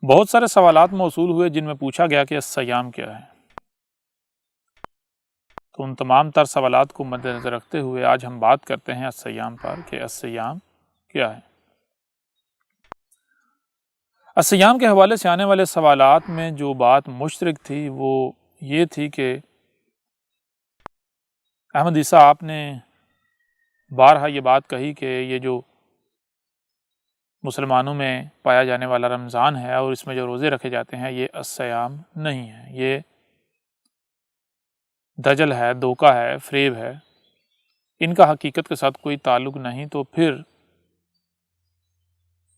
بہت سارے سوالات موصول ہوئے جن میں پوچھا گیا کہ الصیام کیا ہے۔ تو ان تمام تر سوالات کو مد نظر رکھتے ہوئے آج ہم بات کرتے ہیں الصیام پر کہ الصیام کیا ہے۔ الصیام کے حوالے سے آنے والے سوالات میں جو بات مشترک تھی وہ یہ تھی کہ احمد عیسیٰ آپ نے بارہا یہ بات کہی کہ یہ جو مسلمانوں میں پایا جانے والا رمضان ہے اور اس میں جو روزے رکھے جاتے ہیں یہ الصیام نہیں ہے، یہ دجل ہے، دھوکہ ہے، فریب ہے، ان کا حقیقت کے ساتھ کوئی تعلق نہیں۔ تو پھر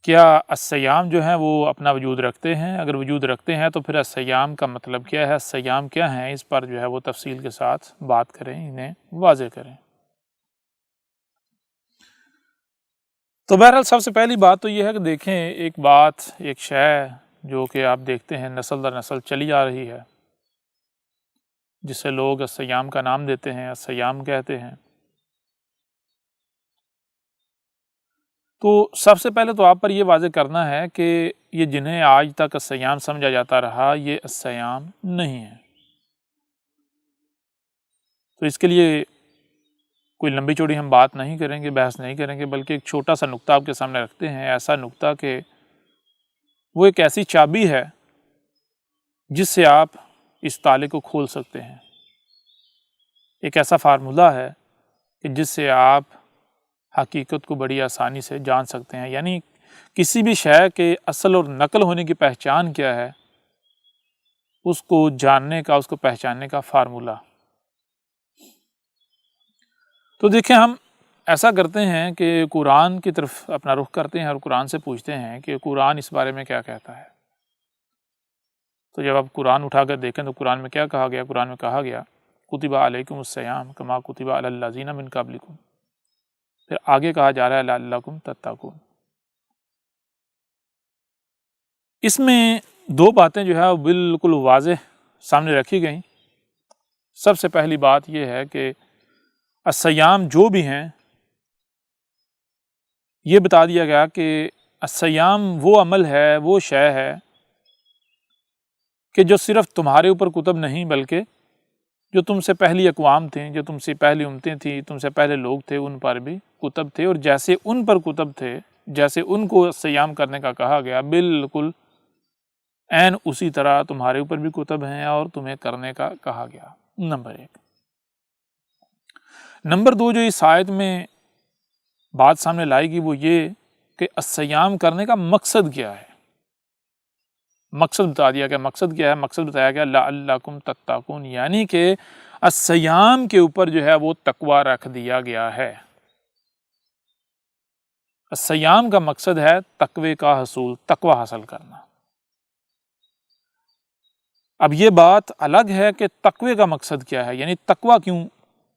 کیا الصیام جو ہیں وہ اپنا وجود رکھتے ہیں؟ اگر وجود رکھتے ہیں تو پھر الصیام کا مطلب کیا ہے، الصیام کیا ہیں، اس پر جو ہے وہ تفصیل کے ساتھ بات کریں، انہیں واضح کریں۔ تو بہرحال سب سے پہلی بات تو یہ ہے کہ دیکھیں ایک بات، ایک شے جو کہ آپ دیکھتے ہیں نسل در نسل چلی آ رہی ہے، جسے لوگ الصیام کا نام دیتے ہیں، الصیام کہتے ہیں۔ تو سب سے پہلے تو آپ پر یہ واضح کرنا ہے کہ یہ جنہیں آج تک الصیام سمجھا جاتا رہا یہ الصیام نہیں ہے۔ تو اس کے لیے کوئی لمبی چوڑی ہم بات نہیں کریں گے، بحث نہیں کریں گے، بلکہ ایک چھوٹا سا نقطہ آپ کے سامنے رکھتے ہیں، ایسا نقطہ کہ وہ ایک ایسی چابی ہے جس سے آپ اس تالے کو کھول سکتے ہیں، ایک ایسا فارمولہ ہے کہ جس سے آپ حقیقت کو بڑی آسانی سے جان سکتے ہیں۔ یعنی کسی بھی شے کے اصل اور نقل ہونے کی پہچان کیا ہے، اس کو جاننے کا، اس کو پہچاننے کا فارمولہ۔ تو دیکھیں ہم ایسا کرتے ہیں کہ قرآن کی طرف اپنا رخ کرتے ہیں اور قرآن سے پوچھتے ہیں کہ قرآن اس بارے میں کیا کہتا ہے۔ تو جب آپ قرآن اٹھا کر دیکھیں تو قرآن میں کیا کہا گیا؟ قرآن میں کہا گیا کتب علیکم الصیام کما کتب علی الذین من قبلکم، پھر آگے کہا جا رہا ہے لعلکم تتقون۔ اس میں دو باتیں جو ہے وہ بالکل واضح سامنے رکھی گئیں۔ سب سے پہلی بات یہ ہے کہ الصیام جو بھی ہیں یہ بتا دیا گیا کہ الصیام وہ عمل ہے، وہ شے ہے کہ جو صرف تمہارے اوپر کتب نہیں بلکہ جو تم سے پہلی اقوام تھیں، جو تم سے پہلی امتیں تھیں، تم سے پہلے لوگ تھے، ان پر بھی کتب تھے، اور جیسے ان پر کتب تھے، جیسے ان کو الصیام کرنے کا کہا گیا، بالکل عین اسی طرح تمہارے اوپر بھی کتب ہیں اور تمہیں کرنے کا کہا گیا۔ نمبر ایک۔ نمبر دو، جو اس آیت میں بات سامنے لائے گی وہ یہ کہ الصیام کرنے کا مقصد کیا ہے۔ مقصد بتا دیا گیا، مقصد کیا ہے؟ مقصد بتایا گیا لعلکم تتقون، یعنی کہ الصیام کے اوپر جو ہے وہ تقوی رکھ دیا گیا ہے۔ الصیام کا مقصد ہے تقوی کا حصول، تقوی حاصل کرنا۔ اب یہ بات الگ ہے کہ تقوی کا مقصد کیا ہے، یعنی تقوی کیوں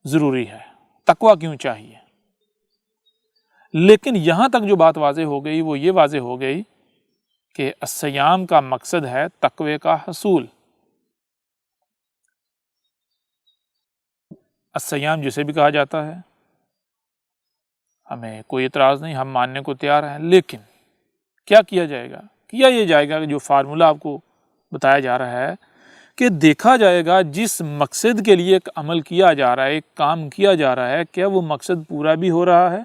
ضروری ہے، تقوی کیوں چاہیے۔ لیکن یہاں تک جو بات واضح ہو گئی وہ یہ واضح ہو گئی کہ الصیام کا مقصد ہے تقوی کا حصول۔ الصیام جسے بھی کہا جاتا ہے ہمیں کوئی اعتراض نہیں، ہم ماننے کو تیار ہیں، لیکن کیا کیا جائے گا؟ کیا یہ جائے گا کہ جو فارمولہ آپ کو بتایا جا رہا ہے کہ دیکھا جائے گا جس مقصد کے لیے ایک عمل کیا جا رہا ہے، ایک کام کیا جا رہا ہے، کیا وہ مقصد پورا بھی ہو رہا ہے؟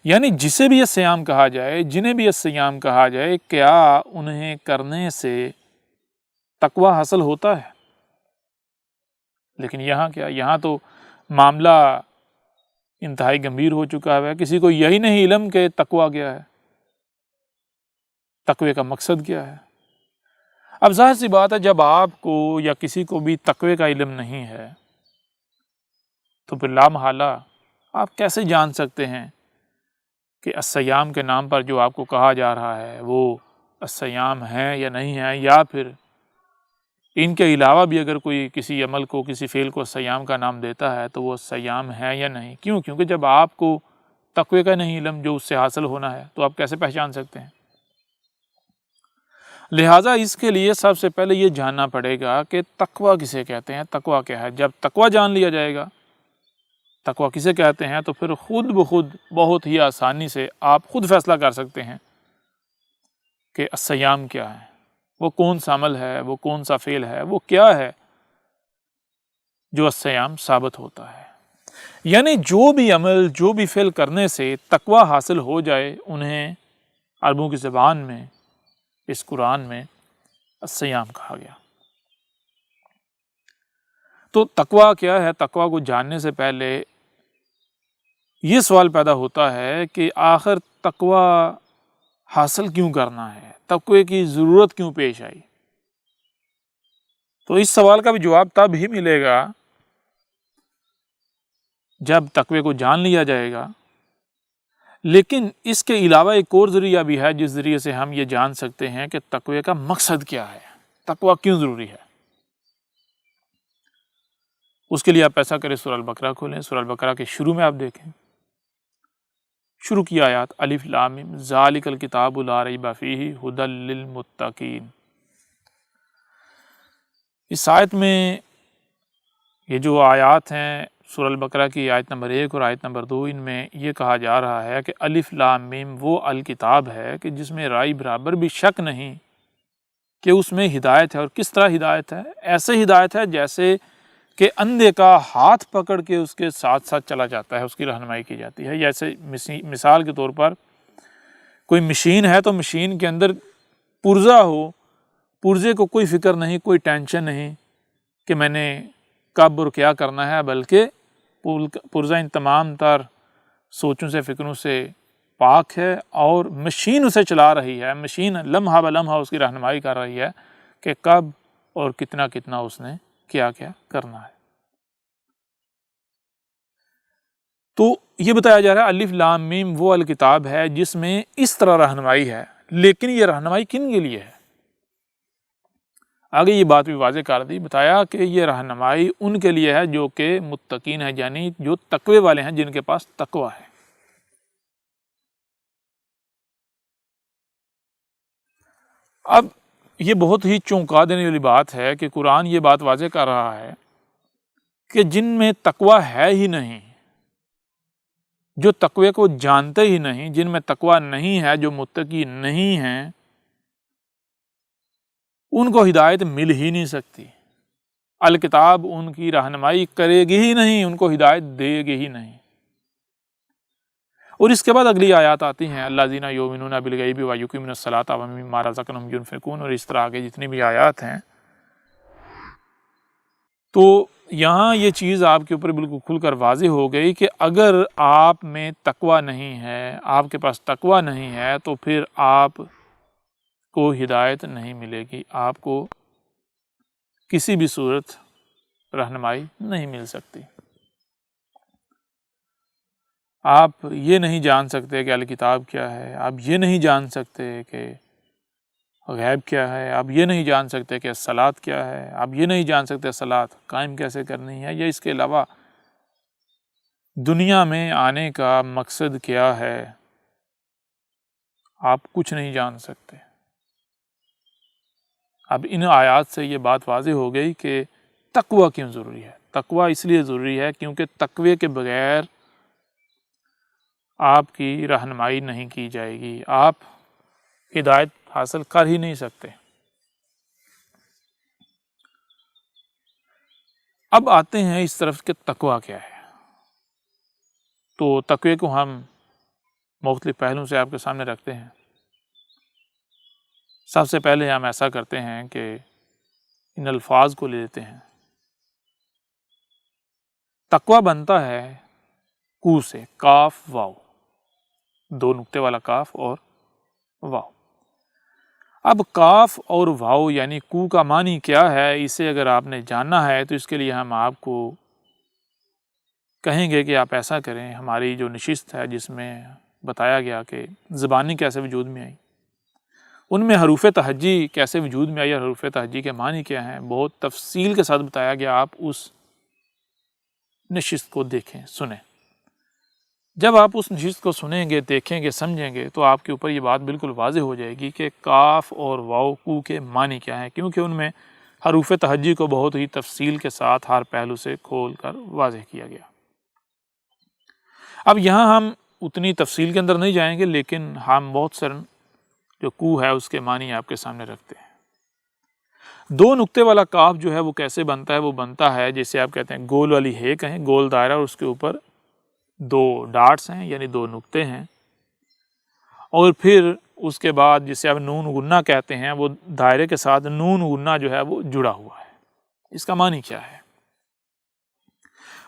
یعنی جسے بھی الصیام کہا جائے، جنہیں بھی الصیام کہا جائے، کیا انہیں کرنے سے تقوی حاصل ہوتا ہے؟ لیکن یہاں کیا، یہاں تو معاملہ انتہائی گمبھیر ہو چکا ہے، کسی کو یہی نہیں علم کہ تقوی کیا ہے، تقوی کا مقصد کیا ہے۔ اب ظاہر سی بات ہے جب آپ کو یا کسی کو بھی تقوی کا علم نہیں ہے تو پھر لا محالہ آپ کیسے جان سکتے ہیں کہ الصیام کے نام پر جو آپ کو کہا جا رہا ہے وہ الصیام ہے یا نہیں ہے، یا پھر ان کے علاوہ بھی اگر کوئی کسی عمل کو، کسی فعل کو الصیام کا نام دیتا ہے تو وہ الصیام ہے یا نہیں۔ کیوں؟ کیونکہ جب آپ کو تقوی کا نہیں علم جو اس سے حاصل ہونا ہے تو آپ کیسے پہچان سکتے ہیں؟ لہٰذا اس کے لیے سب سے پہلے یہ جاننا پڑے گا کہ تقوی کسے کہتے ہیں، تقوی کیا ہے۔ جب تقوی جان لیا جائے گا تقوی کسے کہتے ہیں تو پھر خود بخود بہت ہی آسانی سے آپ خود فیصلہ کر سکتے ہیں کہ الصیام کیا ہے، وہ کون سا عمل ہے، وہ کون سا فعل ہے، وہ کیا ہے جو الصیام ثابت ہوتا ہے۔ یعنی جو بھی عمل، جو بھی فعل کرنے سے تقوی حاصل ہو جائے، انہیں عربوں کی زبان میں اس قرآن میں الصیام کہا گیا۔ تو تقوی کیا ہے؟ تقوی کو جاننے سے پہلے یہ سوال پیدا ہوتا ہے کہ آخر تقوی حاصل کیوں کرنا ہے، تقوی کی ضرورت کیوں پیش آئی؟ تو اس سوال کا بھی جواب تب ہی ملے گا جب تقوی کو جان لیا جائے گا۔ لیکن اس کے علاوہ ایک اور ذریعہ بھی ہے جس ذریعے سے ہم یہ جان سکتے ہیں کہ تقوی کا مقصد کیا ہے، تقوی کیوں ضروری ہے۔ اس کے لیے آپ ایسا کریں، سورہ البقرہ کھولیں، سورہ البقرہ کے شروع میں آپ دیکھیں، شروع کی آیات الف لام میم ذالک الکتاب لا ریب فیہ ھدی للمتقین۔ اس آیت میں یہ جو آیات ہیں سورہ البقرہ کی آیت نمبر 1 اور آیت نمبر 2، ان میں یہ کہا جا رہا ہے کہ الف لام میم وہ الکتاب ہے کہ جس میں رائے برابر بھی شک نہیں کہ اس میں ہدایت ہے۔ اور کس طرح ہدایت ہے؟ ایسے ہدایت ہے جیسے کہ اندھے کا ہاتھ پکڑ کے اس کے ساتھ ساتھ چلا جاتا ہے، اس کی رہنمائی کی جاتی ہے۔ جیسے مثال کے طور پر کوئی مشین ہے تو مشین کے اندر پرزہ ہو، پرزے کو کوئی فکر نہیں، کوئی ٹینشن نہیں کہ میں نے کب اور کیا کرنا ہے، بلکہ پرزہ ان تمام تر سوچوں سے، فکروں سے پاک ہے، اور مشین اسے چلا رہی ہے، مشین لمحہ بلمحہ اس کی رہنمائی کر رہی ہے کہ کب اور کتنا کتنا اس نے کیا کیا کرنا ہے۔ تو یہ بتایا جا رہا ہے الف لام میم وہ الکتاب ہے جس میں اس طرح رہنمائی ہے، لیکن یہ رہنمائی کن کے لیے ہے؟ آگے یہ بات بھی واضح کر دی، بتایا کہ یہ رہنمائی ان کے لیے ہے جو کہ متقین ہیں، یعنی جو تقوی والے ہیں، جن کے پاس تقوی ہے۔ اب یہ بہت ہی چونکا دینے والی بات ہے کہ قرآن یہ بات واضح کر رہا ہے کہ جن میں تقوی ہے ہی نہیں، جو تقوی کو جانتے ہی نہیں، جن میں تقوی نہیں ہے، جو متقی نہیں ہیں، ان کو ہدایت مل ہی نہیں سکتی۔ الکتاب ان کی رہنمائی کرے گی ہی نہیں، ان کو ہدایت دے گی ہی نہیں۔ اور اس کے بعد اگلی آیات آتی ہیں الذین یؤمنون بالغیب ویقیمون الصلاۃ ومما رزقناہم ینفقون، اور اس طرح آگے جتنی بھی آیات ہیں۔ تو یہاں یہ چیز آپ کے اوپر بالکل کھل کر واضح ہو گئی کہ اگر آپ میں تقوی نہیں ہے، آپ کے پاس تقوی نہیں ہے، تو پھر آپ کو ہدایت نہیں ملے گی، آپ کو کسی بھی صورت رہنمائی نہیں مل سکتی۔ آپ یہ نہیں جان سکتے کہ الکتاب کیا ہے، آپ یہ نہیں جان سکتے کہ غیب کیا ہے، آپ یہ نہیں جان سکتے کہ الصلاۃ کیا ہے، آپ یہ نہیں جان سکتے الصلاۃ قائم کیسے کرنی ہے، یا اس کے علاوہ دنیا میں آنے کا مقصد کیا ہے، آپ کچھ نہیں جان سکتے۔ اب ان آیات سے یہ بات واضح ہو گئی کہ تقوی کیوں ضروری ہے۔ تقوی اس لیے ضروری ہے کیونکہ تقوی کے بغیر آپ کی رہنمائی نہیں کی جائے گی، آپ ہدایت حاصل کر ہی نہیں سکتے۔ اب آتے ہیں اس طرف کہ تقوی کیا ہے۔ تو تقوی کو ہم مختلف پہلوؤں سے آپ کے سامنے رکھتے ہیں۔ سب سے پہلے ہم ایسا کرتے ہیں کہ ان الفاظ کو لے لیتے ہیں۔ تقوی بنتا ہے کو سے، کاف واو، دو نقطے والا کاف اور واو۔ اب کاف اور واو یعنی کو کا معنی کیا ہے، اسے اگر آپ نے جاننا ہے تو اس کے لیے ہم آپ کو کہیں گے کہ آپ ایسا کریں، ہماری جو نشست ہے جس میں بتایا گیا کہ زبانی کیسے وجود میں آئی، ان میں حروف تہجی کیسے وجود میں آئی اور حروف تہجی کے معنی کیا ہیں، بہت تفصیل کے ساتھ بتایا گیا۔ آپ اس نشست کو دیکھیں، سنیں۔ جب آپ اس نشست کو سنیں گے، دیکھیں گے، سمجھیں گے تو آپ کے اوپر یہ بات بالکل واضح ہو جائے گی کہ کاف اور واو کو کے معنی کیا ہیں، کیونکہ ان میں حروف تہجی کو بہت ہی تفصیل کے ساتھ ہر پہلو سے کھول کر واضح کیا گیا۔ اب یہاں ہم اتنی تفصیل کے اندر نہیں جائیں گے، لیکن ہم بہت سارے جو کو ہے اس کے معنی آپ کے سامنے رکھتے ہیں۔ دو نقطے والا کاف جو ہے وہ کیسے بنتا ہے؟ وہ بنتا ہے جیسے آپ کہتے ہیں گول والی ہے کہیں، گول دائرہ اور اس کے اوپر دو ڈاٹس ہیں یعنی دو نقطے ہیں، اور پھر اس کے بعد جسے آپ نون غنہ کہتے ہیں وہ دائرے کے ساتھ نون غنہ جو ہے وہ جڑا ہوا ہے۔ اس کا معنی کیا ہے؟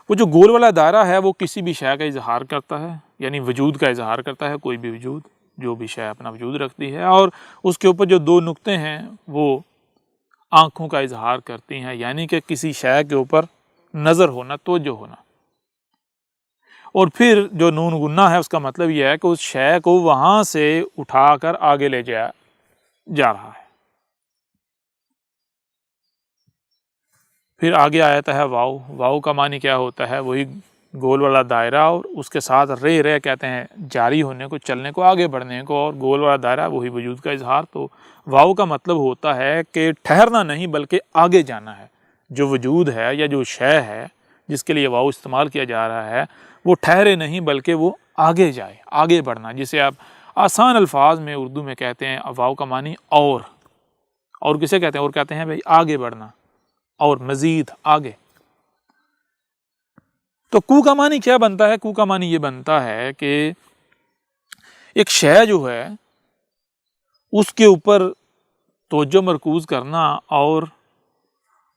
وہ جو گول والا دائرہ ہے وہ کسی بھی شے کا اظہار کرتا ہے، یعنی وجود کا اظہار کرتا ہے، کوئی بھی وجود جو بھی شے اپنا وجود رکھتی ہے، اور اس کے اوپر جو دو نقطے ہیں وہ آنکھوں کا اظہار کرتی ہیں، یعنی کہ کسی شے کے اوپر نظر ہونا، توجہ ہونا۔ اور پھر جو نون غنہ ہے اس کا مطلب یہ ہے کہ اس شے کو وہاں سے اٹھا کر آگے لے جا رہا ہے۔ پھر آگے آتا ہے واو۔ واو کا معنی کیا ہوتا ہے؟ وہی گول والا دائرہ اور اس کے ساتھ رے کہتے ہیں جاری ہونے کو، چلنے کو، آگے بڑھنے کو، اور گول والا دائرہ وہی وجود کا اظہار۔ تو واو کا مطلب ہوتا ہے کہ ٹھہرنا نہیں بلکہ آگے جانا ہے۔ جو وجود ہے یا جو شے ہے جس کے لیے واو استعمال کیا جا رہا ہے وہ ٹھہرے نہیں بلکہ وہ آگے جائے، آگے بڑھنا، جسے آپ آسان الفاظ میں اردو میں کہتے ہیں واو کا معنی اور کسے کہتے ہیں؟ اور کہتے ہیں بھائی آگے بڑھنا اور مزید آگے۔ تو کو کا معنی کیا بنتا ہے؟ کو کا معنی یہ بنتا ہے کہ ایک شے جو ہے اس کے اوپر توجہ مرکوز کرنا اور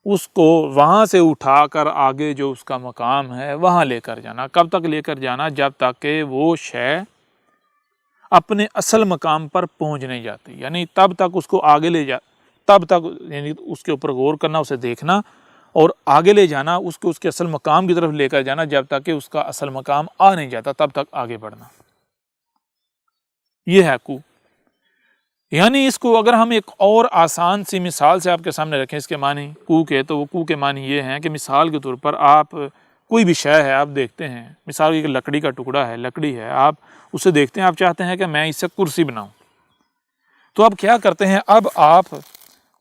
اس کو وہاں سے اٹھا کر آگے جو اس کا مقام ہے وہاں لے کر جانا۔ کب تک لے کر جانا؟ جب تک کہ وہ شے اپنے اصل مقام پر پہنچ نہیں جاتی، یعنی تب تک اس کو آگے لے تب تک یعنی اس کے اوپر غور کرنا، اسے دیکھنا اور آگے لے جانا، اس کو اس کے اصل مقام کی طرف لے کر جانا، جب تک کہ اس کا اصل مقام آ نہیں جاتا تب تک آگے بڑھنا۔ یہ ہے کو۔ یعنی اس کو اگر ہم ایک اور آسان سی مثال سے آپ کے سامنے رکھیں اس کے معنی کو کے، تو وہ کو کے معنی یہ ہیں کہ مثال کے طور پر آپ کوئی بھی شے ہے آپ دیکھتے ہیں، مثال کی لکڑی کا ٹکڑا ہے، لکڑی ہے، آپ اسے دیکھتے ہیں، آپ چاہتے ہیں کہ میں اس سے کرسی بناؤں، تو آپ کیا کرتے ہیں؟ اب آپ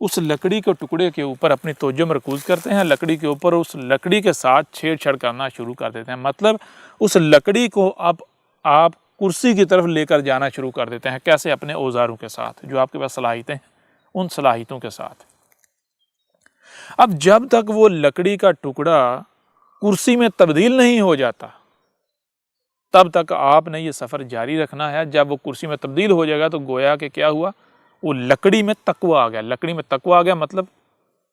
اس لکڑی کے ٹکڑے کے اوپر اپنی توجہ مرکوز کرتے ہیں، لکڑی کے اوپر اس لکڑی کے ساتھ چھیڑ چھاڑ کرنا شروع کر دیتے ہیں، مطلب اس لکڑی کو اب آپ کرسی کی طرف لے کر جانا شروع کر دیتے ہیں۔ کیسے؟ اپنے اوزاروں کے ساتھ، جو آپ کے پاس صلاحیتیں ہیں ان صلاحیتوں کے ساتھ۔ اب جب تک وہ لکڑی کا ٹکڑا کرسی میں تبدیل نہیں ہو جاتا تب تک آپ نے یہ سفر جاری رکھنا ہے۔ جب وہ کرسی میں تبدیل ہو جائے گا تو گویا کہ کیا ہوا؟ وہ لکڑی میں تقویٰ آ گیا۔ لکڑی میں تقویٰ آ گیا مطلب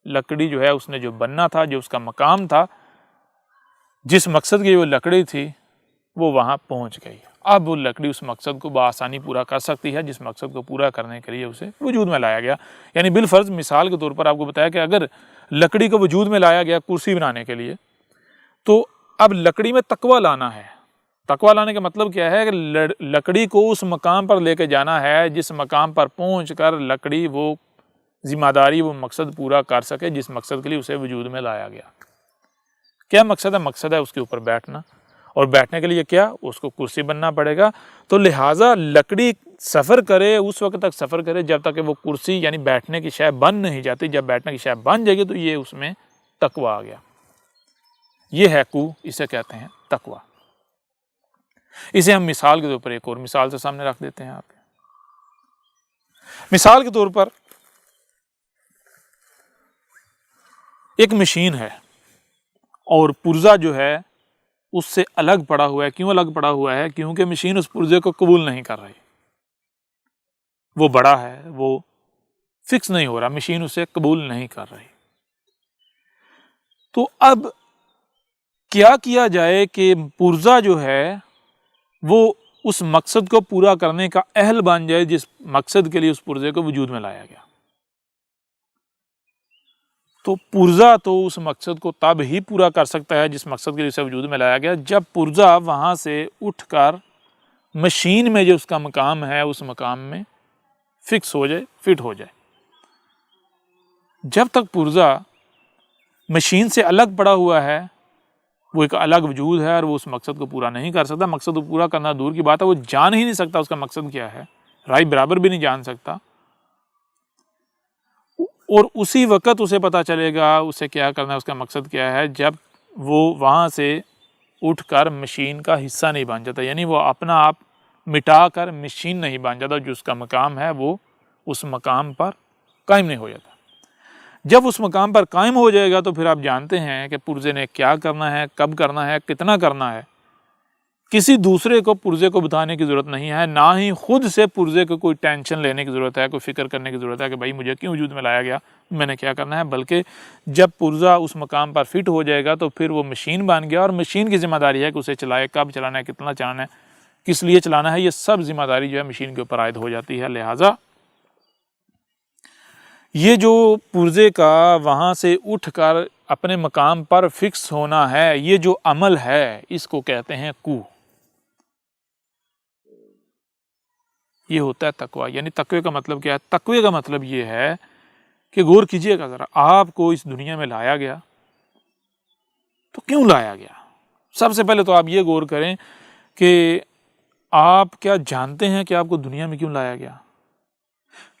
لکڑی جو ہے اس نے جو بننا تھا، جو اس کا مقام تھا، جس مقصد کی وہ لکڑی تھی وہ وہاں پہنچ گئی۔ اب وہ لکڑی اس مقصد کو بآسانی پورا کر سکتی ہے جس مقصد کو پورا کرنے کے لیے اسے وجود میں لایا گیا۔ یعنی بالفرض مثال کے طور پر آپ کو بتایا کہ اگر لکڑی کو وجود میں لایا گیا کرسی بنانے کے لیے، تو اب لکڑی میں تقویٰ لانا ہے۔ تقویٰ لانے کا مطلب کیا ہے؟ کہ لکڑی کو اس مقام پر لے کے جانا ہے جس مقام پر پہنچ کر لکڑی وہ ذمہ داری، وہ مقصد پورا کر سکے جس مقصد کے لیے اسے وجود میں لایا گیا۔ کیا مقصد ہے؟ مقصد ہے اس کے اوپر بیٹھنا، اور بیٹھنے کے لیے کیا؟ اس کو کرسی بننا پڑے گا۔ تو لہٰذا لکڑی سفر کرے، اس وقت تک سفر کرے جب تک کہ وہ کرسی یعنی بیٹھنے کی شے بن نہیں جاتی۔ جب بیٹھنے کی شے بن جائے گی تو یہ اس میں تقویٰ آ گیا۔ یہ ہے کو، اسے کہتے ہیں تقویٰ۔ اسے ہم مثال کے طور پر ایک اور مثال سے سامنے رکھ دیتے ہیں آپ کے۔ مثال کے طور پر ایک مشین ہے اور پرزہ جو ہے اس سے الگ پڑا ہوا ہے۔ کیوں الگ پڑا ہوا ہے؟ کیونکہ مشین اس پرزے کو قبول نہیں کر رہی، وہ بڑا ہے، وہ فکس نہیں ہو رہا، مشین اسے قبول نہیں کر رہی۔ تو اب کیا جائے کہ پرزہ جو ہے وہ اس مقصد کو پورا کرنے کا اہل بن جائے جس مقصد کے لیے اس پرزے کو وجود میں لایا گیا۔ تو پرزہ تو اس مقصد کو تب ہی پورا کر سکتا ہے جس مقصد کے لیے اسے وجود میں لایا گیا، جب پرزہ وہاں سے اٹھ کر مشین میں جو اس کا مقام ہے اس مقام میں فکس ہو جائے، فٹ ہو جائے۔ جب تک پرزہ مشین سے الگ پڑا ہوا ہے، وہ ایک الگ وجود ہے اور وہ اس مقصد کو پورا نہیں کر سکتا۔ مقصد کو پورا کرنا دور کی بات ہے، وہ جان ہی نہیں سکتا اس کا مقصد کیا ہے، رائے برابر بھی نہیں جان سکتا۔ اور اسی وقت اسے پتا چلے گا اسے کیا کرنا ہے، اس کا مقصد کیا ہے، جب وہ وہاں سے اٹھ کر مشین کا حصہ نہیں بن جاتا، یعنی وہ اپنا آپ مٹا کر مشین نہیں بن جاتا، جو اس کا مقام ہے وہ اس مقام پر قائم نہیں ہو جاتا۔ جب اس مقام پر قائم ہو جائے گا تو پھر آپ جانتے ہیں کہ پرزے نے کیا کرنا ہے، کب کرنا ہے، کتنا کرنا ہے۔ کسی دوسرے کو پرزے کو بتانے کی ضرورت نہیں ہے، نہ ہی خود سے پرزے کو کوئی ٹینشن لینے کی ضرورت ہے، کوئی فکر کرنے کی ضرورت ہے کہ بھائی مجھے کیوں وجود میں لایا گیا، میں نے کیا کرنا ہے۔ بلکہ جب پرزا اس مقام پر فٹ ہو جائے گا تو پھر وہ مشین بن گیا، اور مشین کی ذمہ داری ہے کہ اسے چلائے، کب چلانا ہے، کتنا چلانا ہے، کس لیے چلانا ہے، یہ سب ذمہ داری جو ہے مشین کے اوپر عائد ہو جاتی ہے۔ لہٰذا یہ جو پرزے کا وہاں سے اٹھ کر اپنے مقام پر فکس ہونا ہے، یہ جو عمل ہے، اس کو کہتے ہیں کو۔ یہ ہوتا ہے تقویٰ۔ یعنی تقوی کا مطلب کیا ہے؟ تقوی کا مطلب یہ ہے کہ غور کیجئے گا ذرا، آپ کو اس دنیا میں لایا گیا تو کیوں لایا گیا؟ سب سے پہلے تو آپ یہ غور کریں کہ آپ کیا جانتے ہیں کہ آپ کو دنیا میں کیوں لایا گیا؟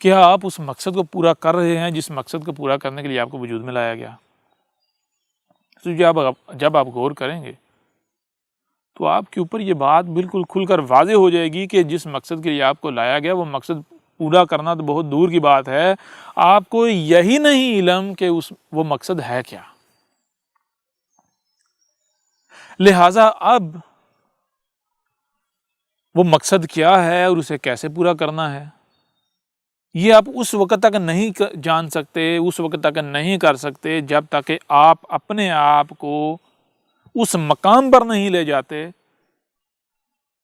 کیا آپ اس مقصد کو پورا کر رہے ہیں جس مقصد کو پورا کرنے کے لیے آپ کو وجود میں لایا گیا؟ تو جب آپ غور کریں گے تو آپ کے اوپر یہ بات بالکل کھل کر واضح ہو جائے گی کہ جس مقصد کے لیے آپ کو لایا گیا وہ مقصد پورا کرنا تو بہت دور کی بات ہے، آپ کو یہی نہیں علم کہ وہ مقصد ہے کیا۔ لہٰذا اب وہ مقصد کیا ہے اور اسے کیسے پورا کرنا ہے، یہ آپ اس وقت تک نہیں جان سکتے، اس وقت تک نہیں کر سکتے جب تک کہ آپ اپنے آپ کو اس مقام پر نہیں لے جاتے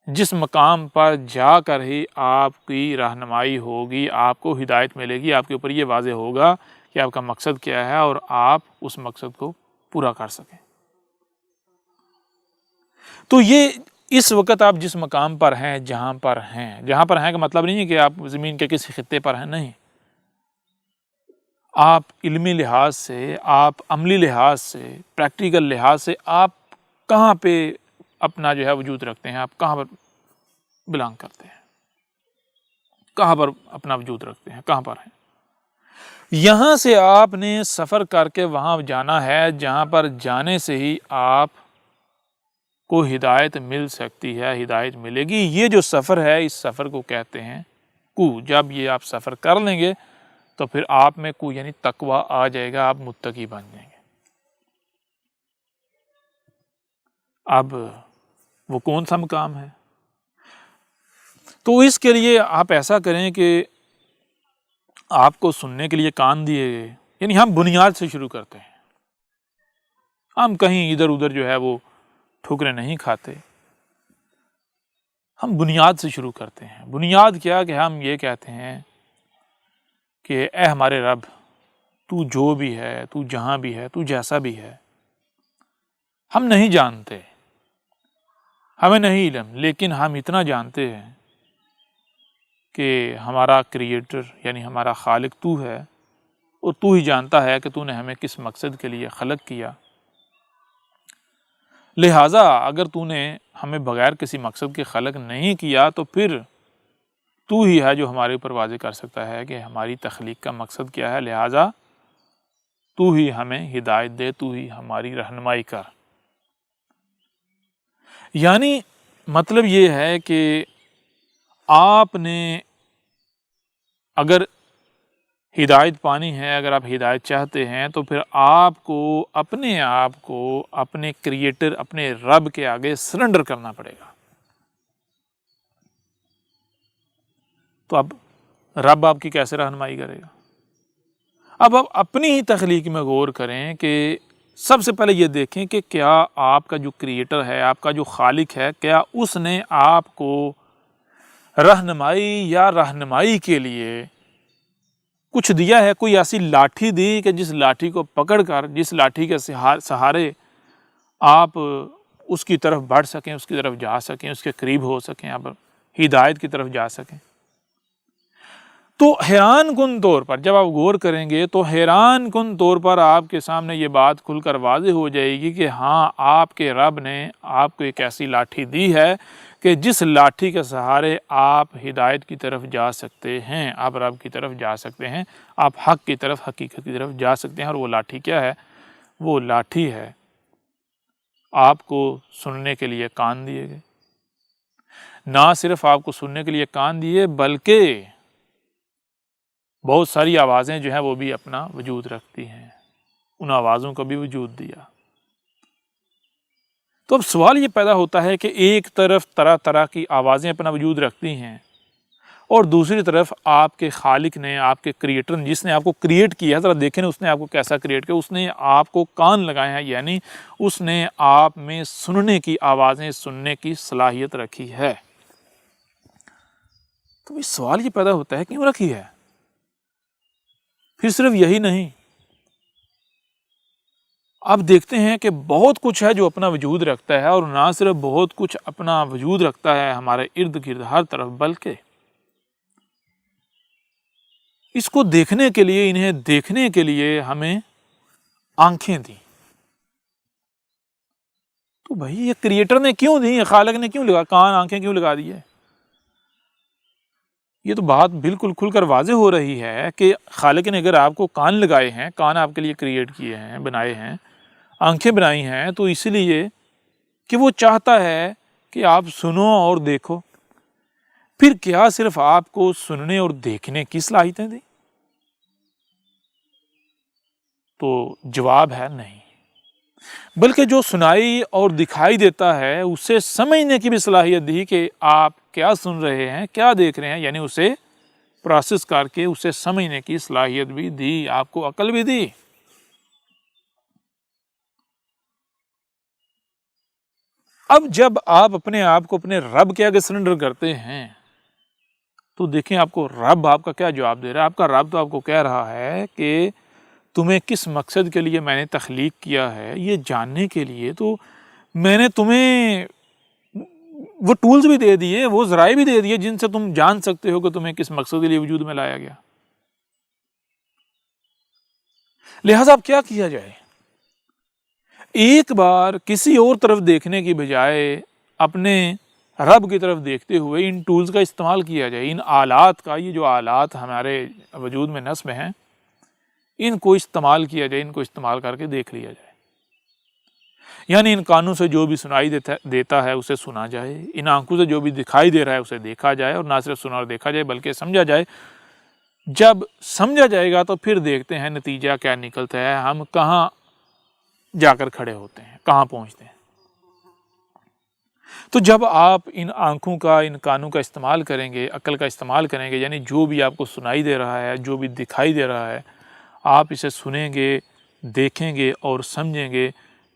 جس مقام پر جا کر ہی آپ کی رہنمائی ہوگی، آپ کو ہدایت ملے گی، آپ کے اوپر یہ واضح ہوگا کہ آپ کا مقصد کیا ہے اور آپ اس مقصد کو پورا کر سکیں۔ تو یہ اس وقت آپ جس مقام پر ہیں، جہاں پر ہیں کا مطلب نہیں ہے کہ آپ زمین کے کسی خطے پر ہیں، نہیں، آپ علمی لحاظ سے، آپ عملی لحاظ سے، پریکٹیکل لحاظ سے آپ کہاں پہ اپنا جو ہے وجود رکھتے ہیں، آپ کہاں پر بلانگ کرتے ہیں، کہاں پر اپنا وجود رکھتے ہیں، کہاں پر ہیں۔ یہاں سے آپ نے سفر کر کے وہاں جانا ہے جہاں پر جانے سے ہی آپ کو ہدایت مل سکتی ہے، ہدایت ملے گی۔ یہ جو سفر ہے اس سفر کو کہتے ہیں کو۔ جب یہ آپ سفر کر لیں گے تو پھر آپ میں کو یعنی تقویٰ آ جائے گا، آپ متقی بن جائیں گے۔ اب وہ کون سا مقام ہے؟ تو اس کے لیے آپ ایسا کریں کہ آپ کو سننے کے لیے کان دیے گئے، یعنی ہم بنیاد سے شروع کرتے ہیں، ہم کہیں ادھر ادھر جو ہے وہ ٹھوکریں نہیں کھاتے، ہم بنیاد سے شروع کرتے ہیں۔ بنیاد کیا کہ ہم یہ کہتے ہیں کہ اے ہمارے رب، تو جو بھی ہے، تو جہاں بھی ہے، تو جیسا بھی ہے، ہم نہیں جانتے، ہمیں نہیں علم، لیکن ہم اتنا جانتے ہیں کہ ہمارا کریٹر یعنی ہمارا خالق تو ہے، اور تو ہی جانتا ہے کہ تو نے ہمیں کس مقصد کے لیے خلق کیا۔ لہٰذا اگر تو نے ہمیں بغیر کسی مقصد کے خلق نہیں کیا تو پھر تو ہی ہے جو ہمارے اوپر واضح کر سکتا ہے کہ ہماری تخلیق کا مقصد کیا ہے۔ لہٰذا تو ہی ہمیں ہدایت دے، تو ہی ہماری رہنمائی کر۔ یعنی مطلب یہ ہے کہ آپ نے اگر ہدایت پانی ہے، اگر آپ ہدایت چاہتے ہیں تو پھر آپ کو اپنے کریٹر، اپنے رب کے آگے سرنڈر کرنا پڑے گا۔ تو اب رب آپ کی کیسے رہنمائی کرے گا؟ اب آپ اپنی ہی تخلیق میں غور کریں کہ سب سے پہلے یہ دیکھیں کہ کیا آپ کا جو کریٹر ہے، آپ کا جو خالق ہے، کیا اس نے آپ کو رہنمائی کے لیے کچھ دیا ہے، کوئی ایسی لاٹھی دی کہ جس لاٹھی کو پکڑ کر، جس لاٹھی کے سہارے آپ اس کی طرف بڑھ سکیں، اس کی طرف جا سکیں، اس کے قریب ہو سکیں، آپ ہدایت کی طرف جا سکیں۔ تو حیران کن طور پر جب آپ غور کریں گے تو حیران کن طور پر آپ کے سامنے یہ بات کھل کر واضح ہو جائے گی کہ ہاں، آپ کے رب نے آپ کو ایک ایسی لاٹھی دی ہے کہ جس لاٹھی کے سہارے آپ ہدایت کی طرف جا سکتے ہیں، آپ رب کی طرف جا سکتے ہیں، آپ حق کی طرف، حقیقت کی طرف جا سکتے ہیں۔ اور وہ لاٹھی کیا ہے؟ وہ لاٹھی ہے آپ کو سننے کے لیے کان دیے گئے۔ نہ صرف آپ کو سننے کے لیے کان دیے، بلکہ بہت ساری آوازیں جو ہیں وہ بھی اپنا وجود رکھتی ہیں، ان آوازوں کو بھی وجود دیا۔ تو اب سوال یہ پیدا ہوتا ہے کہ ایک طرف طرح طرح کی آوازیں اپنا وجود رکھتی ہیں، اور دوسری طرف آپ کے خالق نے، آپ کے کریٹر نے، جس نے آپ کو کریٹ کیا ہے، ذرا دیکھیں اس نے آپ کو کیسا کریٹ کیا، اس نے آپ کو کان لگائے ہیں، یعنی اس نے آپ میں سننے کی، آوازیں سننے کی صلاحیت رکھی ہے۔ تو اس سوال یہ پیدا ہوتا ہے کیوں رکھی ہے؟ پھر صرف یہی نہیں، اب دیکھتے ہیں کہ بہت کچھ ہے جو اپنا وجود رکھتا ہے، اور نہ صرف بہت کچھ اپنا وجود رکھتا ہے ہمارے ارد گرد ہر طرف، بلکہ اس کو دیکھنے کے لیے، انہیں دیکھنے کے لیے ہمیں آنکھیں دی۔ تو بھائی یہ کریٹر نے کیوں دی، خالق نے کیوں لگا، کان آنکھیں کیوں لگا دی ہے؟ یہ تو بات بالکل کھل کر واضح ہو رہی ہے کہ خالق نے اگر آپ کو کان لگائے ہیں، کان آپ کے لیے کریٹ کیے ہیں، بنائے ہیں، آنکھیں بنائی ہیں، تو اس لیے کہ وہ چاہتا ہے کہ آپ سنو اور دیکھو۔ پھر کیا صرف آپ کو سننے اور دیکھنے کی صلاحیتیں دی؟ تو جواب ہے نہیں، بلکہ جو سنائی اور دکھائی دیتا ہے اسے سمجھنے کی بھی صلاحیت دی کہ آپ کیا سن رہے ہیں، کیا دیکھ رہے ہیں، یعنی اسے پروسیس کر کے اسے سمجھنے کی صلاحیت بھی دی، آپ کو عقل بھی دی۔ اب جب آپ اپنے آپ کو اپنے رب کے آگے سرنڈر کرتے ہیں تو دیکھیں آپ کو رب آپ کا کیا جواب دے رہا ہے۔ آپ کا رب تو آپ کو کہہ رہا ہے کہ تمہیں کس مقصد کے لیے میں نے تخلیق کیا ہے، یہ جاننے کے لیے تو میں نے تمہیں وہ ٹولز بھی دے دیے، وہ ذرائع بھی دے دیے جن سے تم جان سکتے ہو کہ تمہیں کس مقصد کے لیے وجود میں لایا گیا۔ لہٰذا اب کیا کیا جائے؟ ایک بار کسی اور طرف دیکھنے کی بجائے اپنے رب کی طرف دیکھتے ہوئے ان ٹولز کا استعمال کیا جائے، ان آلات کا، یہ جو آلات ہمارے وجود میں نصب ہیں، ان کو استعمال کیا جائے، ان کو استعمال کر کے دیکھ لیا جائے۔ یعنی ان کانوں سے جو بھی سنائی دیتا ہے اسے سنا جائے، ان آنکھوں سے جو بھی دکھائی دے رہا ہے اسے دیکھا جائے، اور نہ صرف سنا اور دیکھا جائے بلکہ سمجھا جائے۔ جب سمجھا جائے گا تو پھر دیکھتے ہیں نتیجہ کیا نکلتا ہے، ہم کہاں جا کر کھڑے ہوتے ہیں، کہاں پہنچتے ہیں۔ تو جب آپ ان آنکھوں کا، ان کانوں کا استعمال کریں گے، عقل کا استعمال کریں گے، یعنی جو بھی آپ کو سنائی دے رہا ہے، جو بھی دکھائی دے رہا ہے، آپ اسے سنیں گے، دیکھیں گے اور سمجھیں گے،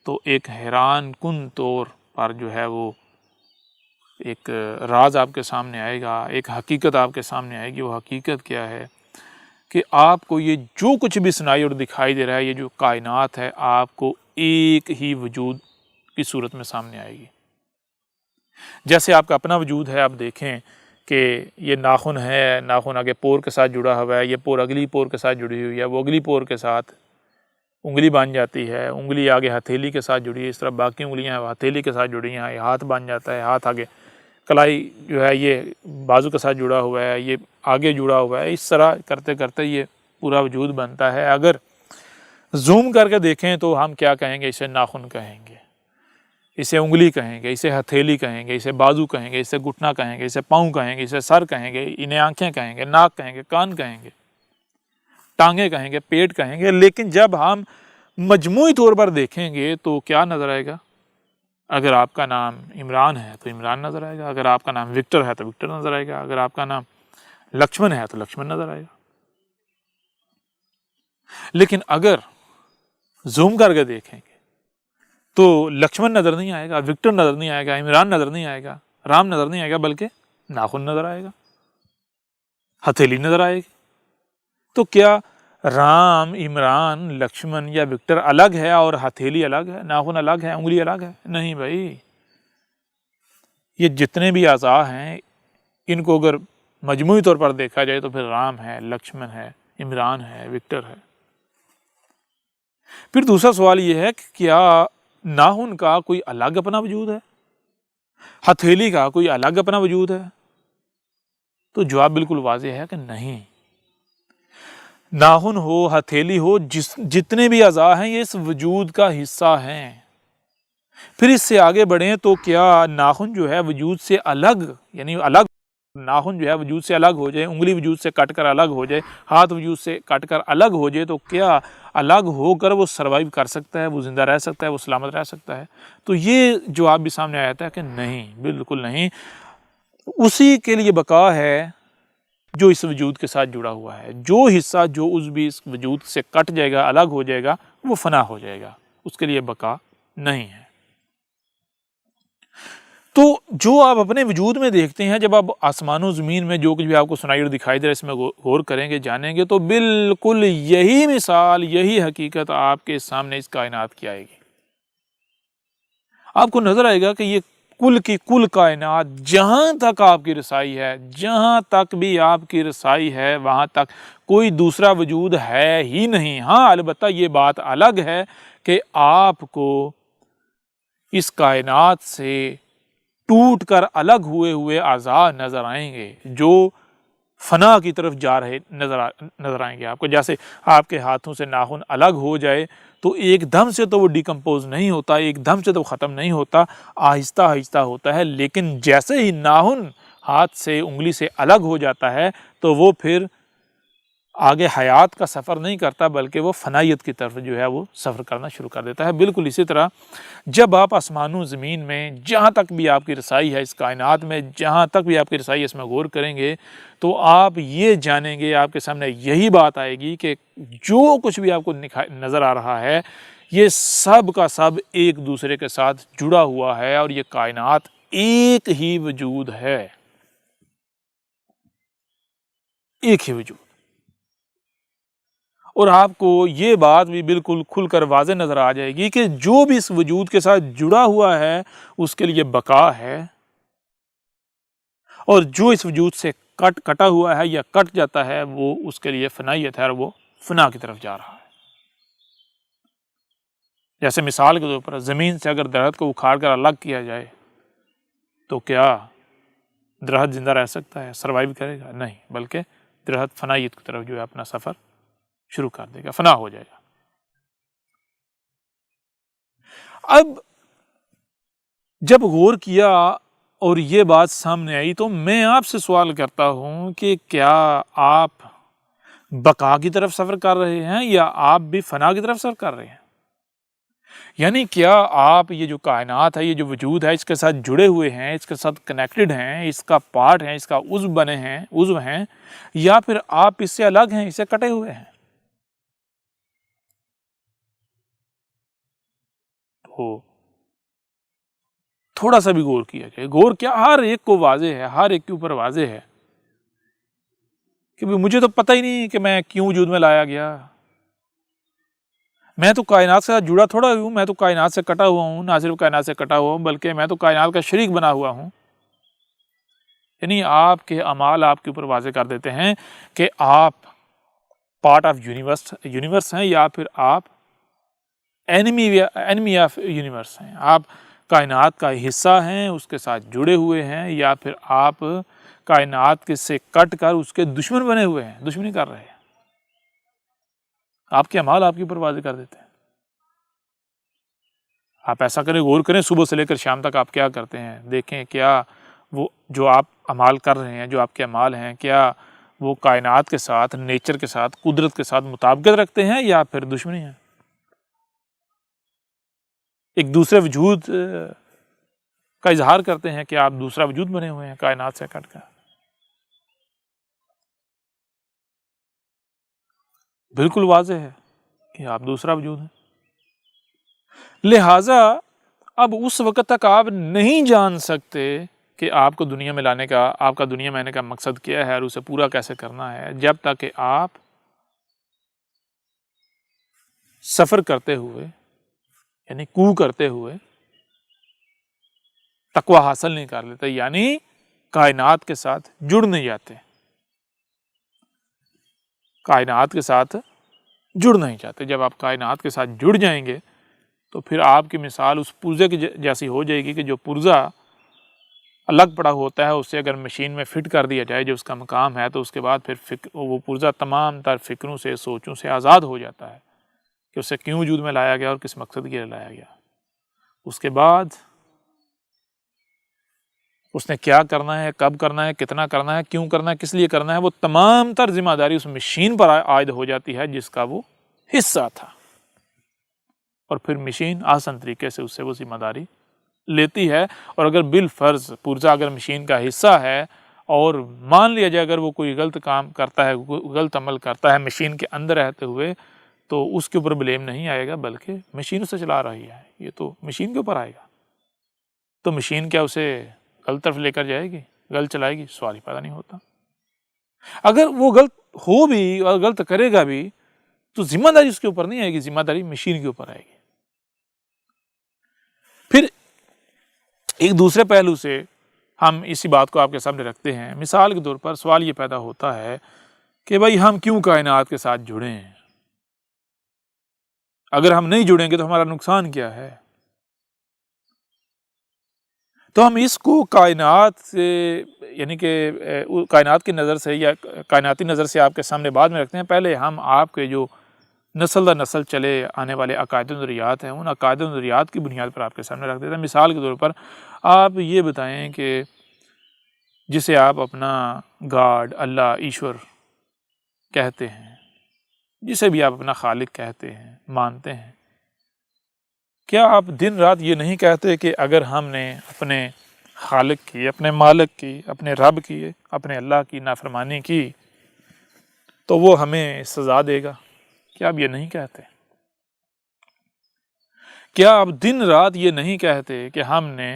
تو ایک حیران کن طور پر جو ہے وہ ایک راز آپ کے سامنے آئے گا، ایک حقیقت آپ کے سامنے آئے گی۔ وہ حقیقت کیا ہے کہ آپ کو یہ جو کچھ بھی سنائی اور دکھائی دے رہا ہے، یہ جو کائنات ہے، آپ کو ایک ہی وجود کی صورت میں سامنے آئے گی۔ جیسے آپ کا اپنا وجود ہے، آپ دیکھیں کہ یہ ناخن ہے، ناخن آگے پور کے ساتھ جڑا ہوا ہے، یہ پور اگلی پور کے ساتھ جڑی ہوئی ہے، وہ اگلی پور کے ساتھ انگلی بن جاتی ہے، انگلی آگے ہتھیلی کے ساتھ جڑی ہے، اس طرح باقی انگلیاں ہتھیلی کے ساتھ جڑی ہیں، یہ ہاتھ بن جاتا ہے، ہاتھ آگے کلائی جو ہے یہ بازو کے ساتھ جڑا ہوا ہے، یہ آگے جڑا ہوا ہے، اس طرح کرتے کرتے یہ پورا وجود بنتا ہے۔ اگر زوم کر کے دیکھیں تو ہم کیا کہیں گے؟ اسے ناخن کہیں گے، اسے انگلی کہیں گے، اسے ہتھیلی کہیں گے، اسے بازو کہیں گے، اسے گھٹنا کہیں گے، اسے پاؤں کہیں گے، اسے سر کہیں گے، انہیں آنکھیں کہیں گے، ناک کہیں گے، کان کہیں گے، ٹانگیں کہیں گے، پیٹ کہیں گے۔ لیکن جب ہم مجموعی طور پر دیکھیں گے تو کیا نظر آئے گا؟ اگر آپ کا نام عمران ہے تو عمران نظر آئے گا، اگر آپ کا نام وکٹر ہے تو وکٹر نظر آئے گا، اگر آپ کا نام لکشمن ہے تو لکشمن نظر آئے گا۔ لیکن اگر زوم کر کے دیکھیں گے تو لکشمن نظر نہیں آئے گا، وکٹر نظر نہیں آئے گا، عمران نظر نہیں آئے گا، رام نظر نہیں آئے گا، بلکہ ناخن نظر آئے گا، ہتھیلی نظر آئے گی۔ تو کیا رام، عمران، لکشمن یا وکٹر الگ ہے اور ہتھیلی الگ ہے، ناخن الگ ہے، انگلی الگ ہے؟ نہیں بھائی، یہ جتنے بھی اعضاء ہیں ان کو اگر مجموعی طور پر دیکھا جائے تو پھر رام ہے، لکشمن ہے، عمران ہے، وکٹر ہے۔ پھر دوسرا سوال یہ ہے کہ کیا ناخن کا کوئی الگ اپنا وجود ہے، ہتھیلی کا کوئی الگ اپنا وجود ہے؟ تو جواب بالکل واضح ہے کہ نہیں۔ ناخن ہو، ہتھیلی ہو، جتنے بھی اعضاء ہیں یہ اس وجود کا حصہ ہیں۔ پھر اس سے آگے بڑھیں تو کیا ناخن جو ہے وجود سے الگ، یعنی الگ ناخن جو ہے وجود سے الگ ہو جائے، انگلی وجود سے کٹ کر الگ ہو جائے، ہاتھ وجود سے کٹ کر الگ ہو جائے، تو کیا الگ ہو کر وہ سروائیو کر سکتا ہے، وہ زندہ رہ سکتا ہے، وہ سلامت رہ سکتا ہے؟ تو یہ جواب بھی سامنے آیا تھا کہ نہیں، بالکل نہیں۔ اسی کے لیے بقا ہے جو اس وجود کے ساتھ جڑا ہوا ہے۔ جو حصہ، جو عضو بھی اس وجود سے کٹ جائے گا، الگ ہو جائے گا، وہ فنا ہو جائے گا، اس کے لیے بقا نہیں ہے۔ تو جو آپ اپنے وجود میں دیکھتے ہیں، جب آپ آسمان و زمین میں جو کچھ بھی آپ کو سنائی اور دکھائی دے رہا ہے، اس میں غور کریں گے، جانیں گے، تو بالکل یہی مثال، یہی حقیقت آپ کے سامنے اس کائنات کی آئے گی۔ آپ کو نظر آئے گا کہ یہ کل کی کل کائنات، جہاں تک آپ کی رسائی ہے، جہاں تک بھی آپ کی رسائی ہے، وہاں تک کوئی دوسرا وجود ہے ہی نہیں۔ ہاں، البتہ یہ بات الگ ہے کہ آپ کو اس کائنات سے ٹوٹ کر الگ ہوئے ہوئے اعضاء نظر آئیں گے، جو فنا کی طرف جا رہے نظر آئیں گے آپ کو۔ جیسے آپ کے ہاتھوں سے ناخن الگ ہو جائے تو ایک دم سے تو وہ ڈیکمپوز نہیں ہوتا، ایک دم سے تو ختم نہیں ہوتا، آہستہ آہستہ ہوتا ہے۔ لیکن جیسے ہی ناخن ہاتھ سے، انگلی سے الگ ہو جاتا ہے، تو وہ پھر آگے حیات کا سفر نہیں کرتا، بلکہ وہ فنائیت کی طرف جو ہے وہ سفر کرنا شروع کر دیتا ہے۔ بالکل اسی طرح جب آپ آسمان و زمین میں، جہاں تک بھی آپ کی رسائی ہے اس کائنات میں، جہاں تک بھی آپ کی رسائی ہے، اس میں غور کریں گے، تو آپ یہ جانیں گے، آپ کے سامنے یہی بات آئے گی کہ جو کچھ بھی آپ کو نظر آ رہا ہے، یہ سب کا سب ایک دوسرے کے ساتھ جڑا ہوا ہے، اور یہ کائنات ایک ہی وجود ہے، ایک ہی وجود۔ اور آپ کو یہ بات بھی بالکل کھل کر واضح نظر آ جائے گی کہ جو بھی اس وجود کے ساتھ جڑا ہوا ہے، اس کے لیے بقا ہے، اور جو اس وجود سے کٹا ہوا ہے یا کٹ جاتا ہے، وہ اس کے لیے فنائیت ہے، اور وہ فنا کی طرف جا رہا ہے۔ جیسے مثال کے طور پر زمین سے اگر درخت کو اکھاڑ کر الگ کیا جائے، تو کیا درخت زندہ رہ سکتا ہے، سروائیو کرے گا؟ نہیں، بلکہ درخت فنائیت کی طرف جو ہے اپنا سفر شروع کر دے گا، فنا ہو جائے گا۔ اب جب غور کیا اور یہ بات سامنے آئی، تو میں آپ سے سوال کرتا ہوں کہ کیا آپ بقا کی طرف سفر کر رہے ہیں، یا آپ بھی فنا کی طرف سفر کر رہے ہیں؟ یعنی کیا آپ یہ جو کائنات ہے، یہ جو وجود ہے، اس کے ساتھ جڑے ہوئے ہیں، اس کے ساتھ کنیکٹڈ ہیں، اس کا پارٹ ہیں، اس کا عضو ہیں، یا پھر آپ اس سے الگ ہیں، اس سے کٹے ہوئے ہیں؟ تو تھوڑا سا بھی غور کیا جائے، غور کیا، ہر ایک کو واضح ہے، ہر ایک کے اوپر واضح ہے کہ مجھے تو پتہ ہی نہیں کہ میں کیوں وجود میں لایا گیا، میں تو کائنات سے جڑا تھوڑا ہوں، میں تو کائنات سے کٹا ہوا ہوں، نہ صرف کائنات سے کٹا ہوا ہوں، بلکہ میں تو کائنات کا شریک بنا ہوا ہوں۔ یعنی آپ کے اعمال آپ کے اوپر واضح کر دیتے ہیں کہ آپ پارٹ آف یونیورس ہیں، یا پھر آپ اینمی آف یونیورس ہیں، آپ کائنات کا حصہ ہیں، اس کے ساتھ جڑے ہوئے ہیں، یا پھر آپ کائنات کے سے کٹ کر اس کے دشمن بنے ہوئے ہیں، دشمنی کر رہے ہیں۔ آپ کے اعمال آپ کے اوپر واضح کر دیتے ہیں۔ آپ ایسا کریں، غور کریں، صبح سے لے کر شام تک آپ کیا کرتے ہیں، دیکھیں کیا وہ جو آپ اعمال کر رہے ہیں، جو آپ کے اعمال ہیں، کیا وہ کائنات کے ساتھ، نیچر کے ساتھ، قدرت کے ساتھ مطابقت رکھتے ہیں، یا پھر دشمنی ہیں، ایک دوسرے وجود کا اظہار کرتے ہیں کہ آپ دوسرا وجود بنے ہوئے ہیں کائنات سے کٹ کر؟ بالکل واضح ہے کہ آپ دوسرا وجود ہیں۔ لہٰذا اب اس وقت تک آپ نہیں جان سکتے کہ آپ کو دنیا میں لانے کا، آپ کا دنیا میں آنے کا مقصد کیا ہے، اور اسے پورا کیسے کرنا ہے، جب تک کہ آپ سفر کرتے ہوئے، یعنی کرتے ہوئے تقویٰ حاصل نہیں کر لیتے، یعنی کائنات کے ساتھ جڑ نہیں جاتے، کائنات کے ساتھ جڑ نہیں جاتے۔ جب آپ کائنات کے ساتھ جڑ جائیں گے، تو پھر آپ کی مثال اس پرزے کی جیسی ہو جائے گی کہ جو پرزہ الگ پڑا ہوتا ہے، اسے اگر مشین میں فٹ کر دیا جائے، جو اس کا مقام ہے، تو اس کے بعد پھر وہ پرزہ تمام تر فکروں سے، سوچوں سے آزاد ہو جاتا ہے کہ اسے کیوں وجود میں لایا گیا اور کس مقصد کے لیے لایا گیا۔ اس کے بعد اس نے کیا کرنا ہے، کب کرنا ہے، کتنا کرنا ہے، کیوں کرنا ہے، کس لیے کرنا ہے، وہ تمام تر ذمہ داری اس مشین پر عائد ہو جاتی ہے جس کا وہ حصہ تھا، اور پھر مشین آسان طریقے سے اس سے وہ ذمہ داری لیتی ہے۔ اور اگر بالفرض پرزا اگر مشین کا حصہ ہے اور مان لیا جائے اگر وہ کوئی غلط کام کرتا ہے، غلط عمل کرتا ہے مشین کے اندر رہتے ہوئے، تو اس کے اوپر بلیم نہیں آئے گا، بلکہ مشین اسے چلا رہی ہے، یہ تو مشین کے اوپر آئے گا۔ تو مشین کیا اسے غلط طرف لے کر جائے گی، غلط چلائے گی؟ سوال ہی پیدا نہیں ہوتا۔ اگر وہ غلط ہو بھی اور غلط کرے گا بھی تو ذمہ داری اس کے اوپر نہیں آئے گی، ذمہ داری مشین کے اوپر آئے گی۔ پھر ایک دوسرے پہلو سے ہم اسی بات کو آپ کے سامنے رکھتے ہیں۔ مثال کے طور پر سوال یہ پیدا ہوتا ہے کہ بھائی ہم کیوں کائنات کے ساتھ جڑے ہیں؟ اگر ہم نہیں جڑیں گے تو ہمارا نقصان کیا ہے؟ تو ہم اس کو کائنات سے یعنی کہ کائنات کی نظر سے یا کائناتی نظر سے آپ کے سامنے بعد میں رکھتے ہیں۔ پہلے ہم آپ کے جو نسل در نسل چلے آنے والے عقائد و نظریات ہیں، ان عقائد و نظریات کی بنیاد پر آپ کے سامنے رکھ دیتے ہیں۔ مثال کے طور پر آپ یہ بتائیں کہ جسے آپ اپنا گاڈ، اللہ، ایشور کہتے ہیں، جسے بھی آپ اپنا خالق کہتے ہیں، مانتے ہیں، کیا آپ دن رات یہ نہیں کہتے کہ اگر ہم نے اپنے خالق کی، اپنے مالک کی، اپنے رب کی، اپنے اللہ کی نافرمانی کی تو وہ ہمیں سزا دے گا؟ کیا آپ یہ نہیں کہتے؟ کیا آپ دن رات یہ نہیں کہتے کہ ہم نے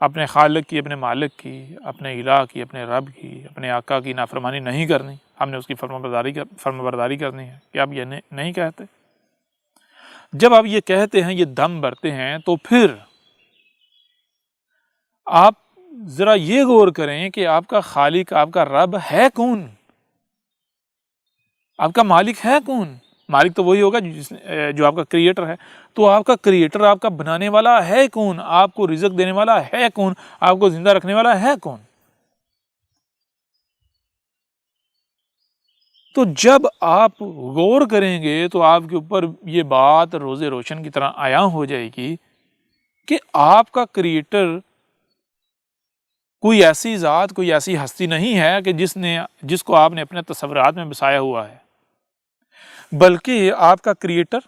اپنے خالق کی، اپنے مالک کی، اپنے الہ کی، اپنے رب کی، اپنے آقا کی نافرمانی نہیں کرنی، ہم نے اس کی فرمانبرداری کرنی ہے؟ کیا آپ یہ نہیں کہتے؟ جب آپ یہ کہتے ہیں، یہ دم بھرتے ہیں، تو پھر آپ ذرا یہ غور کریں کہ آپ کا خالق، آپ کا رب ہے کون؟ آپ کا مالک ہے کون؟ مالک تو وہی ہوگا جو آپ کا کریٹر ہے۔ تو آپ کا کریٹر، آپ کا بنانے والا ہے کون؟ آپ کو رزق دینے والا ہے کون؟ آپ کو زندہ رکھنے والا ہے کون؟ تو جب آپ غور کریں گے تو آپ کے اوپر یہ بات روز روشن کی طرح عیاں ہو جائے گی کہ آپ کا کریٹر کوئی ایسی ذات، کوئی ایسی ہستی نہیں ہے کہ جس کو آپ نے اپنے تصورات میں بسایا ہوا ہے، بلکہ آپ کا کریٹر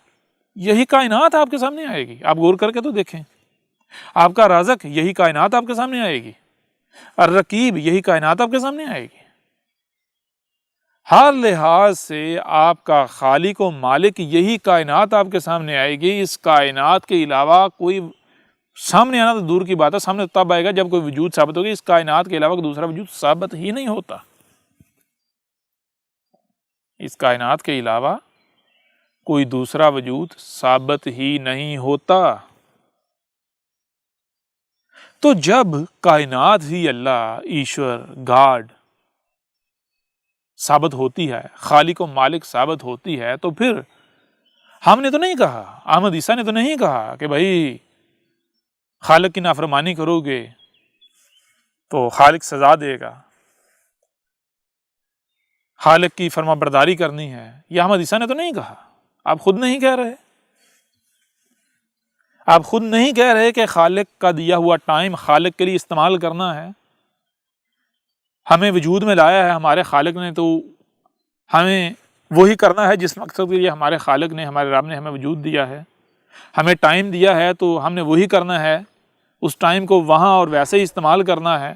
یہی کائنات آپ کے سامنے آئے گی۔ آپ غور کر کے تو دیکھیں، آپ کا رازق یہی کائنات آپ کے سامنے آئے گی، الرقیب یہی کائنات آپ کے سامنے آئے گی۔ ہر لحاظ سے آپ کا خالق و مالک یہی کائنات آپ کے سامنے آئے گی۔ اس کائنات کے علاوہ کوئی سامنے آنا تو دور کی بات ہے، سامنے تب آئے گا جب کوئی وجود ثابت ہوگی۔ اس کائنات کے علاوہ کوئی دوسرا وجود ثابت ہی نہیں ہوتا۔ اس کائنات کے علاوہ کوئی دوسرا وجود ثابت ہی نہیں ہوتا۔ تو جب کائنات ہی اللہ، ایشور، گاڈ ثابت ہوتی ہے، خالق و مالک ثابت ہوتی ہے، تو پھر ہم نے تو نہیں کہا، احمد عیسیٰ نے تو نہیں کہا کہ بھائی خالق کی نافرمانی کرو گے تو خالق سزا دے گا، خالق کی فرما برداری کرنی ہے۔ یہ احمد عیسیٰ نے تو نہیں کہا، آپ خود نہیں کہہ رہے، آپ خود نہیں کہہ رہے کہ خالق کا دیا ہوا ٹائم خالق کے لیے استعمال کرنا ہے۔ ہمیں وجود میں لایا ہے ہمارے خالق نے، تو ہمیں وہی کرنا ہے جس مقصد کے لیے ہمارے خالق نے، ہمارے رب نے ہمیں وجود دیا ہے۔ ہمیں ٹائم دیا ہے تو ہم نے وہی کرنا ہے، اس ٹائم کو وہاں اور ویسے ہی استعمال کرنا ہے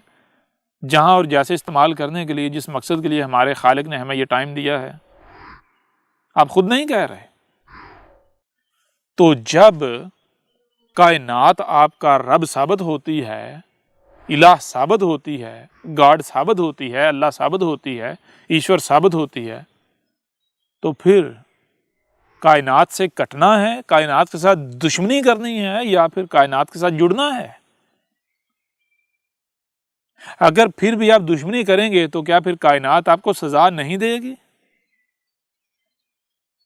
جہاں اور جیسے استعمال کرنے کے لیے جس مقصد کے لیے ہمارے خالق نے ہمیں یہ ٹائم دیا ہے۔ آپ خود نہیں کہہ رہے۔ تو جب کائنات آپ کا رب ثابت ہوتی ہے، الہ ثابت ہوتی ہے، گاڈ ثابت ہوتی ہے، اللہ ثابت ہوتی ہے، ایشور ثابت ہوتی ہے، تو پھر کائنات سے کٹنا ہے، کائنات کے ساتھ دشمنی کرنی ہے، یا پھر کائنات کے ساتھ جڑنا ہے؟ اگر پھر بھی آپ دشمنی کریں گے تو کیا پھر کائنات آپ کو سزا نہیں دے گی؟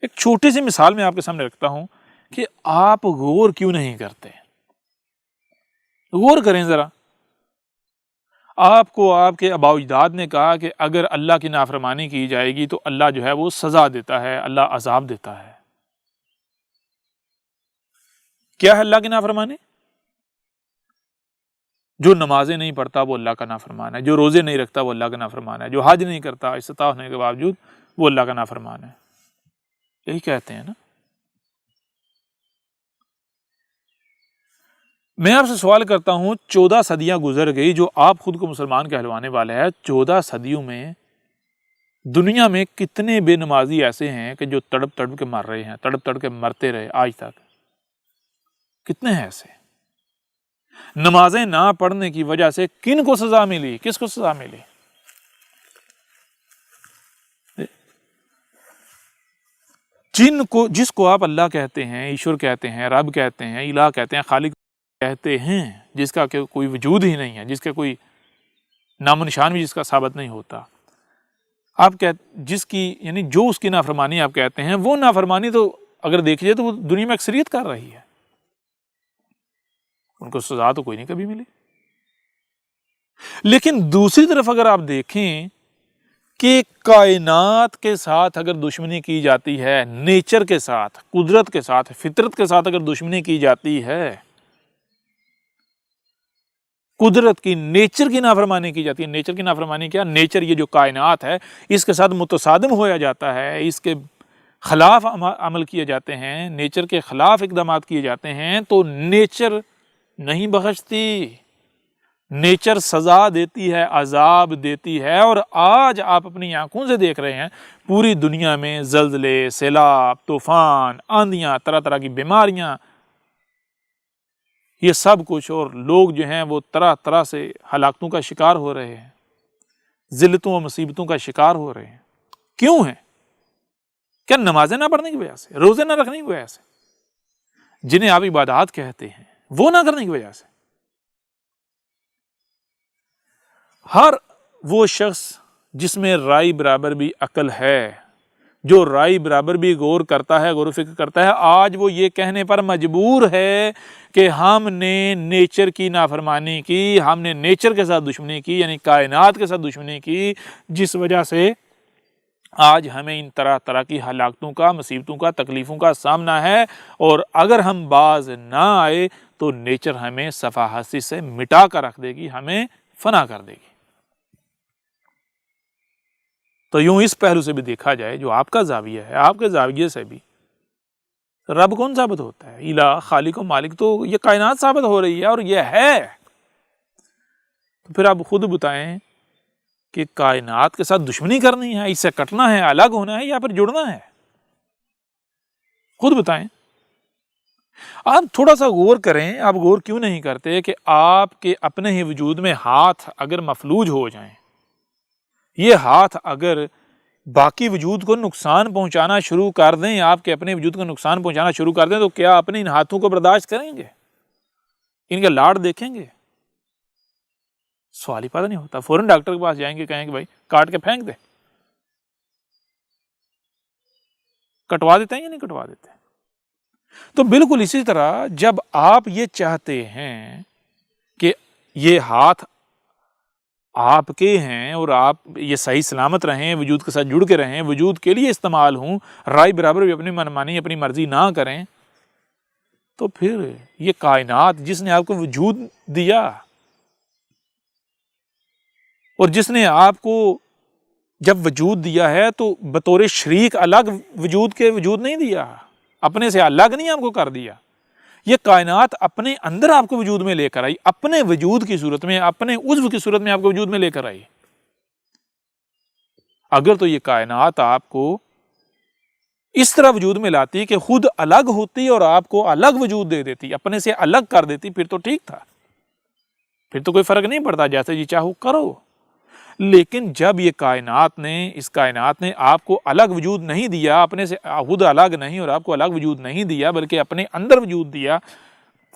ایک چھوٹی سی مثال میں آپ کے سامنے رکھتا ہوں کہ آپ غور کیوں نہیں کرتے؟ غور کریں ذرا۔ آپ کو آپ کے آباء و اجداد نے کہا کہ اگر اللہ کی نافرمانی کی جائے گی تو اللہ جو ہے وہ سزا دیتا ہے، اللہ عذاب دیتا ہے۔ کیا ہے اللہ کی نافرمانی؟ جو نمازیں نہیں پڑھتا وہ اللہ کا نافرمان ہے، جو روزے نہیں رکھتا وہ اللہ کا نافرمان ہے، جو حج نہیں کرتا استطاعت ہونے کے باوجود وہ اللہ کا نافرمان ہے. یہی کہتے ہیں نا. میں آپ سے سوال کرتا ہوں، 14 صدیاں گزر گئی، جو آپ خود کو مسلمان کہلوانے والے ہیں، 14 صدیوں میں دنیا میں کتنے بے نمازی ایسے ہیں کہ جو تڑپ تڑپ کے مر رہے ہیں، تڑپ تڑپ کے مرتے رہے آج تک؟ کتنے ہیں ایسے؟ نمازیں نہ پڑھنے کی وجہ سے کن کو سزا ملی؟ کس کو سزا ملی؟ جس کو آپ اللہ کہتے ہیں، ایشور کہتے ہیں، رب کہتے ہیں، الہ کہتے ہیں، خالق کہتے ہیں، جس کا کوئی وجود ہی نہیں ہے، جس کا کوئی نام و نشان بھی جس کا ثابت نہیں ہوتا، آپ جس کی یعنی جو اس کی نافرمانی آپ کہتے ہیں، وہ نافرمانی تو اگر دیکھیے تو وہ دنیا میں اکثریت کر رہی ہے، ان کو سزا تو کوئی نہیں کبھی ملی. لیکن دوسری طرف اگر آپ دیکھیں کہ کائنات کے ساتھ اگر دشمنی کی جاتی ہے، نیچر کے ساتھ، قدرت کے ساتھ، فطرت کے ساتھ اگر دشمنی کی جاتی ہے، قدرت کی، نیچر کی نافرمانی کی جاتی ہے. نیچر کی نافرمانی کیا؟ نیچر یہ جو کائنات ہے اس کے ساتھ متصادم ہویا جاتا ہے، اس کے خلاف عمل کیے جاتے ہیں، نیچر کے خلاف اقدامات کیے جاتے ہیں، تو نیچر نہیں بخشتی، نیچر سزا دیتی ہے، عذاب دیتی ہے. اور آج آپ اپنی آنکھوں سے دیکھ رہے ہیں پوری دنیا میں زلزلے، سیلاب، طوفان، آندیاں، طرح طرح کی بیماریاں، یہ سب کچھ، اور لوگ جو ہیں وہ طرح طرح سے ہلاکتوں کا شکار ہو رہے ہیں، ذلتوں و مصیبتوں کا شکار ہو رہے ہیں. کیوں ہیں؟ کیا نمازیں نہ پڑھنے کی وجہ سے، روزے نہ رکھنے کی وجہ سے، جنہیں آپ عبادات کہتے ہیں وہ نہ کرنے کی وجہ سے؟ ہر وہ شخص جس میں رائے برابر بھی عقل ہے، جو رائے برابر بھی غور کرتا ہے، غور و فکر کرتا ہے، آج وہ یہ کہنے پر مجبور ہے کہ ہم نے نیچر کی نافرمانی کی، ہم نے نیچر کے ساتھ دشمنی کی، یعنی کائنات کے ساتھ دشمنی کی، جس وجہ سے آج ہمیں ان طرح طرح کی ہلاکتوں کا، مصیبتوں کا، تکلیفوں کا سامنا ہے. اور اگر ہم باز نہ آئے تو نیچر ہمیں صفحہ ہستی سے مٹا کر رکھ دے گی، ہمیں فنا کر دے گی. تو یوں اس پہلو سے بھی دیکھا جائے، جو آپ کا زاویہ ہے، آپ کے زاویے سے بھی رب کون ثابت ہوتا ہے؟ الہ، خالق و مالک تو یہ کائنات ثابت ہو رہی ہے، اور یہ ہے. تو پھر آپ خود بتائیں کہ کائنات کے ساتھ دشمنی کرنی ہے، اس سے کٹنا ہے، الگ ہونا ہے، یا پھر جڑنا ہے؟ خود بتائیں. آپ تھوڑا سا غور کریں. آپ غور کیوں نہیں کرتے کہ آپ کے اپنے ہی وجود میں ہاتھ اگر مفلوج ہو جائیں، یہ ہاتھ اگر باقی وجود کو نقصان پہنچانا شروع کر دیں، آپ کے اپنے وجود کو نقصان پہنچانا شروع کر دیں، تو کیا اپنے ان ہاتھوں کو برداشت کریں گے؟ ان کے لاڑ دیکھیں گے؟ سوال ہی پیدا نہیں ہوتا. فوراً ڈاکٹر کے پاس جائیں گے، کہیں گے بھائی کاٹ کے پھینک دے. کٹوا دیتے ہیں یا نہیں کٹوا دیتے؟ تو بالکل اسی طرح جب آپ یہ چاہتے ہیں کہ یہ ہاتھ آپ کے ہیں اور آپ یہ صحیح سلامت رہیں، وجود کے ساتھ جڑ کے رہیں، وجود کے لیے استعمال ہوں، رائے برابر بھی اپنی منمانی، اپنی مرضی نہ کریں، تو پھر یہ کائنات جس نے آپ کو وجود دیا، اور جس نے آپ کو جب وجود دیا ہے تو بطور شریک الگ وجود کے وجود نہیں دیا، اپنے سے الگ نہیں آپ کو کر دیا. یہ کائنات اپنے اندر آپ کو وجود میں لے کر آئی، اپنے وجود کی صورت میں، اپنے عضو کی صورت میں آپ کو وجود میں لے کر آئی. اگر تو یہ کائنات آپ کو اس طرح وجود میں لاتی کہ خود الگ ہوتی اور آپ کو الگ وجود دے دیتی، اپنے سے الگ کر دیتی، پھر تو ٹھیک تھا، پھر تو کوئی فرق نہیں پڑتا، جیسے جی چاہو کرو. لیکن جب یہ اس کائنات نے آپ کو الگ وجود نہیں دیا، اپنے سے خود الگ نہیں اور آپ کو الگ وجود نہیں دیا، بلکہ اپنے اندر وجود دیا،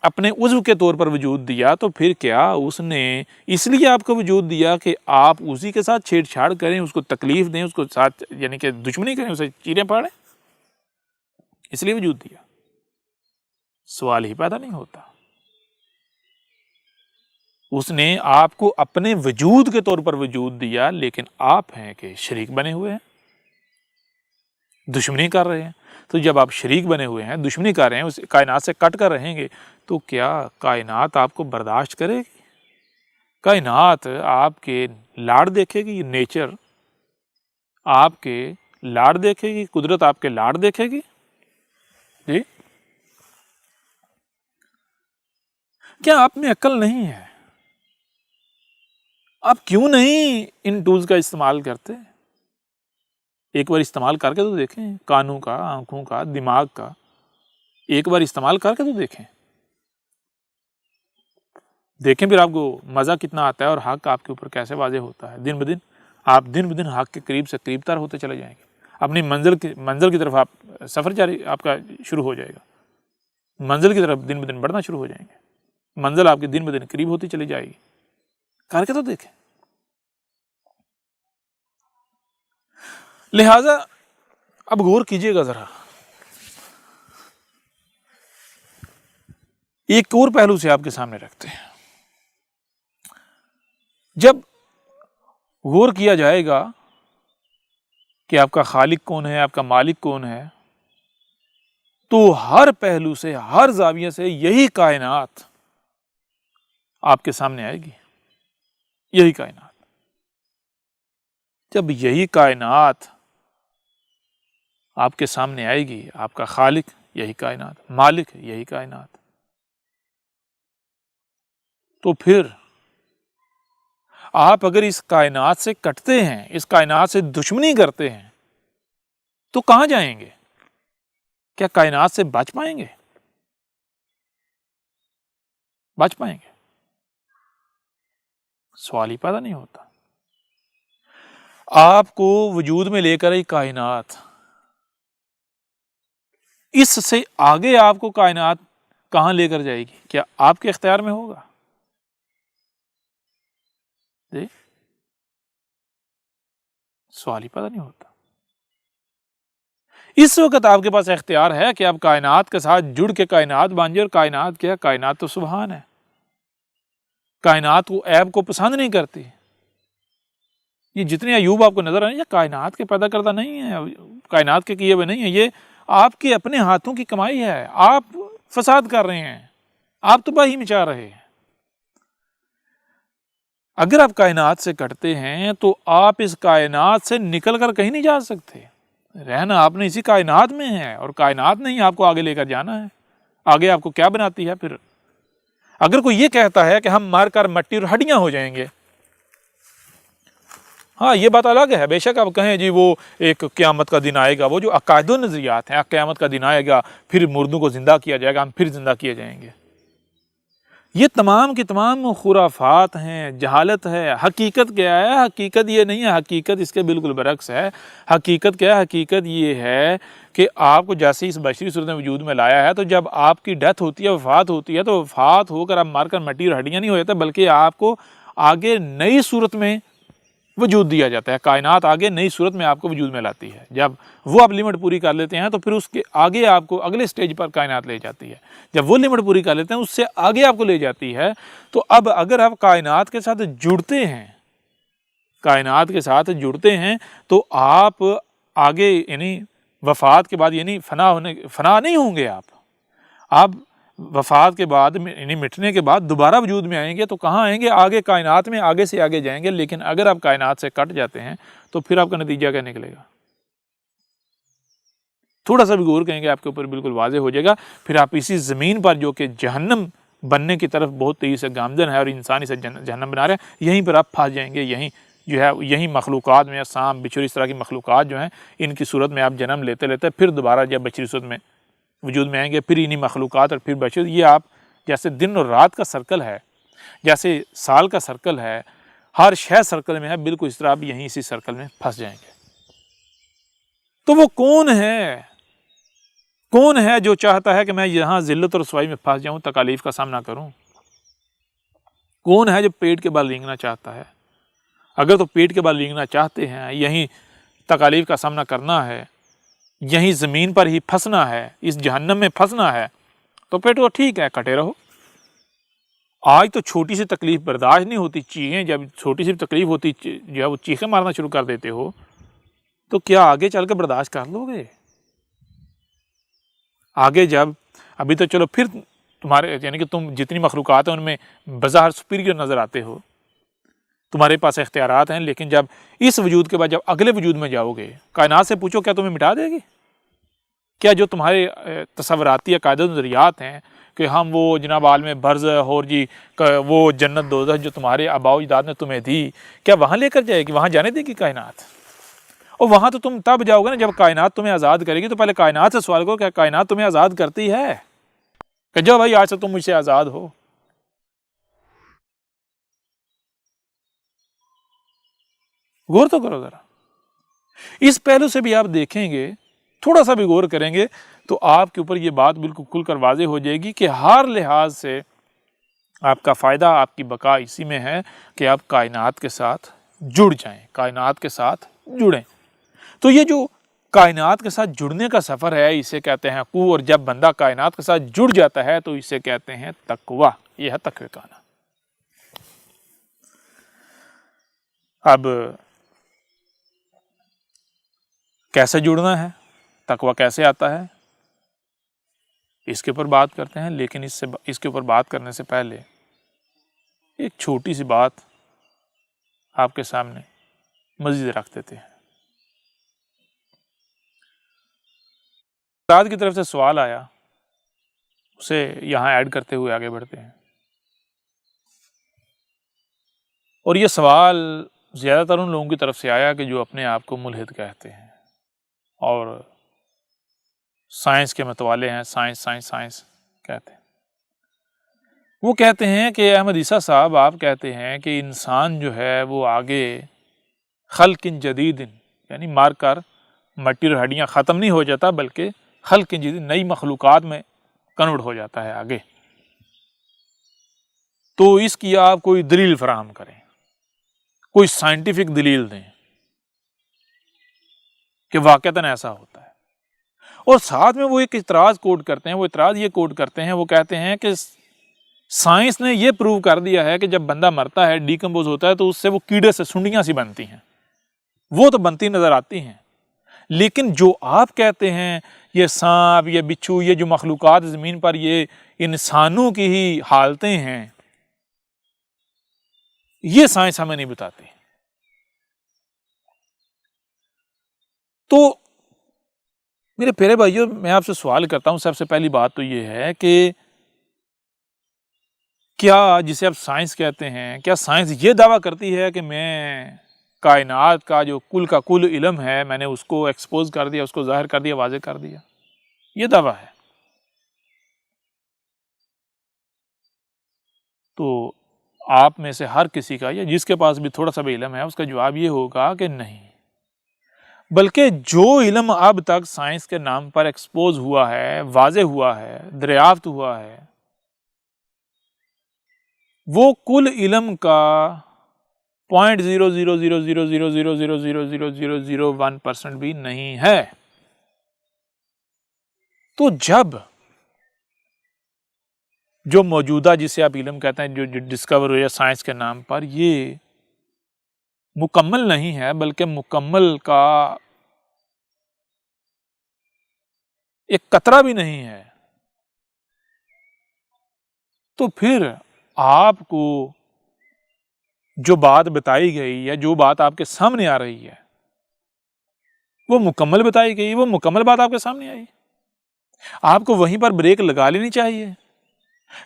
اپنے عضو کے طور پر وجود دیا، تو پھر کیا اس نے اس لیے آپ کو وجود دیا کہ آپ اسی کے ساتھ چھیڑ چھاڑ کریں، اس کو تکلیف دیں، اس کو ساتھ یعنی کہ دشمنی کریں، اسے چیریں پاڑیں؟ اس لیے وجود دیا؟ سوال ہی پیدا نہیں ہوتا. اس نے آپ کو اپنے وجود کے طور پر وجود دیا، لیکن آپ ہیں کہ شریک بنے ہوئے ہیں، دشمنی کر رہے ہیں. تو جب آپ شریک بنے ہوئے ہیں، دشمنی کر رہے ہیں، اس کائنات سے کٹ کر رہیں گے، تو کیا کائنات آپ کو برداشت کرے گی؟ کائنات آپ کے لاڑ دیکھے گی، نیچر آپ کے لاڑ دیکھے گی، قدرت آپ کے لاڑ دیکھے گی؟ جی کیا آپ میں عقل نہیں ہے؟ آپ کیوں نہیں ان ٹولز کا استعمال کرتے؟ ایک بار استعمال کر کے تو دیکھیں، کانوں کا، آنکھوں کا، دماغ کا ایک بار استعمال کر کے تو دیکھیں پھر آپ کو مزہ کتنا آتا ہے اور حق آپ کے اوپر کیسے واضح ہوتا ہے۔ دن بدن حق کے قریب سے قریب تر ہوتے چلے جائیں گے، اپنی منزل کی طرف آپ سفر جاری آپ کا شروع ہو جائے گا، منزل کی طرف دن بدن بڑھنا شروع ہو جائیں گے، منزل آپ کی دن بدن قریب ہوتی چلی جائے گی۔ کر کے تو دیکھیں۔ لہذا اب غور کیجئے گا ذرا، ایک اور پہلو سے آپ کے سامنے رکھتے ہیں۔ جب غور کیا جائے گا کہ آپ کا خالق کون ہے، آپ کا مالک کون ہے، تو ہر پہلو سے، ہر زاویے سے یہی کائنات آپ کے سامنے آئے گی، یہی کائنات۔ جب یہی کائنات آپ کے سامنے آئے گی، آپ کا خالق یہی کائنات، مالک یہی کائنات، تو پھر آپ اگر اس کائنات سے کٹتے ہیں، اس کائنات سے دشمنی کرتے ہیں، تو کہاں جائیں گے؟ کیا کائنات سے بچ پائیں گے؟ بچ پائیں گے؟ سوال ہی پیدا نہیں ہوتا۔ آپ کو وجود میں لے کر آئی کائنات، اس سے آگے آپ کو کائنات کہاں لے کر جائے گی؟ کیا آپ کے اختیار میں ہوگا؟ جی سوال ہی پیدا نہیں ہوتا۔ اس وقت آپ کے پاس اختیار ہے کہ آپ کائنات کے ساتھ جڑ کے کائنات بن جائے، اور کائنات کیا؟ کائنات تو سبحان ہے، کائنات کو عیب کو پسند نہیں کرتی۔ یہ جتنے ایوب آپ کو نظر آئے، یہ کائنات کے پیدا کردہ نہیں ہے، کائنات کے کیے ہوئے نہیں ہیں، یہ آپ کے اپنے ہاتھوں کی کمائی ہے۔ آپ فساد کر رہے ہیں، آپ تباہی مچا رہے ہیں۔ اگر آپ کائنات سے کٹتے ہیں تو آپ اس کائنات سے نکل کر کہیں نہیں جا سکتے، رہنا آپ نے اسی کائنات میں ہے، اور کائنات نے ہی آپ کو آگے لے کر جانا ہے۔ آگے آپ کو کیا بناتی ہے پھر؟ اگر کوئی یہ کہتا ہے کہ ہم مر کر مٹی اور ہڈیاں ہو جائیں گے، ہاں یہ بات الگ ہے، بے شک آپ کہیں جی وہ ایک قیامت کا دن آئے گا، وہ جو عقائد و نظریات ہیں، قیامت کا دن آئے گا، پھر مردوں کو زندہ کیا جائے گا، ہم پھر زندہ کیے جائیں گے، یہ تمام کی تمام خرافات ہیں، جہالت ہے۔ حقیقت کیا ہے؟ حقیقت یہ نہیں ہے، حقیقت اس کے بالکل برعکس ہے۔ حقیقت کیا ہے؟ حقیقت یہ ہے کہ آپ کو جیسے اس بشری صورت میں وجود میں لایا ہے، تو جب آپ کی ڈیتھ ہوتی ہے، وفات ہوتی ہے، تو وفات ہو کر آپ مر کر مٹی اور ہڈیاں نہیں ہو جاتے، بلکہ آپ کو آگے نئی صورت میں وجود دیا جاتا ہے۔ کائنات آگے نئی صورت میں آپ کو وجود میں لاتی ہے۔ جب وہ آپ لمٹ پوری کر لیتے ہیں تو پھر اس کے آگے آپ کو اگلے سٹیج پر کائنات لے جاتی ہے۔ جب وہ لمٹ پوری کر لیتے ہیں اس سے آگے آپ کو لے جاتی ہے۔ تو اب اگر آپ کائنات کے ساتھ جڑتے ہیں، کائنات کے ساتھ جڑتے ہیں، تو آپ آگے یعنی وفات کے بعد یعنی فنا نہیں ہوں گے، آپ وفات کے بعد یعنی مٹنے کے بعد دوبارہ وجود میں آئیں گے، تو کہاں آئیں گے؟ آگے کائنات میں آگے سے آگے جائیں گے۔ لیکن اگر آپ کائنات سے کٹ جاتے ہیں تو پھر آپ کا نتیجہ کیا نکلے گا؟ تھوڑا سا بھی غور کریں گے آپ کے اوپر بالکل واضح ہو جائے گا۔ پھر آپ اسی زمین پر جو کہ جہنم بننے کی طرف بہت تیزی سے گامزن ہے اور انسان اسے جہنم بنا رہے ہیں، یہیں پر آپ پھنس جائیں گے۔ یہیں جو ہے یہی مخلوقات میں سانپ بچھو اس طرح کی مخلوقات جو ہیں، ان کی صورت میں آپ جنم لیتے لیتے پھر دوبارہ جب بچری صورت میں وجود میں آئیں گے، پھر انہی مخلوقات اور پھر بچر، یہ آپ جیسے دن اور رات کا سرکل ہے، جیسے سال کا سرکل ہے، ہر شے سرکل میں ہے، بالکل اس طرح آپ یہیں اسی سرکل میں پھنس جائیں گے۔ تو وہ کون ہے جو چاہتا ہے کہ میں یہاں ذلت اور رسوائی میں پھنس جاؤں، تکالیف کا سامنا کروں؟ کون ہے جو پیٹ کے بل رینگنا چاہتا ہے؟ اگر تو پیٹ کے بل رینگنا چاہتے ہیں، یہیں تکالیف کا سامنا کرنا ہے، یہیں زمین پر ہی پھنسنا ہے، اس جہنم میں پھنسنا ہے، تو پھر تو ٹھیک ہے، کٹے رہو۔ آج تو چھوٹی سی تکلیف برداشت نہیں ہوتی، چیخیں جب چھوٹی سی تکلیف ہوتی جو ہے وہ چیخیں مارنا شروع کر دیتے ہو، تو کیا آگے چل کے برداشت کر لو گے؟ آگے جب ابھی تو چلو پھر تمہارے یعنی کہ تم جتنی مخلوقات ہیں ان میں بظاہر سپیریئر نظر آتے ہو، تمہارے پاس اختیارات ہیں، لیکن جب اس وجود کے بعد جب اگلے وجود میں جاؤ گے، کائنات سے پوچھو کیا تمہیں مٹا دے گی؟ کیا جو تمہارے تصوراتی عقائد و نظریات ہیں کہ ہم وہ جناب عالم برز اور جی وہ جنت دوزخ جو تمہارے آباء و اجداد نے تمہیں دی، کیا وہاں لے کر جائے گی؟ وہاں جانے دے گی کائنات؟ اور وہاں تو تم تب جاؤ گے نا جب کائنات تمہیں آزاد کرے گی۔ تو پہلے کائنات سے سوال کرو کیا کائنات تمہیں آزاد کرتی ہے کہ جاؤ بھائی آج سے تم مجھ سے آزاد ہو؟ غور تو کرو ذرا، اس پہلو سے بھی آپ دیکھیں گے، تھوڑا سا بھی غور کریں گے تو آپ کے اوپر یہ بات بالکل کھل کر واضح ہو جائے گی کہ ہر لحاظ سے آپ کا فائدہ، آپ کی بقا اسی میں ہے کہ آپ کائنات کے ساتھ جڑ جائیں، کائنات کے ساتھ جڑیں۔ تو یہ جو کائنات کے ساتھ جڑنے کا سفر ہے اسے کہتے ہیں قو، اور جب بندہ کائنات کے ساتھ جڑ جاتا ہے تو اسے کہتے ہیں تقوی۔ یہ ہے تقوی کا نام۔ اب کیسے جڑنا ہے، تقوی کیسے آتا ہے، اس کے اوپر بات کرتے ہیں، لیکن اس کے اوپر بات کرنے سے پہلے ایک چھوٹی سی بات آپ کے سامنے مزید رکھ دیتے ہیں۔ استاد کی طرف سے سوال آیا، اسے یہاں ایڈ کرتے ہوئے آگے بڑھتے ہیں۔ اور یہ سوال زیادہ تر ان لوگوں کی طرف سے آیا کہ جو اپنے آپ کو ملحد کہتے ہیں اور سائنس کے متوالے ہیں، سائنس سائنس سائنس کہتے ہیں۔ وہ کہتے ہیں کہ احمد عیسیٰ صاحب، آپ کہتے ہیں کہ انسان جو ہے وہ آگے خلق جدید، یعنی مار کر مٹی اور ہڈیاں ختم نہیں ہو جاتا، بلکہ خلق جدید، نئی مخلوقات میں کنورٹ ہو جاتا ہے آگے۔ تو اس کی آپ کوئی دلیل فراہم کریں، کوئی سائنٹیفک دلیل دیں کہ واقعتاً ایسا ہوتا ہے۔ اور ساتھ میں وہ ایک اعتراض کوٹ کرتے ہیں، وہ اعتراض یہ کوٹ کرتے ہیں، وہ کہتے ہیں کہ سائنس نے یہ پروو کر دیا ہے کہ جب بندہ مرتا ہے، ڈیکمپوز ہوتا ہے، تو اس سے وہ کیڑے سے سنڈیاں سی بنتی ہیں، وہ تو بنتی نظر آتی ہیں، لیکن جو آپ کہتے ہیں یہ سانپ، یہ بچھو، یہ جو مخلوقات زمین پر یہ انسانوں کی ہی حالتیں ہیں، یہ سائنس ہمیں نہیں بتاتی۔ تو میرے پیارے بھائیوں، میں آپ سے سوال کرتا ہوں، سب سے پہلی بات تو یہ ہے کہ کیا جسے آپ سائنس کہتے ہیں، کیا سائنس یہ دعویٰ کرتی ہے کہ میں کائنات کا جو کل کا کل علم ہے، میں نے اس کو ایکسپوز کر دیا، اس کو ظاہر کر دیا، واضح کر دیا؟ یہ دعویٰ ہے؟ تو آپ میں سے ہر کسی کا، یا جس کے پاس بھی تھوڑا سا بھی علم ہے، اس کا جواب یہ ہوگا کہ نہیں، بلکہ جو علم اب تک سائنس کے نام پر ایکسپوز ہوا ہے، واضح ہوا ہے، دریافت ہوا ہے، وہ کل علم کا 0.00000000001% بھی نہیں ہے۔ تو جب جو موجودہ، جسے آپ علم کہتے ہیں، جو ڈسکور ہوا سائنس کے نام پر، یہ مکمل نہیں ہے، بلکہ مکمل کا ایک قطرہ بھی نہیں ہے، تو پھر آپ کو جو بات بتائی گئی یا جو بات آپ کے سامنے آ رہی ہے وہ مکمل بتائی گئی، وہ مکمل بات آپ کے سامنے آئی، آپ کو وہیں پر بریک لگا لینی چاہیے؟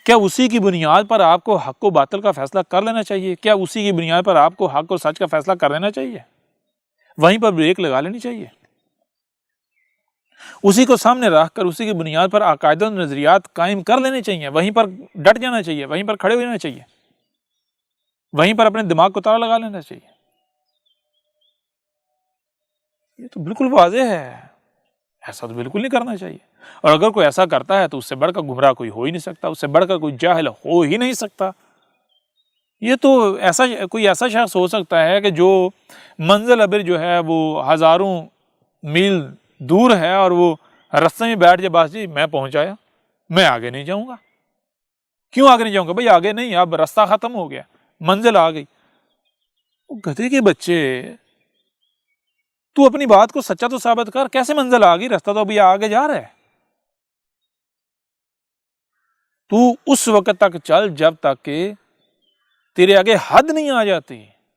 کیا اسی کی بنیاد پر آپ کو حق و باطل کا فیصلہ کر لینا چاہیے؟ کیا اسی کی بنیاد پر آپ کو حق اور سچ کا فیصلہ کر لینا چاہیے؟ وہیں پر بریک لگا لینی چاہیے؟ اسی کو سامنے رکھ کر اسی کی بنیاد پر عقائد و نظریات قائم کر لینے چاہیے، وہیں پر ڈٹ جانا چاہیے، وہیں پر کھڑے ہو جانا چاہیے، وہیں پر اپنے دماغ کو تالا لگا لینا چاہیے؟ یہ تو بالکل واضح ہے، ایسا تو بالکل نہیں کرنا چاہیے۔ اور اگر کوئی ایسا کرتا ہے تو اس سے بڑھ کر گمراہ کوئی ہو ہی نہیں سکتا، اس سے بڑھ کر کوئی جاہل ہو ہی نہیں سکتا۔ یہ تو کوئی ایسا شخص ہو سکتا ہے کہ جو منزل ابر جو ہے وہ ہزاروں میل دور ہے، اور وہ رستے میں بیٹھ جائے، بس جی میں پہنچ آیا، میں آگے نہیں جاؤں گا۔ کیوں آگے نہیں جاؤں گا؟ بھائی آگے نہیں، اب رستہ ختم ہو گیا، منزل آ گئی۔ گدھے کے بچے، تو اپنی بات کو سچا تو ثابت کر، کیسے منزل آ گئی؟ رستہ تو ابھی آگے جا رہا ہے۔ تو اس وقت تک چل جب تک کہ تیرے آگے حد نہیں آ جاتی،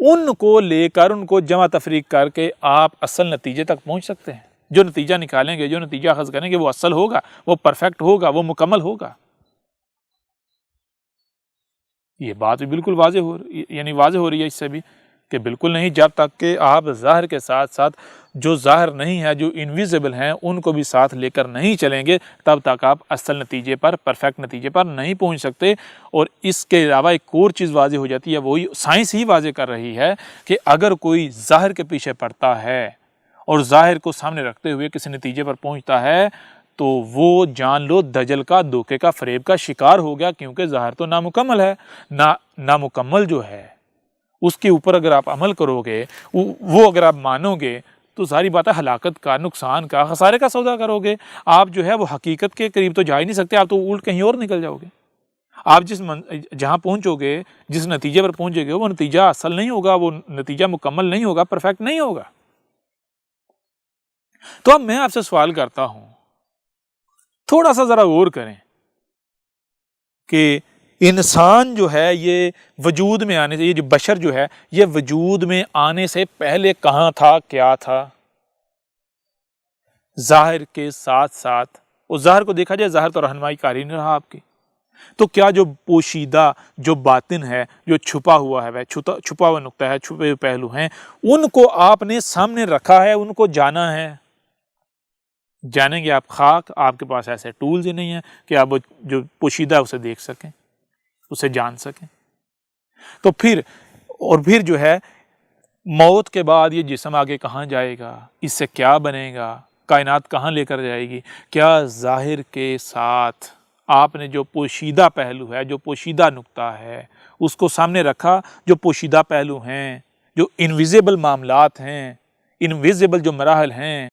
ان کو لے کر ان کو جمع تفریق کر کے آپ اصل نتیجے تک پہنچ سکتے ہیں. جو نتیجہ نکالیں گے، جو نتیجہ اخذ کریں گے، وہ اصل ہوگا، وہ پرفیکٹ ہوگا، وہ مکمل ہوگا. یہ بات بھی بالکل واضح ہو رہی ہے اس سے بھی کہ بالکل نہیں. جب تک کہ آپ ظاہر کے ساتھ ساتھ جو ظاہر نہیں ہے، جو انویزیبل ہیں، ان کو بھی ساتھ لے کر نہیں چلیں گے، تب تک آپ اصل نتیجے پر، پرفیکٹ نتیجے پر نہیں پہنچ سکتے. اور اس کے علاوہ ایک اور چیز واضح ہو جاتی ہے، وہی سائنس ہی واضح کر رہی ہے کہ اگر کوئی ظاہر کے پیچھے پڑتا ہے اور ظاہر کو سامنے رکھتے ہوئے کسی نتیجے پر پہنچتا ہے تو وہ جان لو دجل کا، دھوکے کا، فریب کا شکار ہو گیا. کیونکہ ظاہر تو نامکمل ہے. نامکمل جو ہے اس کے اوپر اگر آپ عمل کرو گے، وہ اگر آپ مانو گے، تو ساری بات ہے ہلاکت کا، نقصان کا، خسارے کا سودا کرو گے. آپ جو ہے وہ حقیقت کے قریب تو جا ہی نہیں سکتے، آپ تو الٹ کہیں اور نکل جاؤ گے. آپ جہاں پہنچو گے، جس نتیجے پر پہنچے گے، وہ نتیجہ اصل نہیں ہوگا، وہ نتیجہ مکمل نہیں ہوگا، پرفیکٹ نہیں ہوگا. تو اب میں آپ سے سوال کرتا ہوں، تھوڑا سا ذرا غور کریں کہ انسان جو ہے یہ وجود میں آنے سے، یہ جو بشر جو ہے یہ وجود میں آنے سے پہلے کہاں تھا، کیا تھا؟ ظاہر کے ساتھ ساتھ، اور ظاہر کو دیکھا جائے، ظاہر تو رہنمائی کاری نہیں رہا آپ کی. تو کیا جو پوشیدہ، جو باطن ہے، جو چھپا ہوا ہے، چھپا ہوا نقطہ ہے، چھپے ہوئے پہلو ہیں، ان کو آپ نے سامنے رکھا ہے، ان کو جانا ہے؟ جانیں گے آپ خاک؟ آپ کے پاس ایسے ٹولز ہی نہیں ہیں کہ آپ جو پوشیدہ ہے اسے دیکھ سکیں، اسے جان سکیں. تو پھر جو ہے موت کے بعد یہ جسم آگے کہاں جائے گا، اس سے کیا بنے گا، کائنات کہاں لے کر جائے گی؟ کیا ظاہر کے ساتھ آپ نے جو پوشیدہ پہلو ہے، جو پوشیدہ نقطہ ہے، اس کو سامنے رکھا؟ جو پوشیدہ پہلو ہیں، جو انویزیبل معاملات ہیں، انویزیبل جو مراحل ہیں،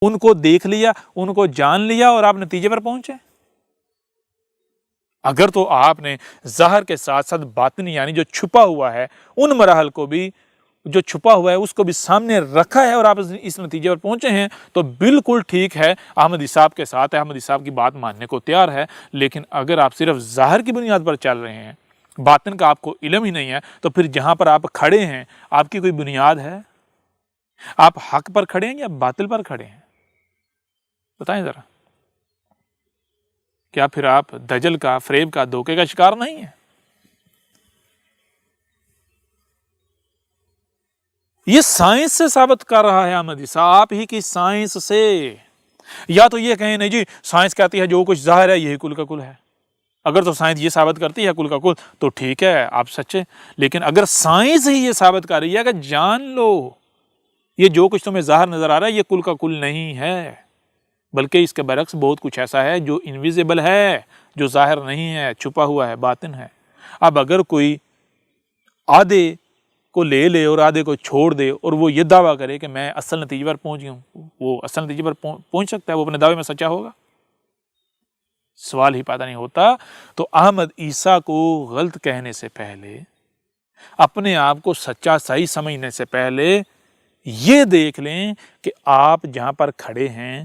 ان کو دیکھ لیا، ان کو جان لیا اور آپ نتیجے پر پہنچے؟ اگر تو آپ نے ظاہر کے ساتھ ساتھ باطن یعنی جو چھپا ہوا ہے، ان مراحل کو بھی، جو چھپا ہوا ہے اس کو بھی سامنے رکھا ہے اور آپ اس نتیجے پر پہنچے ہیں، تو بالکل ٹھیک ہے، احمدی صاحب کے ساتھ ہے، احمدی صاحب کی بات ماننے کو تیار ہے. لیکن اگر آپ صرف ظاہر کی بنیاد پر چل رہے ہیں، باطن کا آپ کو علم ہی نہیں ہے، تو پھر جہاں پر آپ کھڑے ہیں آپ کی کوئی بنیاد ہے؟ آپ حق پر کھڑے ہیں یا باطل پر کھڑے ہیں؟ بتائیں ذرا. کیا پھر آپ دجل کا، فریب کا، دھوکے کا شکار نہیں ہیں؟ یہ سائنس سے ثابت کر رہا ہے احمدی صاحب، آپ ہی کی سائنس سے. یا تو یہ کہیں نہیں جی سائنس کہتی ہے جو کچھ ظاہر ہے یہی کل کا کل ہے. اگر تو سائنس یہ ثابت کرتی ہے کل کا کل تو ٹھیک ہے، آپ سچے. لیکن اگر سائنس ہی یہ ثابت کر رہی ہے کہ جان لو یہ جو کچھ تمہیں ظاہر نظر آ رہا ہے یہ کل کا کل نہیں ہے، بلکہ اس کے برعکس بہت کچھ ایسا ہے جو انویزیبل ہے، جو ظاہر نہیں ہے، چھپا ہوا ہے، باطن ہے. اب اگر کوئی آدھے کو لے لے اور آدھے کو چھوڑ دے اور وہ یہ دعویٰ کرے کہ میں اصل نتیجے پر پہنچ گیا ہوں، وہ اصل نتیجے پر پہنچ سکتا ہے؟ وہ اپنے دعوے میں سچا ہوگا؟ سوال ہی پیدا نہیں ہوتا. تو احمد عیسیٰ کو غلط کہنے سے پہلے، اپنے آپ کو سچا صحیح سمجھنے سے پہلے یہ دیکھ لیں کہ آپ جہاں پر کھڑے ہیں،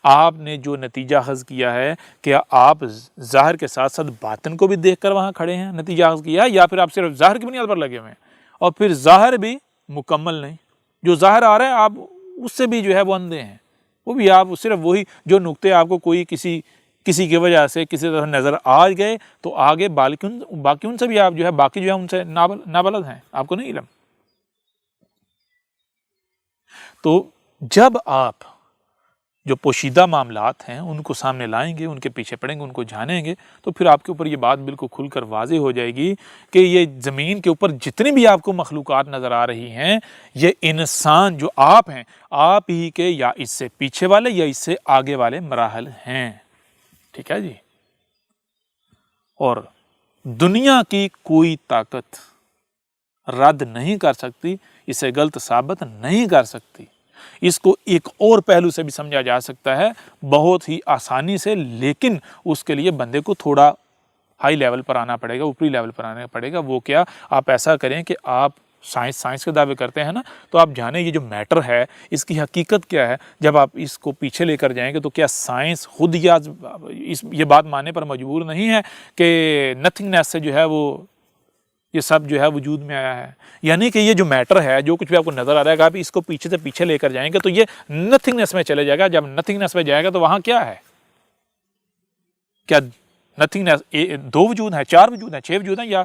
آپ نے جو نتیجہ اخذ کیا ہے، کیا آپ ظاہر کے ساتھ ساتھ باطن کو بھی دیکھ کر وہاں کھڑے ہیں، نتیجہ اخذ کیا ہے، یا پھر آپ صرف ظاہر کی بنیاد پر لگے ہوئے ہیں؟ اور پھر ظاہر بھی مکمل نہیں، جو ظاہر آ رہا ہے آپ اس سے بھی جو ہے وہ اندھے ہیں. وہ بھی آپ صرف وہی جو نقطے آپ کو کوئی کسی کی وجہ سے کسی طرح نظر آ گئے تو آگے باقی ان سے بھی آپ جو ہے باقی جو ہے ان سے نابلد ہیں، آپ کو نہیں علم. تو جب آپ جو پوشیدہ معاملات ہیں ان کو سامنے لائیں گے، ان کے پیچھے پڑیں گے، ان کو جانیں گے، تو پھر آپ کے اوپر یہ بات بالکل کھل کر واضح ہو جائے گی کہ یہ زمین کے اوپر جتنی بھی آپ کو مخلوقات نظر آ رہی ہیں، یہ انسان جو آپ ہیں، آپ ہی کے یا اس سے پیچھے والے یا اس سے آگے والے مراحل ہیں. ٹھیک ہے جی. اور دنیا کی کوئی طاقت رد نہیں کر سکتی، اسے غلط ثابت نہیں کر سکتی. اس کو ایک اور پہلو سے بھی سمجھا جا سکتا ہے بہت ہی آسانی سے، لیکن اس کے لیے بندے کو تھوڑا ہائی لیول پر آنا پڑے گا، اوپری لیول پر آنا پڑے گا. وہ کیا؟ آپ ایسا کریں کہ آپ سائنس کے دعوے کرتے ہیں نا، تو آپ جانیں یہ جو میٹر ہے اس کی حقیقت کیا ہے. جب آپ اس کو پیچھے لے کر جائیں گے تو کیا سائنس خود یہ بات ماننے پر مجبور نہیں ہے کہ نتھنگنیس سے جو ہے وہ یہ سب جو ہے وجود میں آیا ہے. یعنی کہ یہ جو میٹر ہے، جو کچھ بھی آپ کو نظر آ رہا ہے، آپ اس کو پیچھے سے پیچھے لے کر جائیں گے تو یہ نتھنگنیس میں چلے جائے گا. جب نتھنگنیس میں جائے گا تو وہاں کیا ہے؟ کیا نتھنگنیس دو وجود ہیں، چار وجود ہیں، چھ وجود ہیں، یا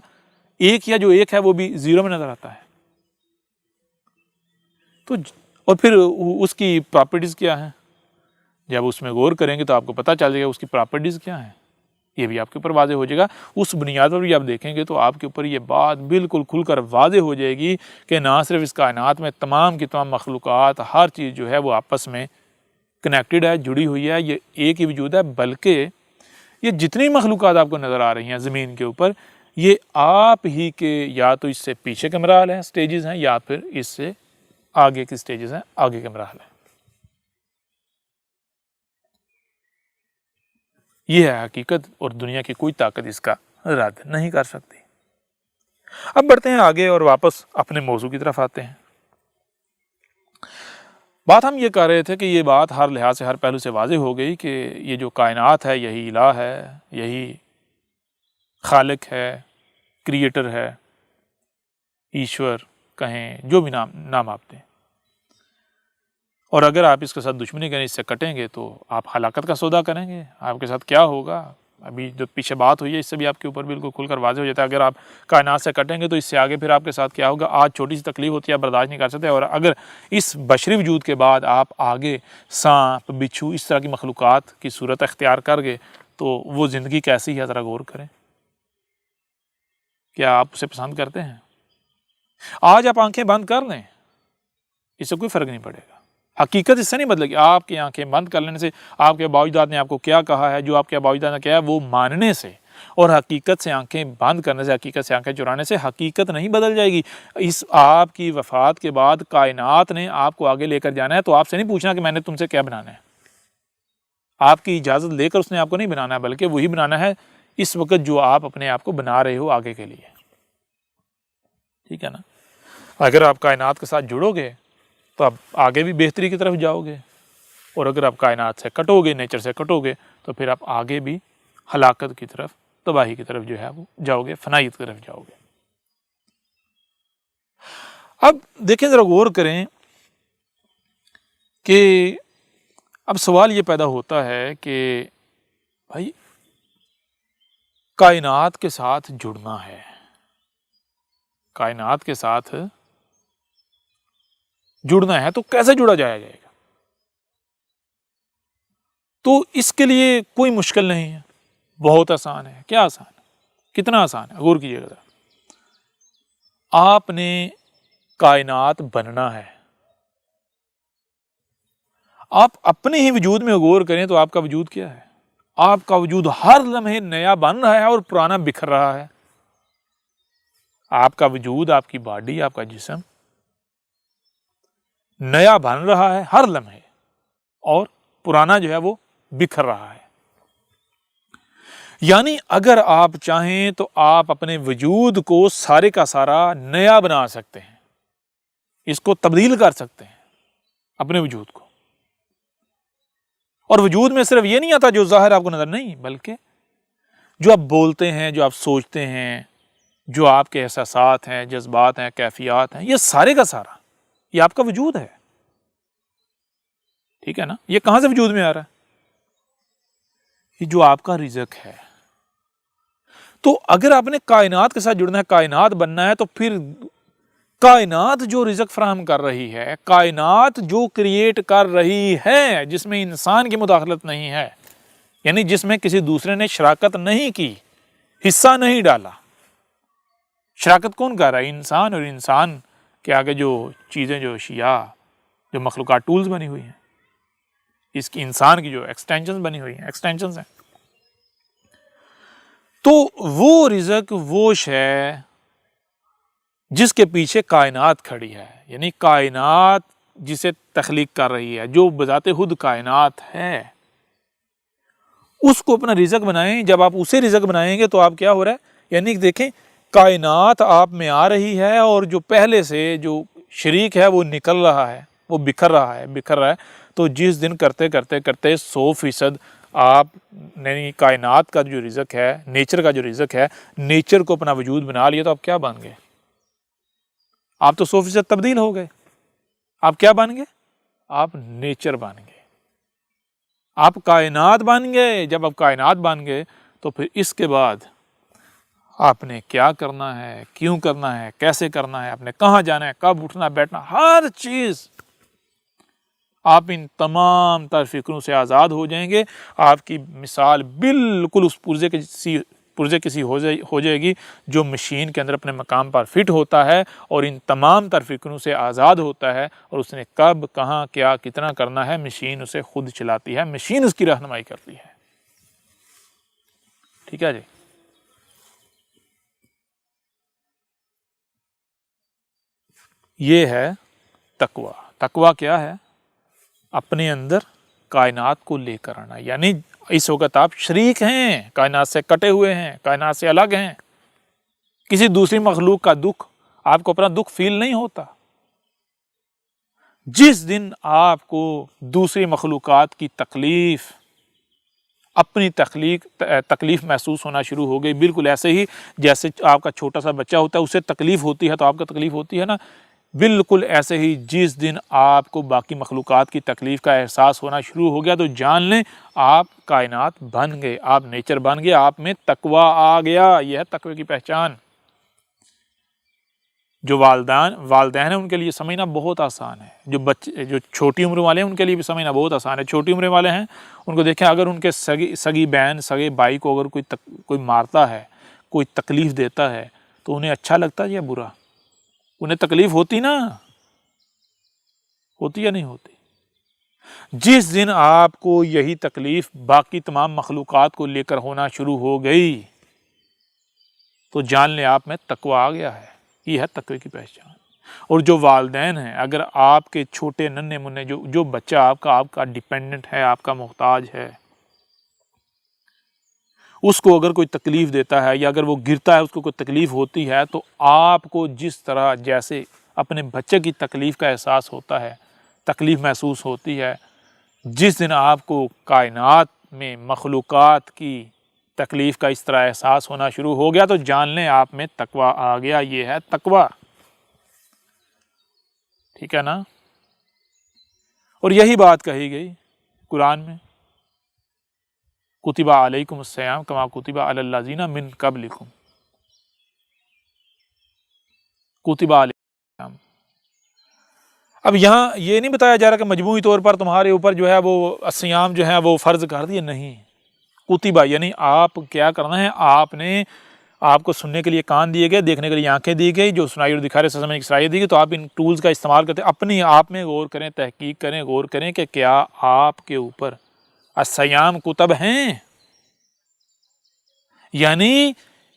ایک، یا جو ایک ہے وہ بھی زیرو میں نظر آتا ہے؟ تو اور پھر اس کی پراپرٹیز کیا ہیں؟ جب اس میں غور کریں گے تو آپ کو پتہ چل جائے گا اس کی پراپرٹیز کیا ہیں. یہ بھی آپ کے اوپر واضح ہو جائے گا. اس بنیاد پر بھی آپ دیکھیں گے تو آپ کے اوپر یہ بات بالکل کھل کر واضح ہو جائے گی کہ نہ صرف اس کائنات میں تمام کی تمام مخلوقات، ہر چیز جو ہے وہ آپس میں کنیکٹڈ ہے، جڑی ہوئی ہے، یہ ایک ہی وجود ہے. بلکہ یہ جتنی مخلوقات آپ کو نظر آ رہی ہیں زمین کے اوپر، یہ آپ ہی کے یا تو اس سے پیچھے کے مراحل ہیں، سٹیجز ہیں، یا پھر اس سے آگے کی سٹیجز ہیں، آگے کے مراحل ہیں. یہ ہے حقیقت، اور دنیا کی کوئی طاقت اس کا رد نہیں کر سکتی. اب بڑھتے ہیں آگے اور واپس اپنے موضوع کی طرف آتے ہیں. بات ہم یہ کر رہے تھے کہ یہ بات ہر لحاظ سے، ہر پہلو سے واضح ہو گئی کہ یہ جو کائنات ہے یہی الہ ہے، یہی خالق ہے، کریٹر ہے، ایشور کہیں، جو بھی نام آپ دیں. اور اگر آپ اس کے ساتھ دشمنی کریں، اس سے کٹیں گے تو آپ ہلاکت کا سودا کریں گے. آپ کے ساتھ کیا ہوگا؟ ابھی جو پیچھے بات ہوئی ہے اس سے بھی آپ کے اوپر بالکل کھل کر واضح ہو جاتا ہے. اگر آپ کائنات سے کٹیں گے تو اس سے آگے پھر آپ کے ساتھ کیا ہوگا؟ آج چھوٹی سی تکلیف ہوتی ہے، آپ برداشت نہیں کر سکتے، اور اگر اس بشری وجود کے بعد آپ آگے سانپ، بچھو، اس طرح کی مخلوقات کی صورت اختیار کر گئے تو وہ زندگی کیسی ہے؟ ذرا غور کریں. کیا آپ اسے پسند کرتے ہیں؟ آج آپ آنکھیں بند کر لیں، اس سے کوئی فرق نہیں پڑے گا. حقیقت اس سے نہیں بدلے گی. آپ کی آنکھیں بند کر لینے سے، آپ کے باوجداد نے آپ کو کیا کہا ہے، جو آپ کے باوجداد نے کیا ہے وہ ماننے سے، اور حقیقت سے آنکھیں بند کرنے سے، حقیقت سے آنکھیں چرانے سے حقیقت نہیں بدل جائے گی. اس آپ کی وفات کے بعد کائنات نے آپ کو آگے لے کر جانا ہے تو آپ سے نہیں پوچھنا کہ میں نے تم سے کیا بنانا ہے. آپ کی اجازت لے کر اس نے آپ کو نہیں بنانا ہے، بلکہ وہی بنانا ہے اس وقت جو آپ اپنے آپ کو بنا رہے ہو آگے کے لیے. ٹھیک ہے نا؟ اگر آپ کائنات کے ساتھ جڑو گے تو آپ آگے بھی بہتری کی طرف جاؤ گے، اور اگر آپ کائنات سے کٹو گے، نیچر سے کٹو گے، تو پھر آپ آگے بھی ہلاکت کی طرف، تباہی کی طرف جو ہے وہ جاؤ گے، فنائیت کی طرف جاؤ گے. اب دیکھیں، ذرا غور کریں کہ اب سوال یہ پیدا ہوتا ہے کہ بھائی کائنات کے ساتھ جڑنا ہے، کائنات کے ساتھ جڑنا ہے تو کیسے جڑا جائے گا؟ تو اس کے لیے کوئی مشکل نہیں ہے، بہت آسان ہے. کیا آسان ہے؟ کتنا آسان ہے؟ غور کیجیے گا. آپ نے کائنات بننا ہے. آپ اپنے ہی وجود میں غور کریں تو آپ کا وجود کیا ہے؟ آپ کا وجود ہر لمحے نیا بن رہا ہے اور پرانا بکھر رہا ہے. آپ کا وجود، آپ کی باڈی، آپ کا جسم نیا بن رہا ہے ہر لمحے، اور پرانا جو ہے وہ بکھر رہا ہے. یعنی اگر آپ چاہیں تو آپ اپنے وجود کو سارے کا سارا نیا بنا سکتے ہیں، اس کو تبدیل کر سکتے ہیں اپنے وجود کو. اور وجود میں صرف یہ نہیں آتا جو ظاہر آپ کو نظر نہیں، بلکہ جو آپ بولتے ہیں، جو آپ سوچتے ہیں، جو آپ کے احساسات ہیں، جذبات ہیں، کیفیات ہیں، یہ سارے کا سارا یہ آپ کا وجود ہے. ٹھیک ہے نا؟ یہ کہاں سے وجود میں آ رہا ہے؟ یہ جو آپ کا رزق ہے. تو اگر آپ نے کائنات کے ساتھ جڑنا ہے، کائنات بننا ہے، تو پھر کائنات جو رزق فراہم کر رہی ہے، کائنات جو کریٹ کر رہی ہے، جس میں انسان کی مداخلت نہیں ہے، یعنی جس میں کسی دوسرے نے شراکت نہیں کی، حصہ نہیں ڈالا. شراکت کون کر رہا ہے؟ انسان. اور انسان کے آگے جو چیزیں، جو اشیاء، جو مخلوقات ٹولز بنی ہوئی ہیں، اس کی انسان کی جو ایکسٹینشنز بنی ہوئی ہیں، ایکسٹینشنز ہیں. تو وہ رزق، وہ شے جس کے پیچھے کائنات کھڑی ہے، یعنی کائنات جسے تخلیق کر رہی ہے، جو بذات خود کائنات ہے، اس کو اپنا رزق بنائیں. جب آپ اسے رزق بنائیں گے تو آپ کیا ہو رہا ہے؟ یعنی دیکھیں، کائنات آپ میں آ رہی ہے، اور جو پہلے سے جو شریک ہے وہ نکل رہا ہے، وہ بکھر رہا ہے. تو جس دن کرتے کرتے 100% آپ یعنی کائنات کا جو رزق ہے، نیچر کا جو رزق ہے، نیچر کو اپنا وجود بنا لیا تو آپ کیا بن گئے؟ آپ تو 100% تبدیل ہو گئے۔ آپ کیا بن گئے؟ آپ نیچر بن گئے، آپ کائنات بن گئے۔ جب آپ کائنات بن گئے تو پھر اس کے بعد آپ نے کیا کرنا ہے، کیوں کرنا ہے، کیسے کرنا ہے، آپ نے کہاں جانا ہے، کب اٹھنا بیٹھنا، ہر چیز آپ ان تمام تر فکروں سے آزاد ہو جائیں گے۔ آپ کی مثال بالکل اس پرزے کسی ہو جائے گی جو مشین کے اندر اپنے مقام پر فٹ ہوتا ہے اور ان تمام تر فکروں سے آزاد ہوتا ہے، اور اس نے کب کہاں کیا کتنا کرنا ہے مشین اسے خود چلاتی ہے، مشین اس کی رہنمائی کرتی ہے۔ ٹھیک ہے جی۔ یہ ہے تقویٰ۔ تقویٰ کیا ہے؟ اپنے اندر کائنات کو لے کر آنا، یعنی اس وقت آپ شریک ہیں، کائنات سے کٹے ہوئے ہیں، کائنات سے الگ ہیں، کسی دوسری مخلوق کا دکھ آپ کو اپنا دکھ فیل نہیں ہوتا۔ جس دن آپ کو دوسری مخلوقات کی تکلیف، اپنی تکلیف محسوس ہونا شروع ہو گئی، بالکل ایسے ہی جیسے آپ کا چھوٹا سا بچہ ہوتا ہے، اسے تکلیف ہوتی ہے تو آپ کو تکلیف ہوتی ہے نا، بالکل ایسے ہی جس دن آپ کو باقی مخلوقات کی تکلیف کا احساس ہونا شروع ہو گیا تو جان لیں آپ کائنات بن گئے، آپ نیچر بن گئے، آپ میں تقویٰ آ گیا۔ یہ ہے تقوی کی پہچان۔ جو والدین ہیں ان کے لیے سمجھنا بہت آسان ہے، جو چھوٹی عمر والے ہیں ان کے لیے بھی سمجھنا بہت آسان ہے۔ چھوٹی عمر والے ہیں ان کو دیکھیں، اگر ان کے سگی بہن سگے بھائی کو اگر کوئی مارتا ہے، کوئی تکلیف دیتا ہے تو انہیں اچھا لگتا ہے یا برا؟ انہیں تکلیف ہوتی نا، ہوتی یا نہیں ہوتی؟ جس دن آپ کو یہی تکلیف باقی تمام مخلوقات کو لے کر ہونا شروع ہو گئی تو جان لیں آپ میں تقویٰ آ گیا ہے۔ یہ ہے تقوی کی پہچان۔ اور جو والدین ہیں، اگر آپ کے چھوٹے ننھے منھے جو بچہ آپ کا ڈیپینڈنٹ ہے، آپ کا محتاج ہے، اس کو اگر کوئی تکلیف دیتا ہے یا اگر وہ گرتا ہے اس کو کوئی تکلیف ہوتی ہے تو آپ کو جس طرح جیسے اپنے بچے کی تکلیف کا احساس ہوتا ہے، تکلیف محسوس ہوتی ہے، جس دن آپ کو کائنات میں مخلوقات کی تکلیف کا اس طرح احساس ہونا شروع ہو گیا تو جان لیں آپ میں تقویٰ آ گیا۔ یہ ہے تقویٰ۔ ٹھیک ہے نا؟ اور یہی بات کہی گئی قرآن میں، کتب علیکم الصیام کما کتب علی الذین من قبلکم، کتب علیکم الصیام۔ اب یہاں یہ نہیں بتایا جا رہا کہ مجموعی طور پر تمہارے اوپر جو ہے وہ الصیام جو ہے وہ فرض کر دیے، نہیں۔ کتبہ یعنی آپ کیا کرنا ہے، آپ کو سننے کے لیے کان دیے گئے، دیکھنے کے لیے آنکھیں دی گئی، جو سنائی اور دکھانے سے سمجھنے کی صلاحیت دی گئی، تو آپ ان ٹولز کا استعمال کرتے اپنی آپ میں غور کریں، تحقیق کریں، غور کریں کہ کیا آپ کے اوپر الصیام کتب ہیں، یعنی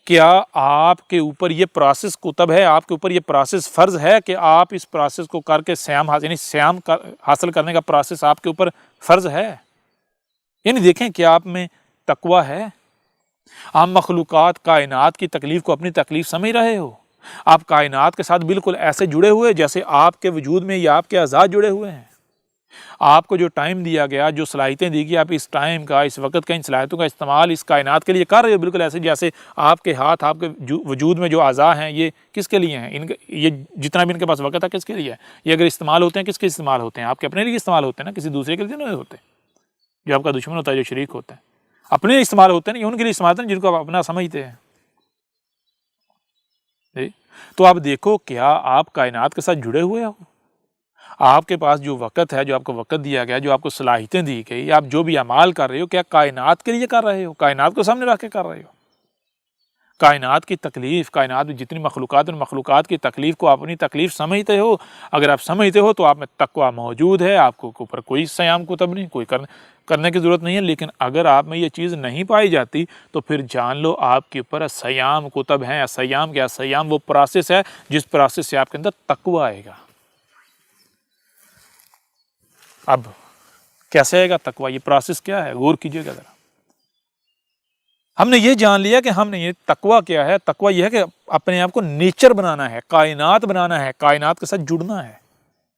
کیا آپ کے اوپر یہ پروسیس کتب ہے، آپ کے اوپر یہ پروسیس فرض ہے کہ آپ اس پروسیس کو کر کے سیام حاصل کرنے کا پروسیس آپ کے اوپر فرض ہے۔ یعنی دیکھیں کہ آپ میں تقویٰ ہے، آپ مخلوقات کائنات کی تکلیف کو اپنی تکلیف سمجھ رہے ہو، آپ کائنات کے ساتھ بالکل ایسے جڑے ہوئے جیسے آپ کے وجود میں یا آپ کے اعضاء جڑے ہوئے ہیں۔ آپ کو جو ٹائم دیا گیا، جو صلاحیتیں دی گئی، آپ اس ٹائم کا، اس وقت کا، ان صلاحیتوں کا استعمال اس کائنات کے لیے کر رہے ہو، بالکل ایسے جیسے آپ کے ہاتھ، آپ کے وجود میں جو اعضاء ہیں یہ کس کے لیے ہیں، یہ جتنا بھی ان کے پاس وقت ہے کس کے لیے ہے، یہ اگر استعمال ہوتے ہیں کس کے استعمال ہوتے ہیں؟ آپ کے اپنے لیے استعمال ہوتے ہیں نا، کسی دوسرے کے لیے نہیں ہوتے۔ جو آپ کا دشمن ہوتا ہے، جو شریک ہوتا ہے، اپنے لیے استعمال ہوتے ہیں، یہ ان کے لیے استعمال ہوتے ہیں جن کو آپ اپنا سمجھتے ہیں۔ تو آپ دیکھو کیا آپ کائنات کے ساتھ جڑے ہوئے ہو؟ آپ کے پاس جو وقت ہے، جو آپ کو وقت دیا گیا، جو آپ کو صلاحیتیں دی گئی، آپ جو بھی اعمال کر رہے ہو، کیا کائنات کے لیے کر رہے ہو؟ کائنات کو سامنے رکھ کے کر رہے ہو؟ کائنات کی تکلیف، کائنات میں جتنی مخلوقات، ان مخلوقات کی تکلیف کو اپنی تکلیف سمجھتے ہو؟ اگر آپ سمجھتے ہو تو آپ میں تقویٰ موجود ہے، آپ کو اوپر کوئی صیام کتب نہیں، کوئی کرنے کی ضرورت نہیں ہے۔ لیکن اگر آپ میں یہ چیز نہیں پائی جاتی تو پھر جان لو آپ کے اوپر صیام کتب ہیں۔ صیام کیا؟ صیام وہ پروسیس ہے جس پروسیس سے آپ کے اندر تقویٰ آئے گا۔ اب کیسے آئے گا تقویٰ؟ یہ پروسیس کیا ہے؟ غور کیجئے گا ذرا۔ ہم نے یہ جان لیا کہ ہم نے یہ تقویٰ کیا ہے، تقویٰ یہ ہے کہ اپنے آپ کو نیچر بنانا ہے، کائنات بنانا ہے، کائنات کے ساتھ جڑنا ہے۔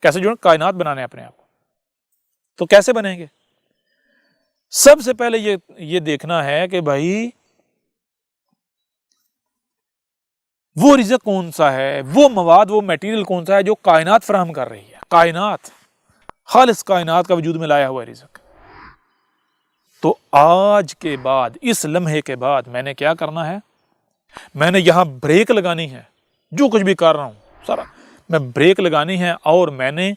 کیسے جڑنا؟ کائنات بنانا ہے اپنے آپ کو۔ تو کیسے بنیں گے؟ سب سے پہلے یہ دیکھنا ہے کہ بھائی وہ رزق کون سا ہے، وہ مواد، وہ میٹیریل کون سا ہے جو کائنات فراہم کر رہی ہے، کائنات، خالص کائنات کا وجود میں لایا ہوا رزق۔ تو آج کے بعد، اس لمحے کے بعد میں نے کیا کرنا ہے، میں نے یہاں بریک لگانی ہے، جو کچھ بھی کر رہا ہوں سارا میں بریک لگانی ہے، اور میں نے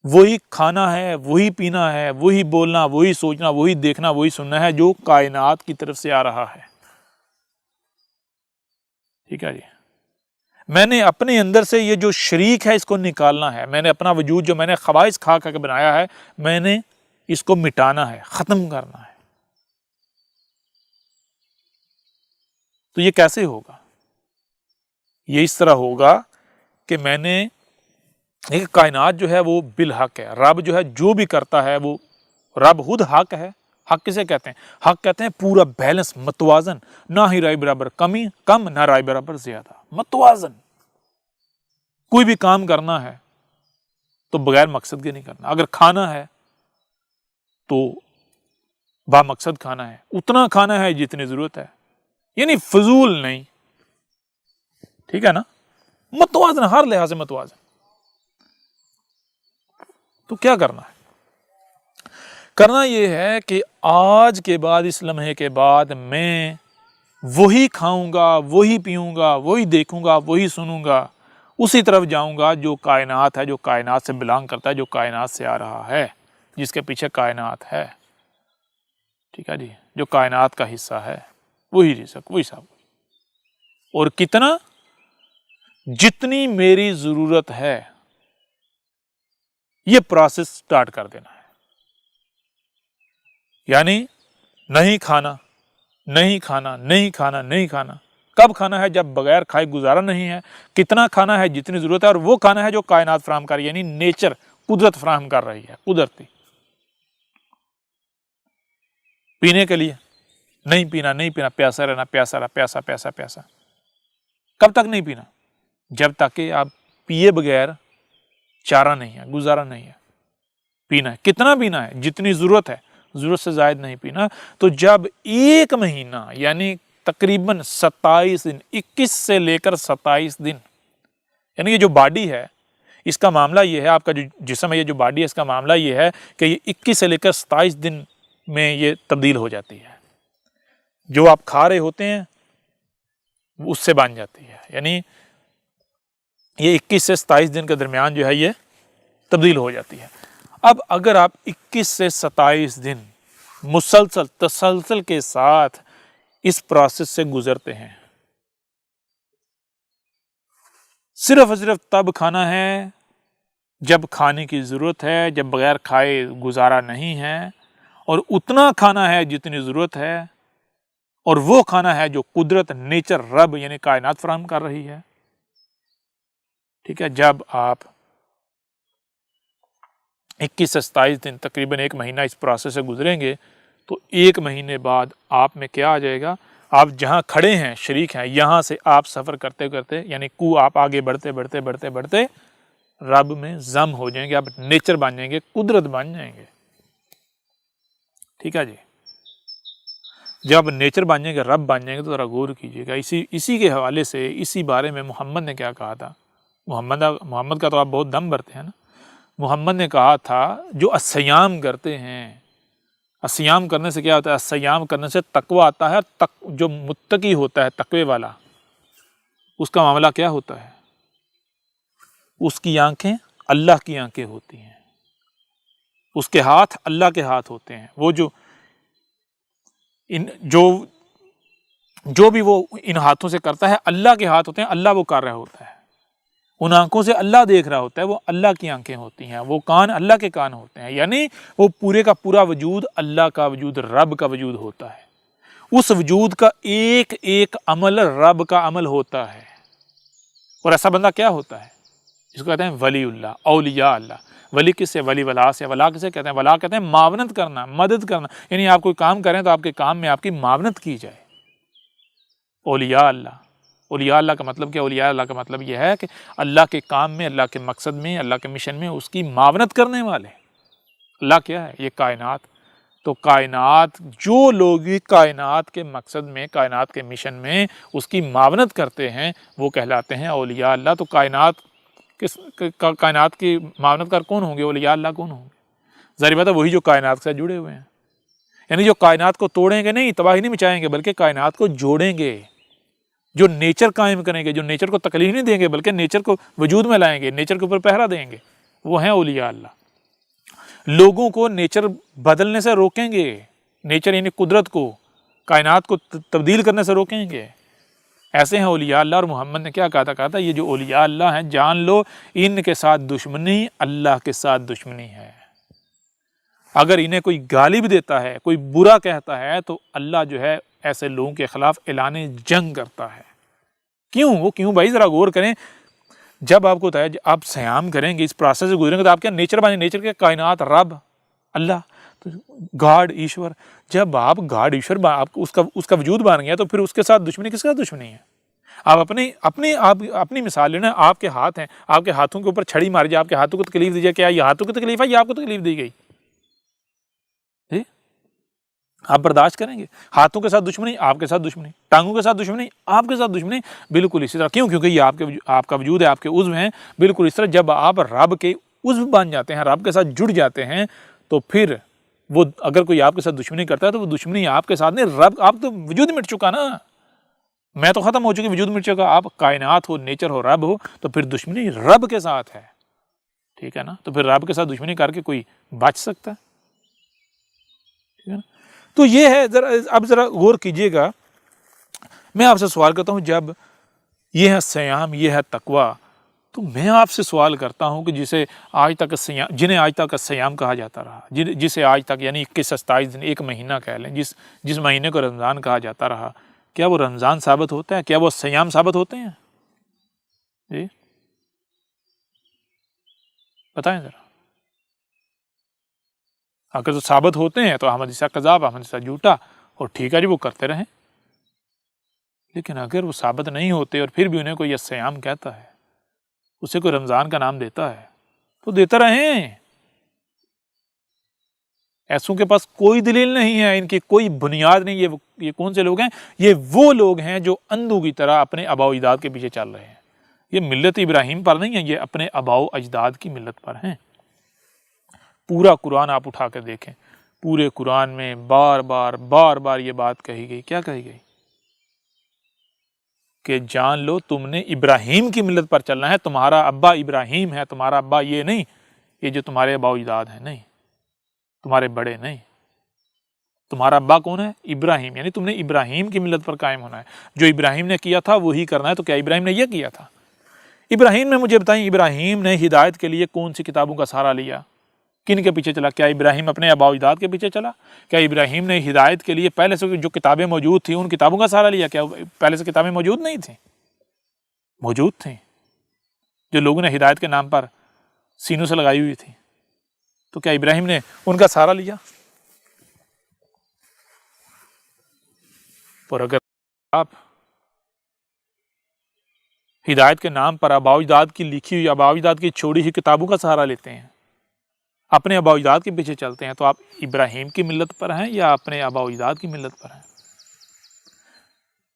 وہی کھانا ہے، وہی پینا ہے، وہی بولنا، وہی سوچنا، وہی دیکھنا، وہی سننا ہے جو کائنات کی طرف سے آ رہا ہے۔ ٹھیک ہے جی، میں نے اپنے اندر سے یہ جو شریک ہے اس کو نکالنا ہے، میں نے اپنا وجود جو میں نے خبائث کھا کے بنایا ہے، میں نے اس کو مٹانا ہے، ختم کرنا ہے۔ تو یہ کیسے ہوگا؟ یہ اس طرح ہوگا کہ میں نے ایک کائنات جو ہے وہ بالحق ہے، رب جو ہے جو بھی کرتا ہے وہ رب خود حق ہے۔ حق کسے کہتے ہیں؟ حق کہتے ہیں پورا بیلنس، متوازن، نہ ہی رائے برابر کم، نہ رائے برابر زیادہ، متوازن۔ کوئی بھی کام کرنا ہے تو بغیر مقصد کے نہیں کرنا، اگر کھانا ہے تو با مقصد کھانا ہے، اتنا کھانا ہے جتنی ضرورت ہے، یعنی فضول نہیں، ٹھیک ہے نا، متوازن، ہر لحاظ سے متوازن۔ تو کیا کرنا ہے؟ کرنا یہ ہے کہ آج کے بعد، اس لمحے کے بعد میں وہی کھاؤں گا، وہی پیوں گا، وہی دیکھوں گا، وہی سنوں گا، اسی طرف جاؤں گا جو کائنات ہے، جو کائنات سے بلانگ کرتا ہے، جو کائنات سے آ رہا ہے، جس کے پیچھے کائنات ہے، ٹھیک ہے جی، جو کائنات کا حصہ ہے، وہی رزق، وہی سب، اور کتنا، جتنی میری ضرورت ہے، یہ پروسیس سٹارٹ کر دینا ہے۔ یعنی نہیں کھانا، نہیں کھانا، نہیں کھانا، نہیں کھانا۔ کب کھانا ہے؟ جب بغیر کھائے گزارا نہیں ہے۔ کتنا کھانا ہے؟ جتنی ضرورت ہے، اور وہ کھانا ہے جو کائنات فراہم کر رہی ہے، یعنی نیچر، قدرت فراہم کر رہی ہے، قدرتی۔ پینے کے لیے نہیں پینا، نہیں پینا، پیاسا رہنا، پیاسا رہنا، پیاسا پیاسا پیاسا۔ کب تک نہیں پینا؟ جب تک کہ آپ پیے بغیر چارہ نہیں ہے، گزارا نہیں ہے۔ پینا ہے، کتنا پینا ہے؟ جتنی ضرورت ہے، ضرورت سے زائد نہیں پینا۔ تو جب ایک مہینہ، یعنی تقریباً 27 دن، 21 سے لے کر 27 دن، یعنی یہ جو باڈی ہے اس کا معاملہ یہ ہے، آپ کا جو جسم ہے، یہ جو باڈی ہے اس کا معاملہ یہ ہے کہ یہ 21 سے لے کر 27 دن میں یہ تبدیل ہو جاتی ہے۔ جو آپ کھا رہے ہوتے ہیں اس سے بن جاتی ہے، یعنی یہ 21 سے 27 دن کے درمیان جو ہے یہ تبدیل ہو جاتی ہے۔ اب اگر آپ 21 سے 27 دن مسلسل تسلسل کے ساتھ اس پروسیس سے گزرتے ہیں، صرف اور صرف تب کھانا ہے جب کھانے کی ضرورت ہے، جب بغیر کھائے گزارا نہیں ہے، اور اتنا کھانا ہے جتنی ضرورت ہے، اور وہ کھانا ہے جو قدرت، نیچر، رب یعنی کائنات فراہم کر رہی ہے، ٹھیک ہے۔ جب آپ 21 سے 27 دن، تقریباً ایک مہینہ اس پروسیس سے گزریں گے، تو ایک مہینے بعد آپ میں کیا آ جائے گا؟ آپ جہاں کھڑے ہیں، شریک ہیں، یہاں سے آپ سفر کرتے کرتے، یعنی آپ آگے بڑھتے بڑھتے بڑھتے بڑھتے رب میں ضم ہو جائیں گے، آپ نیچر بن جائیں گے، قدرت بن جائیں گے، ٹھیک ہے جی۔ جب نیچر بن جائیں گے، رب بن جائیں گے، تو ذرا غور کیجیے گا۔ اسی کے حوالے سے، اسی بارے میں محمد نے کیا کہا تھا؟ محمد کا تو آپ بہت دم بھرتے ہیں نا۔ محمد نے کہا تھا جو الصیام کرتے ہیں، الصیام کرنے سے کیا ہوتا ہے؟ الصیام کرنے سے تقوی آتا ہے، جو متقی ہوتا ہے، تقوی والا، اس کا معاملہ کیا ہوتا ہے؟ اس کی آنکھیں اللہ کی آنکھیں ہوتی ہیں، اس کے ہاتھ اللہ کے ہاتھ ہوتے ہیں، وہ جو بھی وہ ان ہاتھوں سے کرتا ہے اللہ کے ہاتھ ہوتے ہیں، اللہ وہ کر رہا ہوتا ہے۔ ان آنکھوں سے اللہ دیکھ رہا ہوتا ہے، وہ اللہ کی آنکھیں ہوتی ہیں، وہ کان اللہ کے کان ہوتے ہیں، یعنی وہ پورے کا پورا وجود اللہ کا وجود، رب کا وجود ہوتا ہے۔ اس وجود کا ایک ایک عمل رب کا عمل ہوتا ہے۔ اور ایسا بندہ کیا ہوتا ہے؟ جس کو کہتے ہیں ولی اللہ، اولیاء اللہ۔ ولی کس سے؟ ولی ولا سے۔ ولا کسے کہتے ہیں؟ ولا کہتے ہیں معاونت کرنا، مدد کرنا، یعنی آپ کوئی کام کریں تو آپ کے کام میں آپ کی معاونت کی جائے۔ اولیاء اللہ، اولیاء اللہ کا مطلب کیا؟ اولیاء اللہ کا مطلب یہ ہے کہ اللہ کے کام میں، اللہ کے مقصد میں، اللہ کے مشن میں اس کی معاونت کرنے والے۔ اللہ کیا ہے؟ یہ کائنات، تو کائنات جو لوگ کائنات کے مقصد میں، کائنات کے مشن میں اس کی معاونت کرتے ہیں وہ کہلاتے ہیں اولیاء اللہ۔ تو کائنات کی معاونت کار کون ہوں گے؟ اولیاء اللہ کون ہوں گے؟ ظاہر بات ہے وہی جو کائنات کے ساتھ جڑے ہوئے ہیں، یعنی جو کائنات کو توڑیں گے نہیں، تباہی نہیں مچائیں گے، بلکہ کائنات کو جوڑیں گے، جو نیچر قائم کریں گے، جو نیچر کو تکلیف نہیں دیں گے بلکہ نیچر کو وجود میں لائیں گے، نیچر کے اوپر پہرا دیں گے، وہ ہیں اولیاء اللہ۔ لوگوں کو نیچر بدلنے سے روکیں گے، نیچر یعنی قدرت کو، کائنات کو تبدیل کرنے سے روکیں گے، ایسے ہیں اولیاء اللہ۔ اور محمد نے کیا کہا تھا یہ جو اولیاء اللہ ہیں جان لو ان کے ساتھ دشمنی اللہ کے ساتھ دشمنی ہے۔ اگر انہیں کوئی گالی بھی دیتا ہے، کوئی برا کہتا ہے تو اللہ جو ہے ایسے لوگوں کے خلاف اعلان جنگ کرتا ہے۔ کیوں بھائی ذرا غور کریں، جب آپ کو آپ سیام کریں گے، اس پروسیس سے گزریں گے تو آپ کیا نیچر بنے، نیچر کے کائنات رب اللہ گاڈ ایشور، جب آپ گاڈ ایشور اس کا وجود بن گیا تو پھر اس کے ساتھ دشمنی کس کا دشمنی ہے؟ آپ اپنی مثال لینا، آپ کے ہاتھ ہیں، آپ کے ہاتھوں کے اوپر چھڑی مار جائے، آپ کے ہاتھوں کو تکلیف دی جائے، کیا یہ ہاتھوں کی تکلیف ہے یا آپ کو تکلیف دی گئی؟ آپ برداشت کریں گے؟ ہاتھوں کے ساتھ دشمنی، آپ کے ساتھ دشمنی، ٹانگوں کے ساتھ دشمنی، آپ کے ساتھ دشمنی، بالکل اسی طرح۔ کیونکہ یہ آپ کا وجود ہے، آپ کے عضو ہیں، بالکل اس طرح جب آپ رب کے عضو بن جاتے ہیں، رب کے ساتھ جڑ جاتے ہیں تو پھر وہ اگر کوئی آپ کے ساتھ دشمنی کرتا ہے تو وہ دشمنی آپ کے ساتھ نہیں، رب، آپ تو وجود مٹ چکا نا، میں تو ختم ہو چکی، وجود مٹ چکا، آپ کائنات ہو، نیچر ہو، رب ہو، تو پھر دشمنی رب کے ساتھ ہے، ٹھیک ہے نا؟ تو پھر رب کے ساتھ دشمنی کر کے کوئی بچ سکتا ہے؟ ٹھیک ہے نا؟ تو یہ ہے، اب ذرا غور کیجئے گا، میں آپ سے سوال کرتا ہوں، جب یہ ہے سیام، یہ ہے تقویٰ، تو میں آپ سے سوال کرتا ہوں کہ جنہیں آج تک سیام کہا جاتا رہا، جسے آج تک یعنی 21-27 دن، ایک مہینہ کہہ لیں، جس مہینے کو رمضان کہا جاتا رہا، کیا وہ رمضان ثابت ہوتا ہے؟ کیا وہ سیام ثابت ہوتے ہیں؟ جی بتائیں ذرا۔ اگر تو ثابت ہوتے ہیں تو احمد عیسیٰ کذاب، احمد عیسیٰ جھوٹا، اور ٹھیک ہے جی وہ کرتے رہیں، لیکن اگر وہ ثابت نہیں ہوتے اور پھر بھی انہیں کوئی سیام کہتا ہے، اسے کوئی رمضان کا نام دیتا ہے تو دیتا رہیں، ایسوں کے پاس کوئی دلیل نہیں ہے، ان کی کوئی بنیاد نہیں۔ یہ کون سے لوگ ہیں؟ یہ وہ لوگ ہیں جو اندھوں کی طرح اپنے آباء و اجداد کے پیچھے چل رہے ہیں۔ یہ ملت ابراہیم پر نہیں ہے، یہ اپنے آباء و اجداد کی ملت پر ہیں۔ پورا قرآن آپ اٹھا کر دیکھیں، پورے قرآن میں بار بار یہ بات کہی گئی، کیا کہی گئی؟ کہ جان لو تم نے ابراہیم کی ملت پر چلنا ہے، تمہارا ابا ابراہیم ہے، تمہارا ابا یہ نہیں، یہ جو تمہارے آباء و اجداد ہیں، نہیں، تمہارے بڑے نہیں، تمہارا ابا کون ہے؟ ابراہیم، یعنی تم نے ابراہیم کی ملت پر قائم ہونا ہے، جو ابراہیم نے کیا تھا وہی کرنا ہے۔ تو کیا ابراہیم نے یہ کیا تھا؟ ابراہیم نے، مجھے بتائیں، ابراہیم نے ہدایت کے لیے کون سی کتابوں کا سہارا لیا؟ کن کے پیچھے چلا؟ کیا ابراہیم اپنے آباء و اجداد کے پیچھے چلا؟ کیا ابراہیم نے ہدایت کے لیے پہلے سے جو کتابیں موجود تھیں ان کتابوں کا سہارا لیا؟ کیا پہلے سے کتابیں موجود نہیں تھیں؟ موجود تھیں، جو لوگوں نے ہدایت کے نام پر سینوں سے لگائی ہوئی تھی۔ تو کیا ابراہیم نے ان کا سہارا لیا؟ اور اگر آپ ہدایت کے نام پر آباء و اجداد کی لکھی ہوئی، آباء و اجداد کی چھوڑی ہوئی کتابوں کا سہارا لیتے ہیں، اپنے آباء و اجداد کے پیچھے چلتے ہیں، تو آپ ابراہیم کی ملت پر ہیں یا اپنے آباء و اجداد کی ملت پر ہیں؟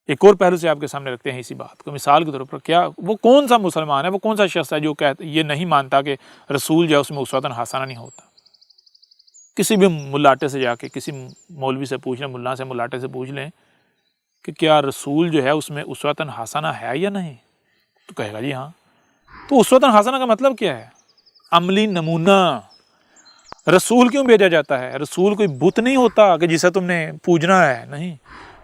ایک اور پہلو سے آپ کے سامنے رکھتے ہیں اسی بات کو، مثال کے طور پر، کیا وہ کون سا مسلمان ہے، وہ کون سا شخص ہے جو یہ نہیں مانتا کہ رسول جو ہے اس میں اسوۃ حسنہ نہیں ہوتا؟ کسی بھی ملاٹے سے جا کے، کسی مولوی سے پوچھ لیں، ملا سے، ملاٹے سے پوچھ لیں کہ کیا رسول جو ہے اس میں اسوۃ حسنہ ہے یا نہیں، تو کہے گا جی ہاں۔ تو اسوۃ حسنہ کا مطلب کیا ہے؟ عملی نمونہ۔ رسول کیوں بھیجا جاتا ہے؟ رسول کوئی بت نہیں ہوتا کہ جسے تم نے پوجنا ہے، نہیں،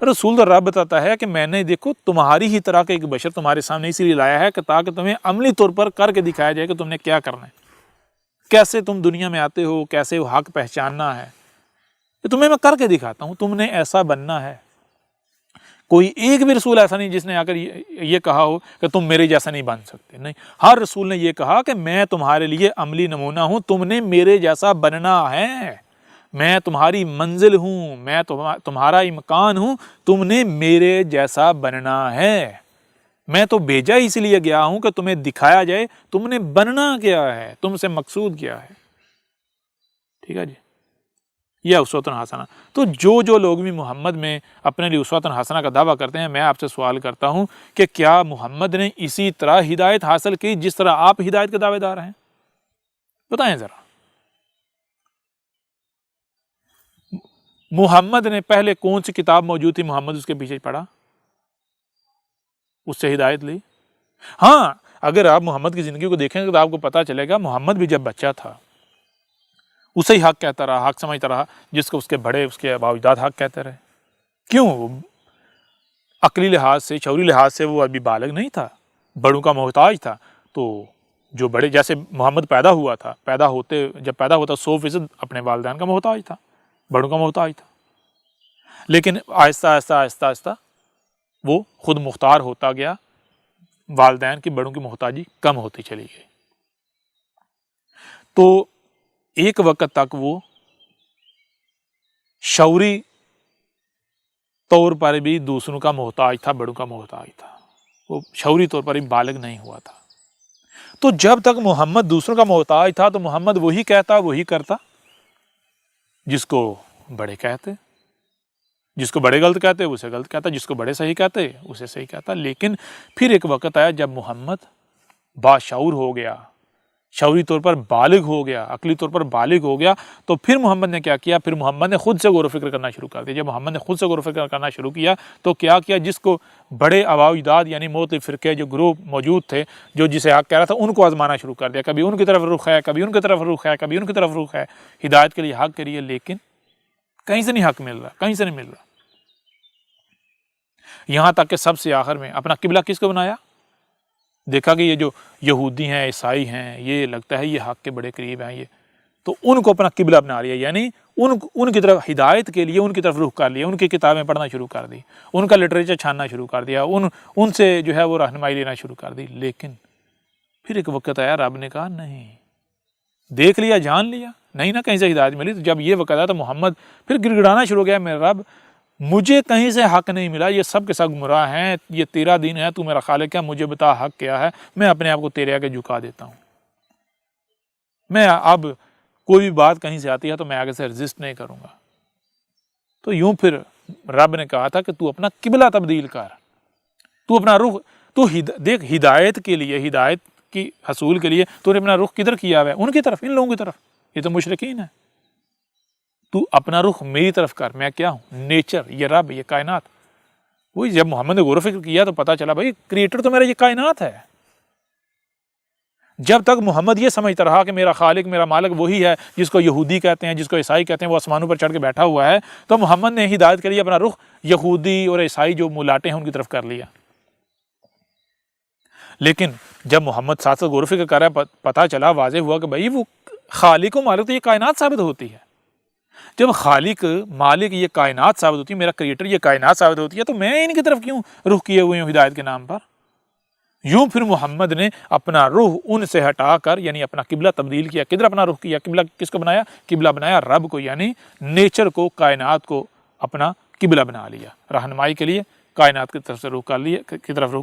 رسول تو رب بتاتا ہے کہ میں نے، دیکھو، تمہاری ہی طرح کا ایک بشر تمہارے سامنے اسی لیے لایا ہے کہ تاکہ تمہیں عملی طور پر کر کے دکھایا جائے کہ تم نے کیا کرنا ہے، کیسے تم دنیا میں آتے ہو، کیسے وہ حق پہچاننا ہے، یہ تمہیں میں کر کے دکھاتا ہوں، تم نے ایسا بننا ہے۔ کوئی ایک بھی رسول ایسا نہیں جس نے آ کر یہ کہا ہو کہ تم میرے جیسا نہیں بن سکتے، نہیں، ہر رسول نے یہ کہا کہ میں تمہارے لیے عملی نمونہ ہوں، تم نے میرے جیسا بننا ہے، میں تمہاری منزل ہوں، میں تمہارا مکان ہوں، تم نے میرے جیسا بننا ہے، میں تو بھیجا اس لیے گیا ہوں کہ تمہیں دکھایا جائے تم نے بننا کیا ہے، تم سے مقصود کیا ہے، ٹھیک ہے جی۔ یہ اسوۃ حسنہ۔ تو جو لوگ بھی محمد میں اپنے لیے اسوۃ حسنہ کا دعویٰ کرتے ہیں، میں آپ سے سوال کرتا ہوں کہ کیا محمد نے اسی طرح ہدایت حاصل کی جس طرح آپ ہدایت کے دعوے دار ہیں؟ بتائیں ذرا۔ محمد نے پہلے کون سی کتاب موجود تھی، محمد اس کے پیچھے پڑھا، اس سے ہدایت لی؟ ہاں، اگر آپ محمد کی زندگی کو دیکھیں گے تو آپ کو پتہ چلے گا محمد بھی جب بچہ تھا اسے ہی حق کہتا رہا، حق سمجھتا رہا، جس کو اس کے بڑے، اس کے آباء و اجداد حق کہتے رہے۔ کیوں؟ عقلی لحاظ سے، شعوری لحاظ سے وہ ابھی بالغ نہیں تھا، بڑوں کا محتاج تھا۔ تو جو بڑے، جیسے محمد پیدا ہوا تھا، جب پیدا ہوتا 100% اپنے والدین کا محتاج تھا، بڑوں کا محتاج تھا، لیکن آہستہ آہستہ آہستہ آہستہ وہ خود مختار ہوتا گیا، والدین کی، بڑوں کی محتاجی کم ہوتی چلی گئی۔ تو ایک وقت تک وہ شعوری طور پر بھی دوسروں کا محتاج تھا، بڑوں کا محتاج تھا، وہ شعوری طور پر بھی بالغ نہیں ہوا تھا۔ تو جب تک محمد دوسروں کا محتاج تھا تو محمد وہی کہتا، وہی کرتا جس کو بڑے کہتے، جس کو بڑے غلط کہتے اسے غلط کہتا، جس کو بڑے صحیح کہتے اسے صحیح کہتا۔ لیکن پھر ایک وقت آیا جب محمد باشعور ہو گیا، شعوری طور پر بالغ ہو گیا، عقلی طور پر بالغ ہو گیا، تو پھر محمد نے کیا کیا؟ پھر محمد نے خود سے غور و فکر کرنا شروع کر دیا۔ جب محمد نے خود سے غور و فکر کرنا شروع کیا تو کیا کیا؟ جس کو بڑے آباء و اجداد یعنی مختلف فرقے جو گروہ موجود تھے، جو جسے حق کہہ رہا تھا، ان کو آزمانا شروع کر دیا۔ کبھی ان کی طرف رخ ہے، کبھی ان کی طرف رخ ہے، کبھی ان کی طرف رخ ہے، ہدایت کے لیے حق کریے، لیکن کہیں سے نہیں حق مل رہا، کہیں سے نہیں مل رہا۔ یہاں تک کہ سب سے آخر میں اپنا قبلہ کس کو بنایا؟ دیکھا کہ یہ جو یہودی ہیں، عیسائی ہیں، یہ لگتا ہے یہ حق کے بڑے قریب ہیں، یہ تو ان کو اپنا قبلہ بنا لیا، یعنی ان کی طرف ہدایت کے لیے ان کی طرف رخ کر لیا، ان کی کتابیں پڑھنا شروع کر دی، ان کا لٹریچر چھاننا شروع کر دیا، ان سے جو ہے وہ رہنمائی لینا شروع کر دی۔ لیکن پھر ایک وقت آیا، رب نے کہا نہیں، دیکھ لیا، جان لیا، نہیں نا کہیں سے ہدایت ملی۔ تو جب یہ وقت آیا تو محمد پھر گڑ گڑانا شروع ہو گیا، میرا رب مجھے کہیں سے حق نہیں ملا، یہ سب کے سب گمراہ ہیں، یہ تیرا دین ہے، تو میرا خالق ہے، مجھے بتا حق کیا ہے، میں اپنے آپ کو تیرے آگے جھکا دیتا ہوں، میں اب کوئی بھی بات کہیں سے آتی ہے تو میں آگے سے رزسٹ نہیں کروں گا۔ تو یوں پھر رب نے کہا تھا کہ تو اپنا قبلہ تبدیل کر، تو اپنا رخ، تو دیکھ ہدایت کے لیے، ہدایت کی حصول کے لیے تو نے اپنا رخ کدھر کیا ہوا ہے؟ ان کی طرف، ان لوگوں کی طرف، یہ تو مشرکین ہے۔ تو اپنا رخ میری طرف کر، میں کیا ہوں؟ نیچر، یہ رب، یہ کائنات۔ وہی جب محمد نے غور و فکر کیا تو پتا چلا بھائی کریٹر تو میرا یہ کائنات ہے۔ جب تک محمد یہ سمجھتا رہا کہ میرا خالق، میرا مالک وہی ہے جس کو یہودی کہتے ہیں، جس کو عیسائی کہتے ہیں، وہ آسمانوں پر چڑھ کے بیٹھا ہوا ہے، تو محمد نے ہدایت کے لیے اپنا رخ یہودی اور عیسائی جو ملاٹے ہیں ان کی طرف کر لیا۔ لیکن جب محمد ساتھ ساتھ غور و فکر کر رہا ہے، پتا چلا، واضح ہوا کہ بھائی وہ خالق و مالک تو یہ کائنات ثابت ہوتی ہے۔ جب خالق، مالک یہ کائنات ثابت ہوتی ہے، میرا کریٹر یہ کائنات ثابت ہوتی ہے، تو میں ان کی طرف کیوں رخ کیے ہوئے ہوں ہدایت کے نام پر؟ یوں پھر محمد نے اپنا رخ ان سے ہٹا کر، یعنی اپنا قبلہ تبدیل کیا۔ کدھر اپنا رخ کیا؟ قبلہ کس کو بنایا؟ قبلہ بنایا رب کو، یعنی نیچر کو، کائنات کو اپنا قبلہ بنا لیا، رہنمائی کے لیے کائنات کی طرف سے رخ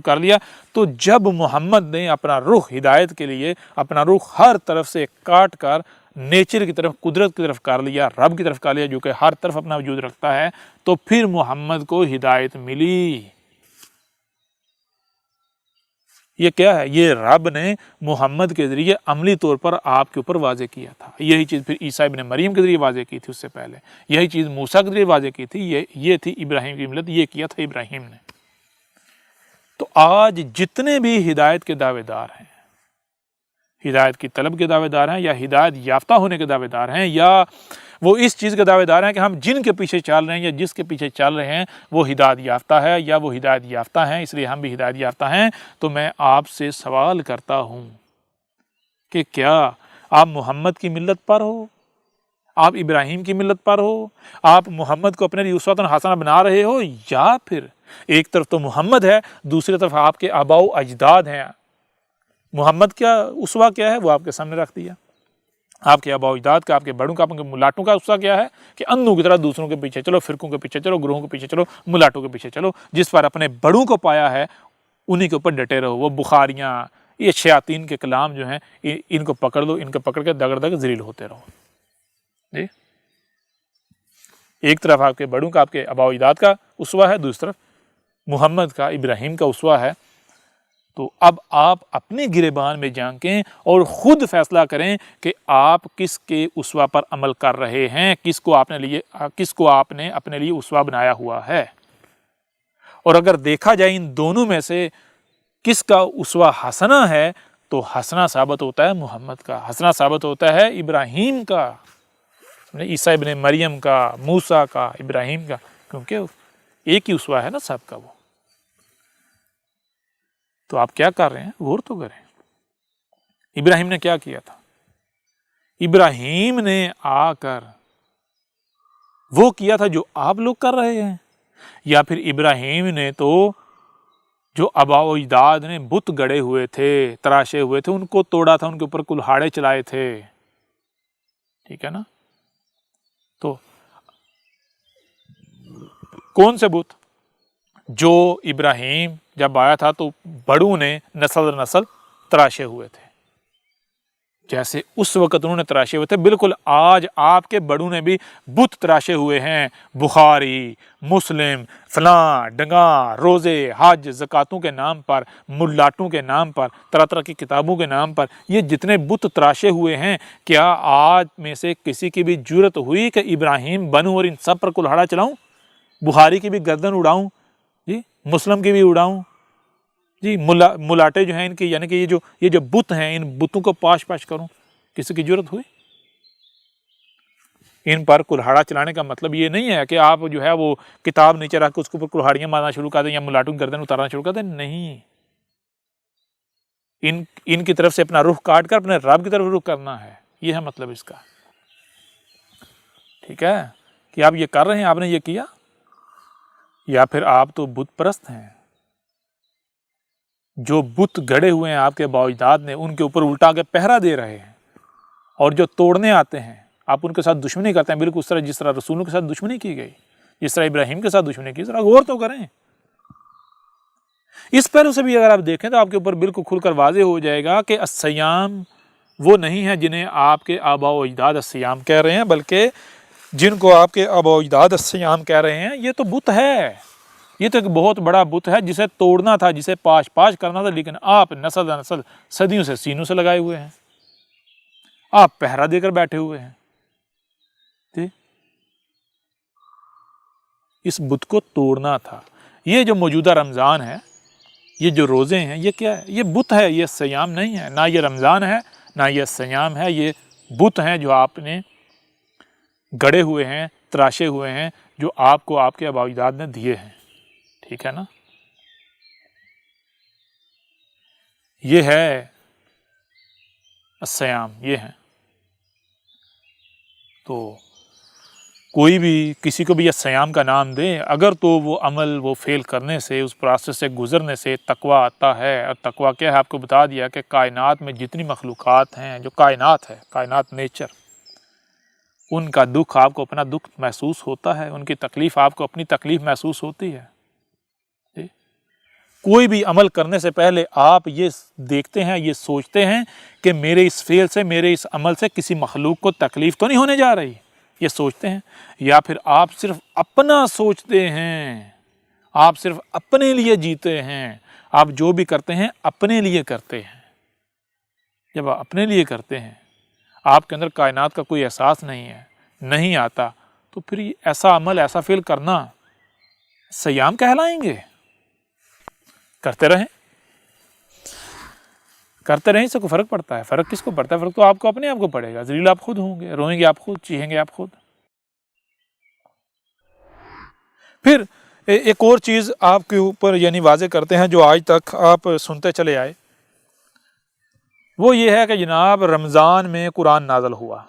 کر لیا۔ تو جب محمد نے اپنا رخ ہدایت کے لیے اپنا رخ ہر طرف سے کاٹ کر نیچر کی طرف، قدرت کی طرف کر لیا، رب کی طرف کر لیا جو کہ ہر طرف اپنا وجود رکھتا ہے، تو پھر محمد کو ہدایت ملی۔ یہ کیا ہے؟ یہ رب نے محمد کے ذریعے عملی طور پر آپ کے اوپر واضح کیا تھا۔ یہی چیز پھر عیسیٰ ابن مریم کے ذریعے واضح کی تھی، اس سے پہلے یہی چیز موسیٰ کے ذریعے واضح کی تھی، یہ تھی ابراہیم کی ملت، یہ کیا تھا ابراہیم نے۔ تو آج جتنے بھی ہدایت کے دعوے دار ہیں، ہدایت کی طلب کے دعوے دار ہیں، یا ہدایت یافتہ ہونے کے دعوے دار ہیں، یا وہ اس چیز کے دعوے دار ہیں کہ ہم جن کے پیچھے چل رہے ہیں یا جس کے پیچھے چل رہے ہیں وہ ہدایت یافتہ ہے، یا وہ ہدایت یافتہ ہیں اس لیے ہم بھی ہدایت یافتہ ہیں، تو میں آپ سے سوال کرتا ہوں کہ کیا آپ محمد کی ملت پر ہو؟ آپ ابراہیم کی ملت پر ہو؟ آپ محمد کو اپنے لیے اسوۃ حسنہ بنا رہے ہو، یا پھر ایک طرف تو محمد ہے، دوسری طرف آپ کے آباء و اجداد ہیں؟ محمد کیا اسوہ کیا ہے وہ آپ کے سامنے رکھ دیا، آپ کے آباء و اجداد کا، آپ کے بڑوں کا، آپ کے ملاٹوں کا اسوہ کیا ہے کہ اندھوں کی طرح دوسروں کے پیچھے چلو، فرقوں کے پیچھے چلو، گروہوں کے پیچھے چلو، ملاٹوں کے پیچھے چلو، جس پر اپنے بڑوں کو پایا ہے انہی کے اوپر ڈٹے رہو۔ وہ بخاریاں، یہ شیاطین کے کلام جو ہیں، ان کو پکڑ لو، ان کو پکڑ کے دگڑ دگڑ ذلیل ہوتے رہو۔ جی ایک طرف آپ کے بڑوں کا، آپ کے آباء و اجداد کا اسوہ ہے، دوسری طرف محمد کا، ابراہیم کا اسوہ ہے۔ تو اب آپ اپنی گریبان میں جھانکیں اور خود فیصلہ کریں کہ آپ کس کے اسوہ پر عمل کر رہے ہیں، کس کو آپ نے اپنے لیے اسوہ بنایا ہوا ہے۔ اور اگر دیکھا جائے ان دونوں میں سے کس کا اسوہ حسنہ ہے تو حسنہ ثابت ہوتا ہے محمد کا، حسنہ ثابت ہوتا ہے ابراہیم کا، عیسیٰ ابن مریم کا، موسیٰ کا، ابراہیم کا، کیونکہ ایک ہی اسوہ ہے نا سب کا وہ۔ تو آپ کیا کر رہے ہیں؟ غور تو کریں۔ ابراہیم نے کیا کیا تھا؟ ابراہیم نے آ کر وہ کیا تھا جو آپ لوگ کر رہے ہیں، یا پھر ابراہیم نے تو جو آباء و اجداد نے بت گڑے ہوئے تھے، تراشے ہوئے تھے، ان کو توڑا تھا، ان کے اوپر کلہاڑے چلائے تھے، ٹھیک ہے نا؟ تو کون سے بت؟ جو ابراہیم جب آیا تھا تو بڑوں نے نسل در نسل تراشے ہوئے تھے، جیسے اس وقت انہوں نے تراشے ہوئے تھے، بالکل آج آپ کے بڑوں نے بھی بت تراشے ہوئے ہیں۔ بخاری، مسلم، فلاں ڈنگا، روزے، حج، زکاتوں کے نام پر، ملاٹوں کے نام پر، طرح طرح کی کتابوں کے نام پر یہ جتنے بت تراشے ہوئے ہیں، کیا آج میں سے کسی کی بھی جرت ہوئی کہ ابراہیم بنوں اور ان سب پر کلہاڑا چلاؤں؟ بخاری کی بھی گردن اڑاؤں جی، مسلم کی بھی اڑاؤں جی، ملاٹے جو ہیں ان کی، یعنی کہ یہ جو بت ہیں، ان بتوں کو پاش کروں؟ کسی کی جرت ہوئی؟ ان پر کلہاڑا چلانے کا مطلب یہ نہیں ہے کہ آپ جو ہے وہ کتاب نیچے رکھ کے اس کے اوپر کلہاڑیاں مارنا شروع کر دیں یا ملاٹوں کی گردن اتارنا شروع کر دیں، نہیں۔ ان کی طرف سے اپنا رخ کاٹ کر اپنے رب کی طرف رخ کرنا ہے، یہ ہے مطلب اس کا، ٹھیک ہے؟ کہ آپ یہ کر رہے ہیں، آپ نے یہ کیا، یا پھر آپ تو بت پرست ہیں، جو بت گڑے ہوئے ہیں آپ کے آباء و اجداد نے، ان کے اوپر الٹا کے پہرا دے رہے ہیں، اور جو توڑنے آتے ہیں آپ ان کے ساتھ دشمنی کرتے ہیں، بالکل اس طرح جس طرح رسولوں کے ساتھ دشمنی کی گئی، جس طرح ابراہیم کے ساتھ دشمنی کی، ذرا غور تو کریں۔ اس پہلو سے بھی اگر آپ دیکھیں تو آپ کے اوپر بالکل کھل کر واضح ہو جائے گا کہ الصیام وہ نہیں ہے جنہیں آپ کے آباء و اجداد الصیام کہہ رہے ہیں، بلکہ جن کو آپ کے آباء و اجداد الصیام کہہ رہے ہیں یہ تو بت ہے، یہ تو ایک بہت بڑا بت ہے جسے توڑنا تھا، جسے پاش کرنا تھا، لیکن آپ نسل در نسل صدیوں سے سینوں سے لگائے ہوئے ہیں، آپ پہرا دے کر بیٹھے ہوئے ہیں۔ اس بت کو توڑنا تھا۔ یہ جو موجودہ رمضان ہے، یہ جو روزے ہیں، یہ کیا ہے؟ یہ بت ہے، یہ صیام نہیں ہے، نہ یہ رمضان ہے نہ یہ صیام ہے، یہ بت ہیں جو آپ نے گڑے ہوئے ہیں، تراشے ہوئے ہیں، جو آپ کو آپ کے آباء و اجداد نے دیے ہیں، ٹھیک ہے نا؟ یہ ہے الصیام، یہ ہے۔ تو کوئی بھی کسی کو بھی یہ صیام کا نام دے، اگر تو وہ عمل، وہ فعل کرنے سے، اس پروسیس سے گزرنے سے تقوی آتا ہے، اور تقوی کیا ہے آپ کو بتا دیا کہ کائنات میں جتنی مخلوقات ہیں، جو کائنات ہے، کائنات نیچر، ان کا دکھ آپ کو اپنا دکھ محسوس ہوتا ہے، ان کی تکلیف آپ کو اپنی تکلیف محسوس ہوتی ہے۔ کوئی بھی عمل کرنے سے پہلے آپ یہ دیکھتے ہیں، یہ سوچتے ہیں کہ میرے اس فعل سے، میرے اس عمل سے کسی مخلوق کو تکلیف تو نہیں ہونے جا رہی، یہ سوچتے ہیں؟ یا پھر آپ صرف اپنا سوچتے ہیں، آپ صرف اپنے لیے جیتے ہیں، آپ جو بھی کرتے ہیں اپنے لیے کرتے ہیں؟ جب آپ اپنے لیے کرتے ہیں، آپ کے اندر کائنات کا کوئی احساس نہیں آتا، تو پھر ایسا عمل، ایسا فعل کرنا صیام کہلائیں گے؟ کرتے رہیں، اس سے کوئی فرق پڑتا ہے؟ فرق کس کو پڑتا ہے؟ فرق تو آپ کو اپنے آپ کو پڑے گا، ذلیل آپ خود ہوں گے، روئیں گے آپ خود، چیخیں گے آپ خود۔ پھر ایک اور چیز آپ کے اوپر یعنی واضح کرتے ہیں جو آج تک آپ سنتے چلے آئے، وہ یہ ہے کہ جناب رمضان میں قرآن نازل ہوا۔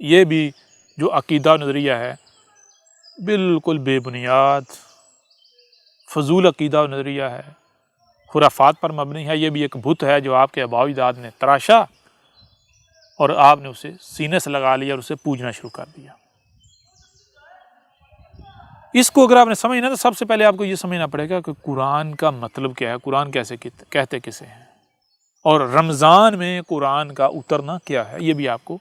یہ بھی جو عقیدہ نظریہ ہے بالکل بے بنیاد، فضول عقیدہ و نظریہ ہے، خرافات پر مبنی ہے۔ یہ بھی ایک بت ہے جو آپ کے آباء و اجداد نے تراشا، اور آپ نے اسے سینے سے لگا لیا اور اسے پوجنا شروع کر دیا۔ اس کو اگر آپ نے سمجھنا تو سب سے پہلے آپ کو یہ سمجھنا پڑے گا کہ قرآن کا مطلب کیا ہے، قرآن کیسے کہتے کسے ہیں، اور رمضان میں قرآن کا اترنا کیا ہے، یہ بھی آپ کو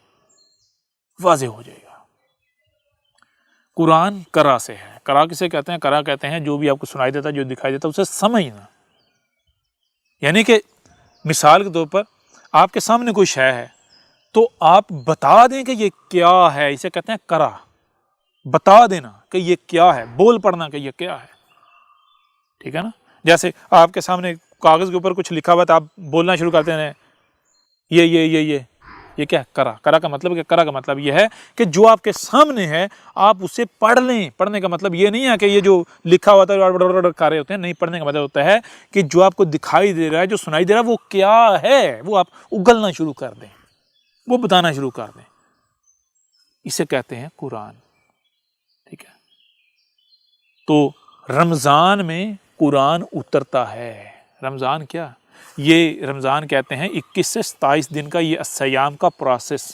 واضح ہو جائے گا۔ قرآن قرا سے ہے. قرا کسے کہتے ہیں؟ قرا کہتے ہیں جو بھی آپ کو سنائی دیتا ہے، جو دکھائی دیتا ہے اسے سمجھنا. یعنی کہ مثال کے طور پر آپ کے سامنے کوئی شے ہے تو آپ بتا دیں کہ یہ کیا ہے، اسے کہتے ہیں قرا. بتا دینا کہ یہ کیا ہے، بول پڑنا کہ یہ کیا ہے. ٹھیک ہے نا؟ جیسے آپ کے سامنے کاغذ کے اوپر کچھ لکھا ہوا ہے تو آپ بولنا شروع کرتے ہیں یہ کیا ہے؟ قرا. قرا کا مطلب قرا کا مطلب یہ ہے کہ جو آپ کے سامنے ہے آپ اسے پڑھ لیں. پڑھنے کا مطلب یہ نہیں ہے کہ یہ جو لکھا ہوا تھا کر رہے ہوتے ہیں، نہیں. پڑھنے کا مطلب ہوتا ہے کہ جو آپ کو دکھائی دے رہا ہے، جو سنائی دے رہا ہے، وہ کیا ہے وہ آپ اگلنا شروع کر دیں، وہ بتانا شروع کر دیں. اسے کہتے ہیں قرآن. ٹھیک ہے؟ تو رمضان میں قرآن اترتا ہے. رمضان کیا؟ یہ رمضان کہتے ہیں 21 سے 27 دن کا یہ سیام کا پروسیس.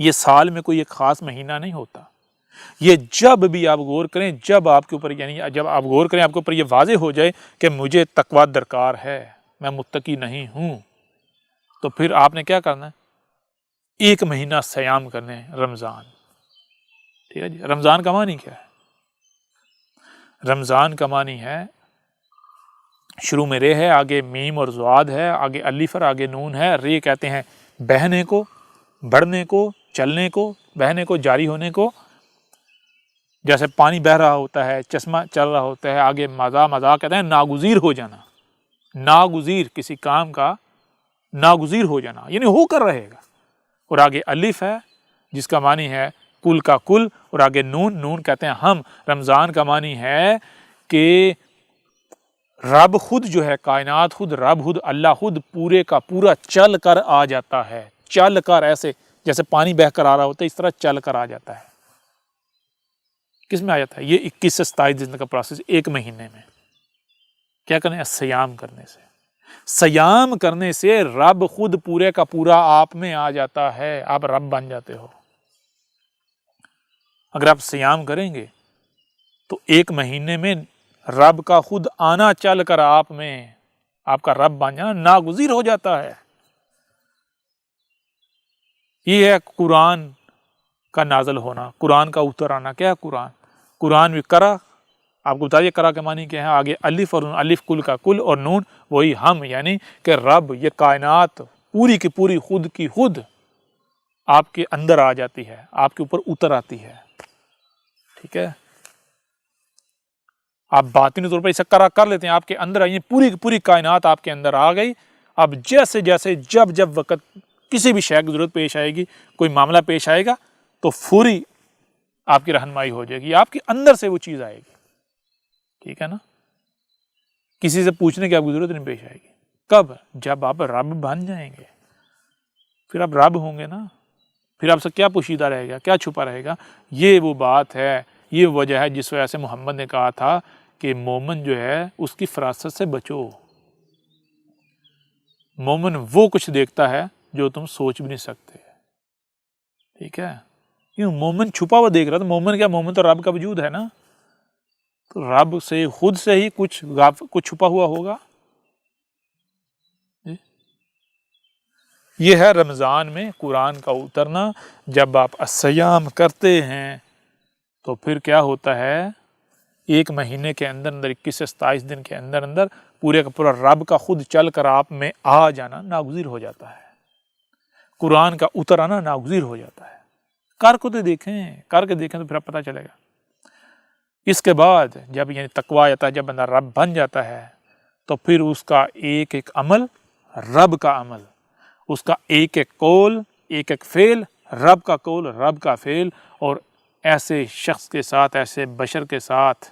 یہ سال میں کوئی ایک خاص مہینہ نہیں ہوتا. یہ جب بھی آپ غور کریں، جب آپ کے اوپر، یعنی جب آپ غور کریں آپ کے اوپر یہ واضح ہو جائے کہ مجھے تقویٰ درکار ہے، میں متقی نہیں ہوں، تو پھر آپ نے کیا کرنا ہے؟ 1 مہینہ سیام کرنے رمضان. ٹھیک ہے جی؟ رمضان کا معنی کیا ہے؟ رمضان کا معنی ہے، شروع میں رے ہے، آگے میم اور زواد ہے، آگے الف اور آگے نون ہے. رے کہتے ہیں بہنے کو، بڑھنے کو، چلنے کو، بہنے کو، جاری ہونے کو. جیسے پانی بہہ رہا ہوتا ہے، چشمہ چل رہا ہوتا ہے. آگے مزا کہتے ہیں ناگزیر ہو جانا. ناگزیر، کسی کام کا ناگزیر ہو جانا، یعنی ہو کر رہے گا. اور آگے الف ہے جس کا معنی ہے کل کا کل، اور آگے نون کہتے ہیں ہم. رمضان کا معنی ہے کہ رب خود جو ہے، کائنات خود، رب خود، اللہ خود پورے کا پورا چل کر آ جاتا ہے. چل کر، ایسے جیسے پانی بہ کر آ رہا ہوتا ہے، اس طرح چل کر آ جاتا ہے. کس میں آ جاتا ہے؟ یہ 21 سے 27 دن کا پروسیس 1 مہینے میں. کیا کرنے؟ سیام کرنے سے. سیام کرنے سے رب خود پورے کا پورا آپ میں آ جاتا ہے، آپ رب بن جاتے ہو. اگر آپ سیام کریں گے تو 1 مہینے میں رب کا خود آنا چل کر آپ میں، آپ کا رب بن جانا، ناگزیر ہو جاتا ہے. یہ ہے قرآن کا نازل ہونا، قرآن کا اتر آنا. کیا ہے قرآن؟ قرآن بھی قرا. آپ کو بتائیے قرا کے معنی کیا ہے؟ آگے الف، اور الف کل کا کل، اور نون وہی ہم، یعنی کہ رب، یہ کائنات پوری کی پوری خود کی خود آپ کے اندر آ جاتی ہے، آپ کے اوپر اتر آتی ہے. ٹھیک ہے؟ آپ باطنی طور پر اسے قرا کر لیتے ہیں، آپ کے اندر آئیے، پوری کی پوری کائنات آپ کے اندر آ گئی. اب جیسے جیسے جب وقت کسی بھی شے کی ضرورت پیش آئے گی، کوئی معاملہ پیش آئے گا، تو فوری آپ کی رہنمائی ہو جائے گی، آپ کے اندر سے وہ چیز آئے گی. ٹھیک ہے نا؟ کسی سے پوچھنے کی آپ کو ضرورت نہیں پیش آئے گی. کب؟ جب آپ رب بن جائیں گے. پھر آپ رب ہوں گے نا، پھر آپ سے کیا پوشیدہ رہے گا، کیا چھپا رہے گا؟ یہ وہ بات ہے، یہ وجہ ہے جس وجہ سے محمد نے کہا تھا کہ مومن جو ہے اس کی فراست سے بچو. مومن وہ کچھ دیکھتا ہے جو تم سوچ بھی نہیں سکتے. ٹھیک ہے؟ کیوں؟ مومن چھپا ہوا دیکھ رہا، تو مومن کیا؟ مومن تو رب کا وجود ہے نا. تو رب سے خود سے ہی کچھ چھپا ہوا ہوگا. یہ ہے رمضان میں قرآن کا اترنا. جب آپ الصیام کرتے ہیں تو پھر کیا ہوتا ہے؟ 1 مہینے کے اندر 21 سے 27 دن کے اندر پورے کا پورا رب کا خود چل کر آپ میں آ جانا ناگزیر ہو جاتا ہے. قرآن کا اتر آنا ناگزیر ہو جاتا ہے. کر کے دیکھیں تو پھر پتہ چلے گا. اس کے بعد جب یعنی تقویٰ آتا ہے، جب بندہ رب بن جاتا ہے، تو پھر اس کا ایک ایک عمل رب کا عمل، اس کا ایک ایک قول، ایک ایک فعل رب کا قول، رب کا فعل. اور ایسے شخص کے ساتھ، ایسے بشر کے ساتھ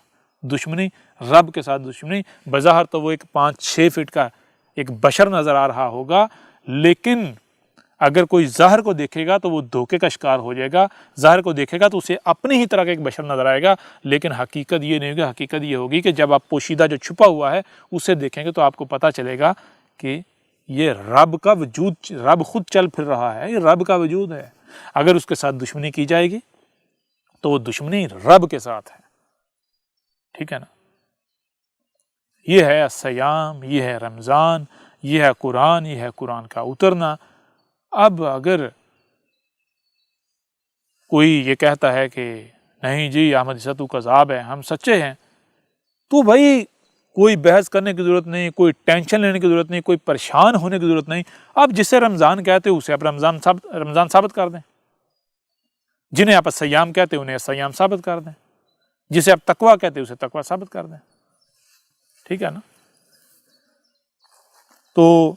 دشمنی، رب کے ساتھ دشمنی. بظاہر تو وہ ایک 5-6 فٹ کا ایک بشر نظر آ رہا ہوگا، لیکن اگر کوئی ظاہر کو دیکھے گا تو وہ دھوکے کا شکار ہو جائے گا. ظاہر کو دیکھے گا تو اسے اپنی ہی طرح کا ایک بشر نظر آئے گا، لیکن حقیقت یہ نہیں ہوگی. حقیقت یہ ہوگی کہ جب آپ پوشیدہ جو چھپا ہوا ہے اسے دیکھیں گے تو آپ کو پتہ چلے گا کہ یہ رب کا وجود، رب خود چل پھر رہا ہے، یہ رب کا وجود ہے. اگر اس کے ساتھ دشمنی کی جائے گی تو وہ دشمنی رب کے ساتھ ہے. ٹھیک ہے نا؟ یہ ہے سیام، یہ ہے رمضان، یہ ہے قرآن، یہ ہے قرآن کا اترنا. اب اگر کوئی یہ کہتا ہے کہ نہیں جی احمد عیسیٰ تو کذاب ہے، ہم سچے ہیں، تو بھائی کوئی بحث کرنے کی ضرورت نہیں، کوئی ٹینشن لینے کی ضرورت نہیں، کوئی پریشان ہونے کی ضرورت نہیں. آپ جسے رمضان کہتے اسے آپ رمضان ثابت کر دیں، جنہیں آپ الصیام کہتے انہیں الصیام ثابت کر دیں، جسے آپ تقویٰ کہتے اسے تقویٰ ثابت کر دیں. ٹھیک ہے نا؟ تو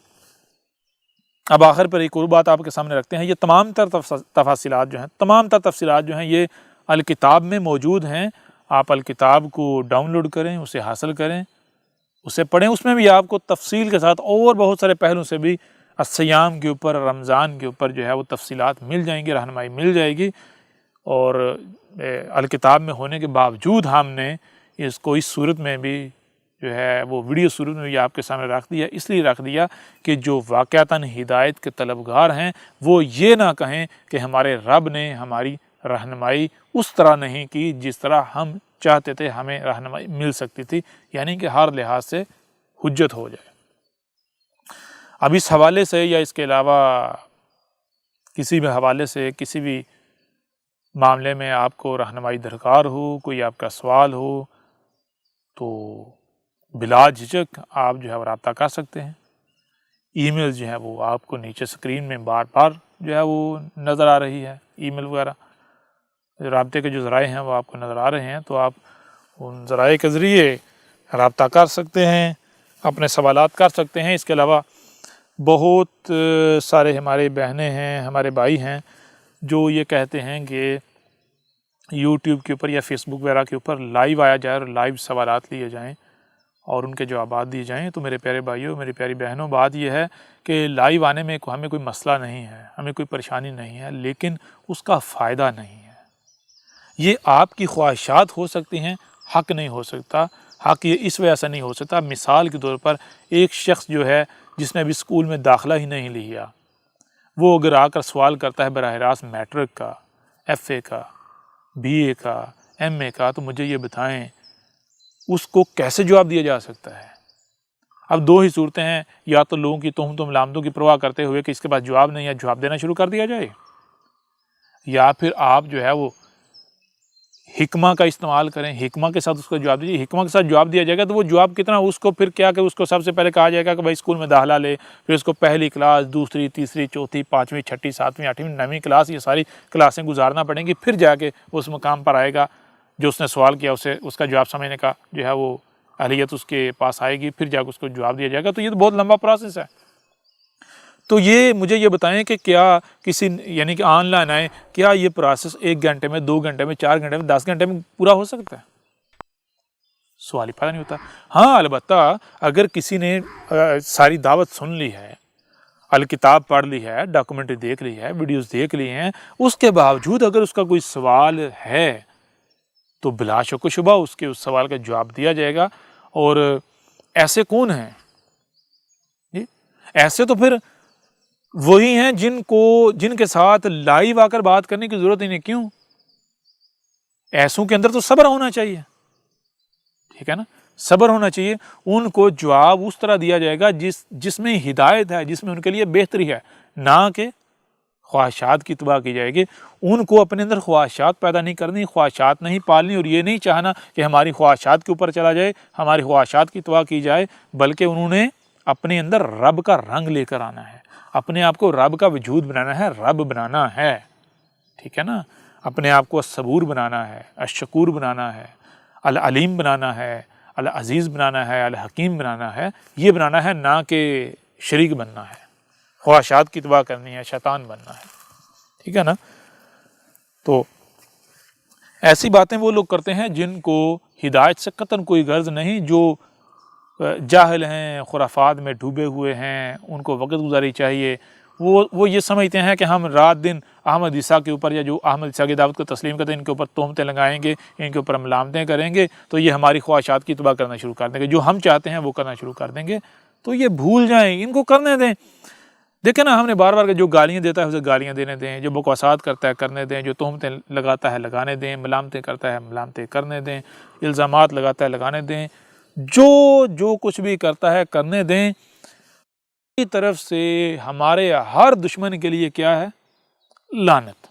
اب آخر پر ایک اور بات آپ کے سامنے رکھتے ہیں. یہ تمام تر تفصیلات جو ہیں یہ الکتاب میں موجود ہیں. آپ الکتاب کو ڈاؤن لوڈ کریں، اسے حاصل کریں، اسے پڑھیں. اس میں بھی آپ کو تفصیل کے ساتھ اور بہت سارے پہلوں سے بھی الصیام کے اوپر، رمضان کے اوپر جو ہے وہ تفصیلات مل جائیں گی، رہنمائی مل جائے گی. اور الکتاب میں ہونے کے باوجود ہم نے اس کو اس صورت میں بھی جو ہے وہ ویڈیو صورت میں بھی آپ کے سامنے رکھ دیا. اس لیے رکھ دیا کہ جو واقعتاً ہدایت کے طلبگار ہیں وہ یہ نہ کہیں کہ ہمارے رب نے ہماری رہنمائی اس طرح نہیں کی جس طرح ہم چاہتے تھے ہمیں رہنمائی مل سکتی تھی، یعنی کہ ہر لحاظ سے حجت ہو جائے. اب اس حوالے سے یا اس کے علاوہ کسی بھی حوالے سے کسی بھی معاملے میں آپ کو رہنمائی درکار ہو، کوئی آپ کا سوال ہو، تو بلا جھجک آپ جو ہے وہ رابطہ کر سکتے ہیں. ای میل جو ہے وہ آپ کو نیچے سکرین میں بار بار جو ہے وہ نظر آ رہی ہے، ای میل وغیرہ رابطے کے جو ذرائع ہیں وہ آپ کو نظر آ رہے ہیں، تو آپ ان ذرائع کے ذریعے رابطہ کر سکتے ہیں، اپنے سوالات کر سکتے ہیں. اس کے علاوہ بہت سارے ہمارے بہنیں ہیں، ہمارے بھائی ہیں جو یہ کہتے ہیں کہ یوٹیوب کے اوپر یا فیس بک وغیرہ کے اوپر لائیو آیا جائے اور لائیو سوالات لیے جائیں اور ان کے جوابات دیے جائیں. تو میرے پیارے بھائیوں، میری پیاری بہنوں، بات یہ ہے کہ لائیو آنے میں ہمیں کوئی مسئلہ نہیں ہے، ہمیں کوئی پریشانی نہیں ہے، لیکن اس کا فائدہ نہیں ہے. یہ آپ کی خواہشات ہو سکتی ہیں، حق نہیں ہو سکتا. حق یہ اس وجہ سے نہیں ہو سکتا، مثال کے طور پر ایک شخص جو ہے جس نے ابھی اسکول میں داخلہ ہی نہیں لیا، وہ اگر آ کر سوال کرتا ہے براہ راست میٹرک کا، ایف اے کا، بی اے کا، ایم اے کا، تو مجھے یہ بتائیں اس کو کیسے جواب دیا جا سکتا ہے؟ اب دو ہی صورتیں ہیں، یا تو لوگوں کی تہمتوں ملامتوں کی پرواہ کرتے ہوئے کہ اس کے پاس جواب نہیں ہے، جواب دینا شروع کر دیا جائے، یا پھر آپ جو ہے وہ حکمہ کا استعمال کریں، حکمہ کے ساتھ اس کو جواب دیجیے. حکمہ کے ساتھ جواب دیا جائے گا تو وہ جواب کتنا، اس کو پھر کیا کہ اس کو سب سے پہلے کہا جائے گا کہ بھائی اسکول میں داخلہ لے، پھر اس کو پہلی کلاس، دوسری، تیسری، چوتھی، پانچویں، چھٹی، ساتویں، آٹھویں، نویں کلاس، یہ ساری کلاسیں گزارنا پڑیں گی، پھر جا کے اس مقام پر آئے گا جو اس نے سوال کیا، اسے اس کا جواب سمجھنے کا جو ہے وہ اہلیت اس کے پاس آئے گی، پھر جا کے اس کو جواب دیا جائے گا. تو یہ تو بہت لمبا پروسیس ہے. تو یہ مجھے یہ بتائیں کہ کیا کسی یعنی کہ آن لائن آئے، کیا یہ پروسیس 1 گھنٹے میں، 2 گھنٹے میں، 4 گھنٹے میں، 10 گھنٹے میں پورا ہو سکتا ہے؟ سوال ہی پیدا نہیں ہوتا. ہاں البتہ اگر کسی نے ساری دعوت سن لی ہے، الکتاب پڑھ لی ہے، ڈاکومنٹری دیکھ لی ہے، ویڈیوز دیکھ لی ہیں، اس کے باوجود اگر اس کا کوئی سوال ہے تو بلا شک و شبہ اس سوال کا جواب دیا جائے گا. اور ایسے کون ہیں؟ ایسے تو پھر وہی ہیں جن کے ساتھ لائیو آ کر بات کرنے کی ضرورت ہی نہیں. کیوں؟ ایسوں کے اندر تو صبر ہونا چاہیے. ٹھیک ہے نا؟ صبر ہونا چاہیے. ان کو جواب اس طرح دیا جائے گا جس میں ہدایت ہے، جس میں ان کے لیے بہتری ہے، نہ کہ خواہشات کی اتباع کی جائے گی. ان کو اپنے اندر خواہشات پیدا نہیں کرنی، خواہشات نہیں پالنی، اور یہ نہیں چاہنا کہ ہماری خواہشات کے اوپر چلا جائے، ہماری خواہشات کی اتباع کی جائے، بلکہ انہوں نے اپنے اندر رب کا رنگ لے کر آنا ہے، اپنے آپ کو رب کا وجود بنانا ہے، رب بنانا ہے. ٹھیک ہے نا؟ اپنے آپ کو الصبور بنانا ہے، الشکور بنانا ہے، العلیم بنانا ہے، العزیز بنانا ہے، الحکیم بنانا ہے. یہ بنانا ہے، نہ کہ شریک بننا ہے، خواہشات کی اتباع کرنی ہے، شیطان بننا ہے. ٹھیک ہے نا؟ تو ایسی باتیں وہ لوگ کرتے ہیں جن کو ہدایت سے قطعاً کوئی غرض نہیں، جو جاہل ہیں، خرافات میں ڈوبے ہوئے ہیں، ان کو وقت گزاری چاہیے. وہ یہ سمجھتے ہیں کہ ہم رات دن احمد عیسیٰ کے اوپر، یا جو احمد عیسیٰ کی دعوت کو تسلیم کرتے ہیں، ان کے اوپر تہمتیں لگائیں گے، ان کے اوپر ملامتیں کریں گے، تو یہ ہماری خواہشات کی اتباع کرنا شروع کر دیں گے، جو ہم چاہتے ہیں وہ کرنا شروع کر دیں گے. تو یہ بھول جائیں، ان کو کرنے دیں. دیکھیں نا، ہم نے بار بار جو گالیاں دیتا ہے اسے گالیاں دینے دیں، جو بکواسات کرتا ہے کرنے دیں، جو تہمتیں لگاتا ہے لگانے دیں، ملامتیں کرتا ہے ملامتیں کرنے دیں، الزامات لگاتا ہے لگانے دیں، جو کچھ بھی کرتا ہے کرنے دیں. کی طرف سے ہمارے ہر دشمن کے لیے کیا ہے؟ لعنت.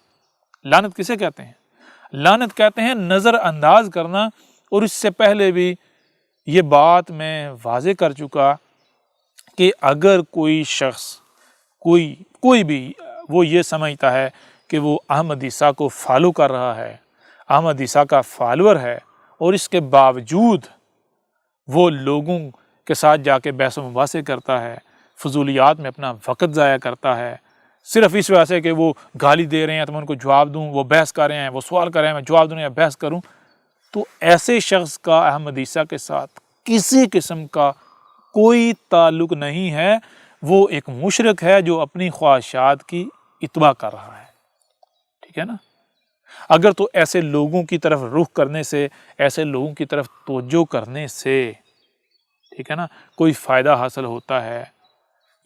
لعنت کسے کہتے ہیں؟ لعنت کہتے ہیں نظر انداز کرنا، اور اس سے پہلے بھی یہ بات میں واضح کر چکا کہ اگر کوئی شخص کوئی بھی وہ یہ سمجھتا ہے کہ وہ احمد عیسیٰ کو فالو کر رہا ہے، احمد عیسیٰ کا فالوور ہے، اور اس کے باوجود وہ لوگوں کے ساتھ جا کے بحث و مباحثے کرتا ہے، فضولیات میں اپنا وقت ضائع کرتا ہے، صرف اس وجہ سے کہ وہ گالی دے رہے ہیں تو میں ان کو جواب دوں، وہ بحث کر رہے ہیں، وہ سوال کر رہے ہیں میں جواب دوں یا بحث کروں، تو ایسے شخص کا احمد عیسیٰ کے ساتھ کسی قسم کا کوئی تعلق نہیں ہے، وہ ایک مشرک ہے جو اپنی خواہشات کی اتباع کر رہا ہے، ٹھیک ہے نا؟ اگر تو ایسے لوگوں کی طرف رخ کرنے سے، ایسے لوگوں کی طرف توجہ کرنے سے، ٹھیک ہے نا، کوئی فائدہ حاصل ہوتا ہے،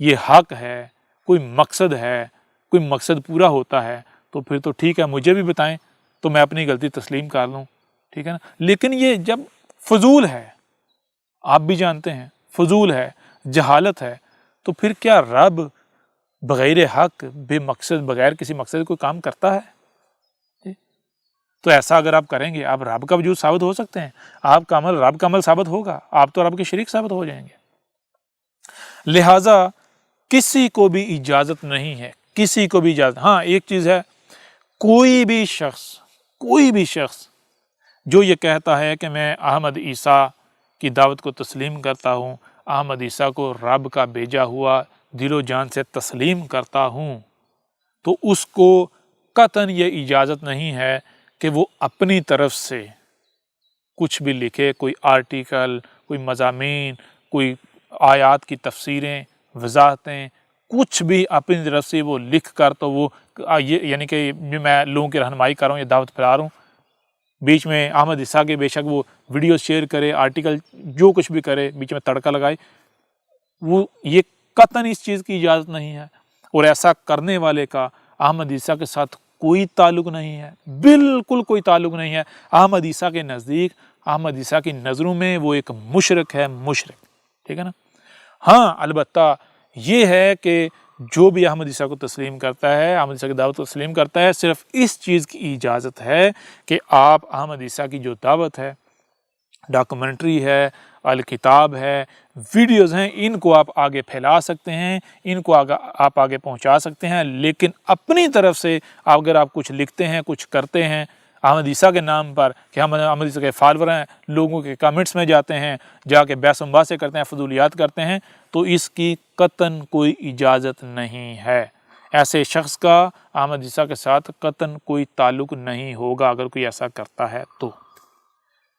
یہ حق ہے، کوئی مقصد ہے، کوئی مقصد پورا ہوتا ہے، تو پھر تو ٹھیک ہے، مجھے بھی بتائیں تو میں اپنی غلطی تسلیم کر لوں، ٹھیک ہے نا؟ لیکن یہ جب فضول ہے، آپ بھی جانتے ہیں فضول ہے، جہالت ہے، تو پھر کیا رب بغیر حق، بے مقصد، بغیر کسی مقصد کوئی کام کرتا ہے؟ تو ایسا اگر آپ کریں گے، آپ رب کا وجود ثابت ہو سکتے ہیں، آپ کا عمل رب کا عمل ثابت ہوگا، آپ تو رب کے شریک ثابت ہو جائیں گے۔ لہٰذا کسی کو بھی اجازت نہیں ہے، کسی کو بھی اجازت، ہاں ایک چیز ہے، کوئی بھی شخص جو یہ کہتا ہے کہ میں احمد عیسیٰ کی دعوت کو تسلیم کرتا ہوں، احمد عیسیٰ کو رب کا بھیجا ہوا دل و جان سے تسلیم کرتا ہوں، تو اس کو قطعاً یہ اجازت نہیں ہے کہ وہ اپنی طرف سے کچھ بھی لکھے، کوئی آرٹیکل، کوئی مضامین، کوئی آیات کی تفسیریں، وضاحتیں، کچھ بھی اپنی طرف سے وہ لکھ کر تو وہ یعنی کہ میں لوگوں کی رہنمائی کر رہا ہوں، یہ دعوت پھیلا رہا ہوں، بیچ میں احمد عیسیٰ کے بے شک وہ ویڈیو شیئر کرے، آرٹیکل جو کچھ بھی کرے، بیچ میں تڑکا لگائے، وہ یہ قطعاً اس چیز کی اجازت نہیں ہے، اور ایسا کرنے والے کا احمد عیسیٰ کے ساتھ کوئی تعلق نہیں ہے، بالکل کوئی تعلق نہیں ہے۔ احمد عیسیٰ کے نزدیک، احمد عیسیٰ کی نظروں میں وہ ایک مشرک ہے، مشرک، ٹھیک ہے نا؟ ہاں البتہ یہ ہے کہ جو بھی احمد عیسیٰ کو تسلیم کرتا ہے، احمد عیسیٰ کی دعوت کو تسلیم کرتا ہے، صرف اس چیز کی اجازت ہے کہ آپ احمد عیسیٰ کی جو دعوت ہے، ڈاکومنٹری ہے، الکتاب ہے، ویڈیوز ہیں، ان کو آپ آگے پھیلا سکتے ہیں، ان کو آپ آگے پہنچا سکتے ہیں، لیکن اپنی طرف سے اگر آپ کچھ لکھتے ہیں، کچھ کرتے ہیں احمد عیسیٰ کے نام پر کہ ہم احمد عیسیٰ کے فالور ہیں، لوگوں کے کمنٹس میں جاتے ہیں، جا کے بحث و مباحثے کرتے ہیں، فضولیات کرتے ہیں، تو اس کی قطعاً کوئی اجازت نہیں ہے۔ ایسے شخص کا احمد عیسیٰ کے ساتھ قطعاً کوئی تعلق نہیں ہوگا اگر کوئی ایسا کرتا ہے تو۔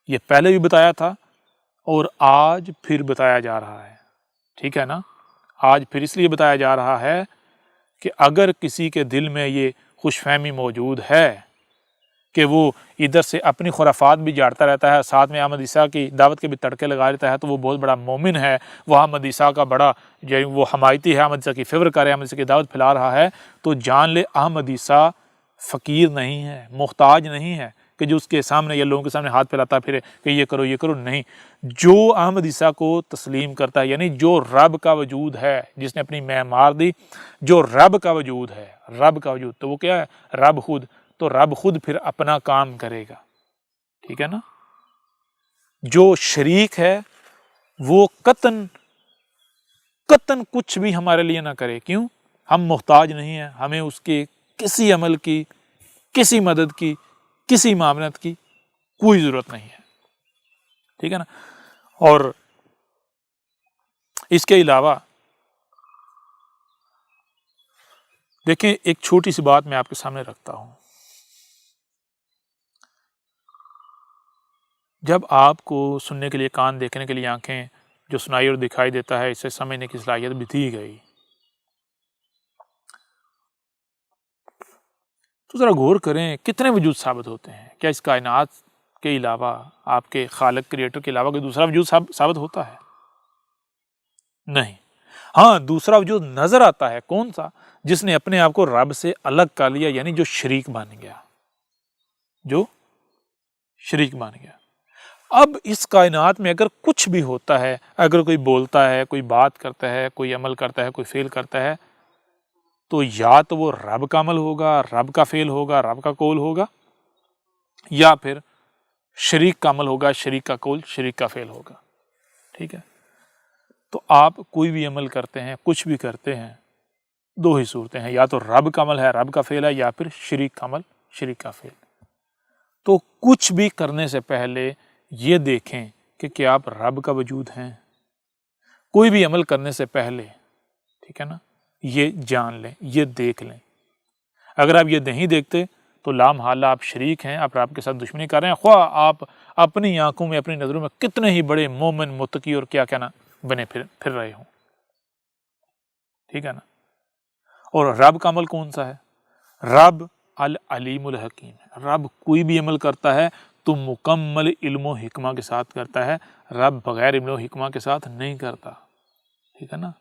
یہ پہلے بھی بتایا تھا اور آج پھر بتایا جا رہا ہے، ٹھیک ہے نا؟ آج پھر اس لیے بتایا جا رہا ہے کہ اگر کسی کے دل میں یہ خوش فہمی موجود ہے کہ وہ ادھر سے اپنی خرافات بھی جاڑتا رہتا ہے، ساتھ میں احمد عیسیٰ کی دعوت کے بھی تڑکے لگا لیتا ہے، تو وہ بہت بڑا مومن ہے، وہ احمد عیسیٰ کا بڑا وہ حمایتی ہے، احمد عیسیٰ کی فیور کر رہا ہے، احمد عیسیٰ کی دعوت پھیلا رہا ہے، تو جان لے احمد عیسیٰ فقیر نہیں ہے، محتاج نہیں ہے کہ جو اس کے سامنے یا لوگوں کے سامنے ہاتھ پھیلاتا پھرے کہ یہ کرو یہ کرو، نہیں۔ جو احمد عیسیٰ کو تسلیم کرتا ہے، یعنی جو رب کا وجود ہے، جس نے اپنی معمار دی، جو رب کا وجود ہے، رب کا وجود، تو وہ کیا ہے؟ رب خود، تو رب خود پھر اپنا کام کرے گا، ٹھیک ہے نا؟ جو شریک ہے وہ قطعاً کچھ بھی ہمارے لیے نہ کرے، کیوں؟ ہم محتاج نہیں ہیں، ہمیں اس کے کسی عمل کی، کسی مدد کی، کسی معاونت کی کوئی ضرورت نہیں ہے، ٹھیک ہے نا؟ اور اس کے علاوہ دیکھیں ایک چھوٹی سی بات میں آپ کے سامنے رکھتا ہوں، جب آپ کو سننے کے لیے کان، دیکھنے کے لیے آنکھیں، جو سنائی اور دکھائی دیتا ہے، اسے سمجھنے کی صلاحیت بھی دی گئی، تو ذرا غور کریں کتنے وجود ثابت ہوتے ہیں؟ کیا اس کائنات کے علاوہ، آپ کے خالق کریٹر کے علاوہ کوئی دوسرا وجود ثابت ہوتا ہے؟ نہیں۔ ہاں دوسرا وجود نظر آتا ہے، کون سا؟ جس نے اپنے آپ کو رب سے الگ کر لیا، یعنی جو شریک بن گیا، جو شریک بن گیا۔ اب اس کائنات میں اگر کچھ بھی ہوتا ہے، اگر کوئی بولتا ہے، کوئی بات کرتا ہے، کوئی عمل کرتا ہے، کوئی فعل کرتا ہے، تو یا تو وہ رب کا عمل ہوگا، رب کا فعل ہوگا، رب کا قول ہوگا، یا پھر شریک کا عمل ہوگا، شریک کا قول، شریک کا فعل ہوگا. ٹھیک ہے. تو آپ کوئی بھی عمل کرتے ہیں، کچھ بھی کرتے ہیں، دو ہی صورتیں ہیں، یا تو رب کا عمل ہے، رب کا فعل ہے، یا پھر شریک کا عمل، شریک کا فعل. تو کچھ بھی کرنے سے پہلے یہ دیکھیں کہ کیا آپ رب کا وجود ہیں. کوئی بھی عمل کرنے سے پہلے، ٹھیک ہے نا، یہ جان لیں، یہ دیکھ لیں. اگر آپ یہ نہیں دیکھتے تو لامحالہ آپ شریک ہیں، آپ رب کے ساتھ دشمنی کر رہے ہیں، خواہ آپ اپنی آنکھوں میں، اپنی نظروں میں کتنے ہی بڑے مومن، متقی اور کیا کہنا بنے پھر رہے ہوں. ٹھیک ہے نا. اور رب کا عمل کون سا ہے؟ رب العلیم الحکیم ہے. رب کوئی بھی عمل کرتا ہے تو مکمل علم و حکمہ کے ساتھ کرتا ہے، رب بغیر علم و حکمہ کے ساتھ نہیں کرتا. ٹھیک ہے نا.